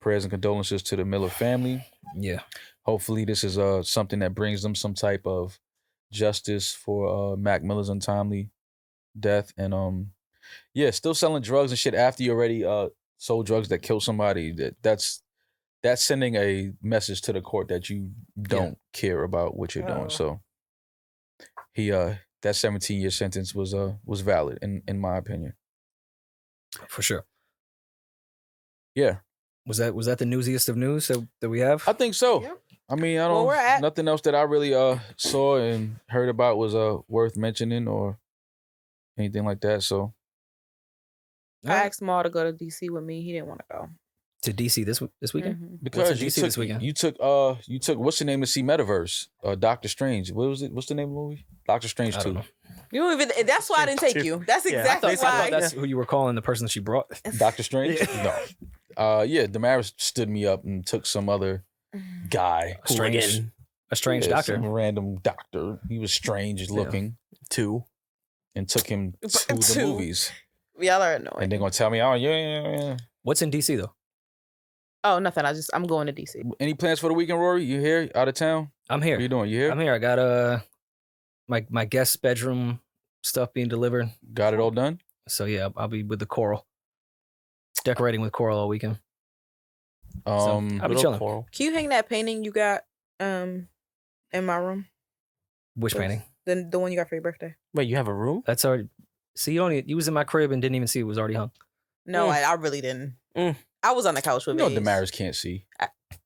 Prayers and condolences to the Miller family. Yeah. Hopefully this is something that brings them some type of justice for Mac Miller's untimely death. And still selling drugs and shit after you already sold drugs that killed somebody. That's sending a message to the court that you don't care about what you're doing. So he that 17-year sentence was valid in my opinion. For sure. Yeah. Was that the newsiest of news that we have? I think so. Yeah. I mean, I don't nothing else that I really saw and heard about was worth mentioning or anything like that. So I asked Maul to go to DC with me. He didn't want to go. To DC this weekend? Mm-hmm. Because this weekend? you took what's the name to see Metaverse? Doctor Strange. What was it? What's the name of the movie? Doctor Strange 2. You don't even. That's why I didn't take you. That's exactly I why. thought that's who you were calling the person that she brought. Doctor Strange? No. Damaris stood me up and took some other guy. A strange doctor. Some random doctor. He was strange looking. Too. And took him to the movies. Y'all are annoying. And they're gonna tell me, oh yeah. What's in DC though? Oh, nothing. I'm going to DC. Any plans for the weekend, Rory? You here? Out of town? I'm here. What are you doing? You here? I'm here. I got my guest bedroom stuff being delivered. Got it all done? So yeah, I'll be with the coral. Decorating with coral all weekend. I'll be chilling. Coral. Can you hang that painting you got in my room? Which painting? The one you got for your birthday. Wait, you have a room? That's already. See, you was in my crib and didn't even see it was already hung. No, I really didn't. I was on the couch with you know Vase. Damaris can't see.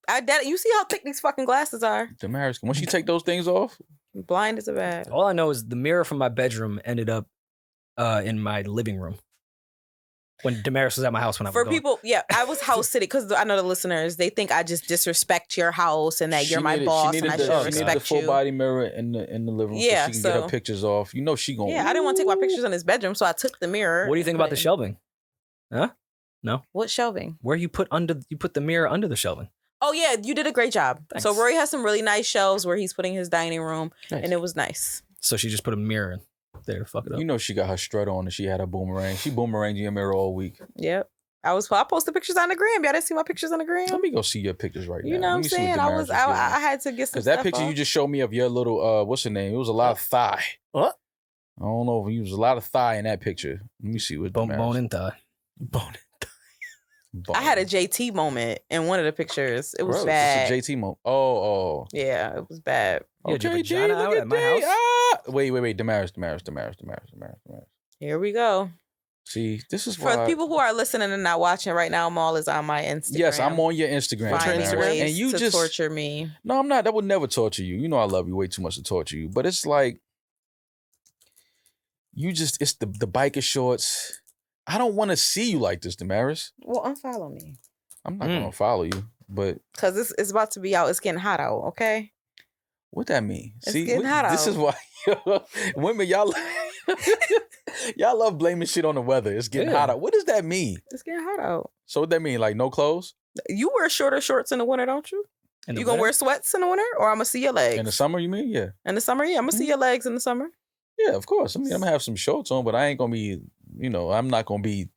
You see how thick these fucking glasses are? Damaris, once you take those things off, blind as a bat. All I know is the mirror from my bedroom ended up in my living room when Damaris was at my house when I was For going. people, I was house sitting because I know the listeners, they think I just disrespect your house and that you're my boss and I should respect you. She needed the full body mirror in the living room so she can get her pictures off. You know she gonna. Yeah, I didn't want to take my pictures in his bedroom, so I took the mirror. What do you think about the shelving? Huh? No. What shelving? Where you put the mirror under the shelving. Oh yeah, you did a great job. Thanks. So Rory has some really nice shelves where he's putting his dining room, and it was nice. So she just put a mirror in there to fuck it up. You know she got her strut on and she had her boomerang. She boomeranged your mirror all week. Yep. I posted pictures on the gram. Y'all didn't see my pictures on the gram. Let me go see your pictures right now. You know what I'm saying? I had to get some because that stuff picture off. you just showed me of your little what's her name? It was a lot of thigh. What? I don't know if it was a lot of thigh in that picture. Let me see what bone and thigh. Bone. I had a JT moment in one of the pictures. It was Bro, bad. It's a JT moment. Oh. Yeah, it was bad. Okay, vagina out at my house? Wait. Damaris. Here we go. See, this is For why. the people who are listening and not watching right now, Maul is on my Instagram. Yes, I'm on your Instagram. Finding Maris, ways and you to just torture me. No, I'm not. That would never torture you. You know I love you way too much to torture you. But it's like it's the biker shorts. I don't want to see you like this, Damaris. Well, unfollow me. I'm not gonna follow you, but because it's about to be out. It's getting hot out. Okay. What that mean? It's getting hot this out. is why women y'all love blaming shit on the weather. It's getting hot out. What does that mean? It's getting hot out. So what that mean? Like no clothes? You wear shorter shorts in the winter, don't you? You gonna wear sweats in the winter, or I'm gonna see your legs In the summer? You mean? Yeah. In the summer, yeah, I'm gonna see your legs in the summer. Yeah, of course. I mean, I'm gonna have some shorts on, but I ain't gonna be. I'm not gonna be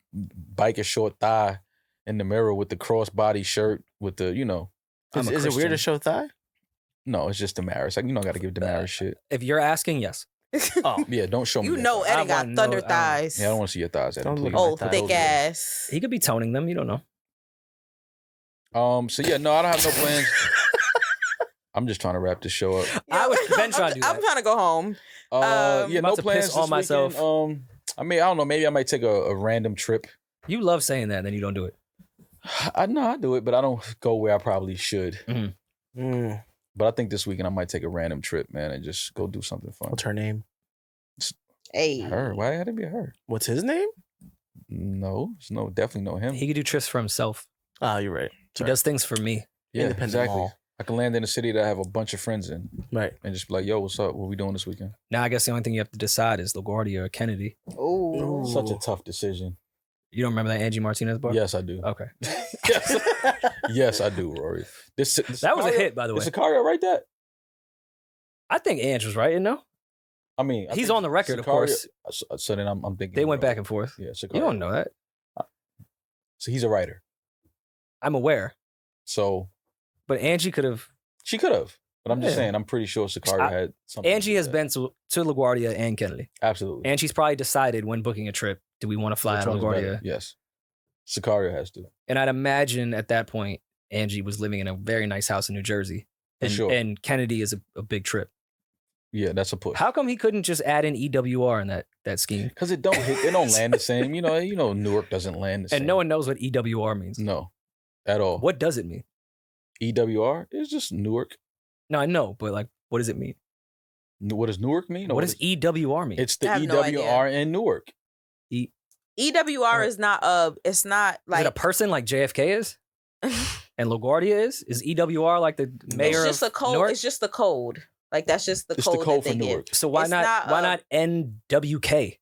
biker short thigh in the mirror with the crossbody shirt with the. Is it weird to show thigh? No, it's just Damaris. I gotta give Damaris shit. If you're asking, yes. Oh, Yeah, don't show me. You that know, thigh. Eddie got thunder thighs. Yeah, I don't want to see your thighs. Eddie, Don't look please. at Oh, my thick thighs. ass. he could be toning them. You don't know. So yeah, no, I don't have no plans. I'm just trying to wrap this show up. I was been trying to do that. I'm trying to go home. Yeah, about no to plans piss on this myself. weekend. I mean, I don't know. Maybe I might take a random trip. You love saying that, then you don't do it. I know I do it, but I don't go where I probably should. Mm. But I think this weekend I might take a random trip, man, and just go do something fun. What's her name? Hey. Her? Why had it be her? What's his name? No, definitely know him. He could do trips for himself. Oh, you're right. He does things for me. Yeah, Independent exactly. mall. I can land in a city that I have a bunch of friends in, Right. and just be like, "Yo, what's up? What we doing this weekend?" Now I guess the only thing you have to decide is LaGuardia or Kennedy. Oh. Such a tough decision. You don't remember that Angie Martinez bar? Yes, I do. Okay. Yes, yes, I do, Rory. This That was a hit, by the way. Did Sicario write that? I think Ange was right, you know? I mean, He's think on the record, of Sicario- course. So then I'm thinking They went back and forth. Yeah, Sicario. You don't know that. So he's a writer. I'm aware. So But Angie could have. she could have, but I'm just Yeah. saying I'm pretty sure Sicario had something. Angie to do has with been to LaGuardia and Kennedy. that. Absolutely. And she's probably decided when booking a trip, do we want to fly Which out of one is better? LaGuardia? Yes. Sicario has to. And I'd imagine at that point, Angie was living in a very nice house in New Jersey. For And, sure. and Kennedy is a big trip. Yeah, that's a push. How come he couldn't just add in EWR in that scheme? Because it don't land the same. You know, Newark doesn't land the same. And no one knows what EWR means. No, at all. What does it mean? EWR is just Newark. No, I know, but like, what does it mean? What does Newark mean? Or What does EWR mean? It's the I have no EWR in Newark. EWR is not a. It's not Is like it a person like JFK is? And LaGuardia is? Is EWR like the mayor it's just of a code. Newark? It's just the code. Like that's just the It's code the code that for they Newark. give. So why It's not NWK?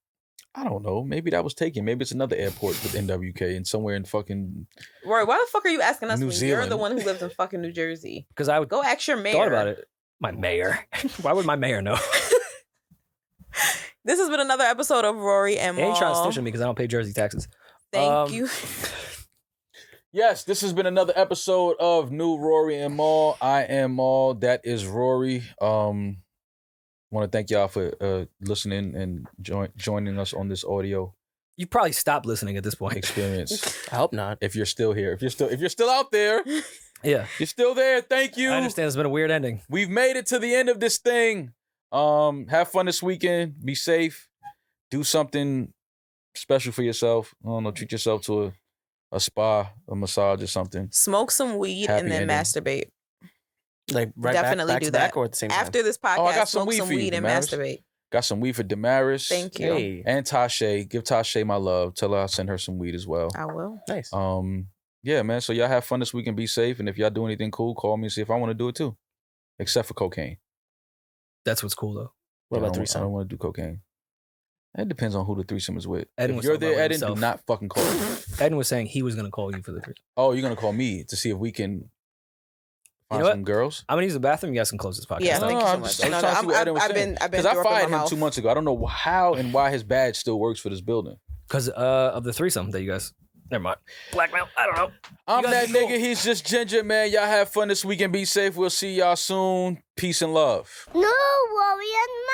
I don't know. Maybe that was taken. Maybe it's another airport with NWK and somewhere in fucking. Roy, why the fuck are you asking us New when you're Zealand. the one who lives in fucking New Jersey? Because I would Go ask your mayor. thought about it. My mayor. Why would my mayor know? This has been another episode of Rory and They ain't trying to Maul. snitch on me because I don't pay Jersey taxes. Thank you. Yes, this has been another episode of New Rory and Maul. I am Maul. That is Rory. Want to thank y'all for listening and joining us on this audio You probably stopped listening at this point. experience. I hope not. If you're still here, if you're still out there, Yeah. you're still there. Thank you. I understand it's been a weird ending. We've made it to the end of this thing. Have fun this weekend. Be safe. Do something special for yourself. I don't know. Treat yourself to a spa, a massage, or something. Smoke some weed Happy and then ending. masterbate. Like right Definitely back do to that. back or at the same time? After this podcast, I got some smoke weed some for you, weed and Damaris. masturbate. Got some weed for Damaris. Thank you. Hey, And Tashay. Give Tashay my love. Tell her I'll send her some weed as well. I will. nice. Yeah, man. So y'all have fun this week and be safe. And if y'all do anything cool, call me and see if I want to do it too. Except for cocaine. That's what's cool though. What I about don't threesome? want to do cocaine. It depends on who the threesome is with. Eden if was you're talking about there, it Eden, do himself. not fucking call me. Eden was saying he was going to call you for the truth. Oh, you're gonna call me to see if we can find You know some girls. I'm going to use the bathroom. You guys can close this podcast. Yeah, No, thank no, you so I'm much. just- I'm No, trying to see what Eden was I've saying. been Because I dropping fired my him mouth. 2 months ago. I don't know how and why his badge still works for this building. Because of the threesome that you guys. Never mind. Blackmail. I don't know. I'm guys that be cool. nigga. He's just Ginger, man. Y'all have fun this weekend. Be safe. We'll see y'all soon. Peace and love. No worry and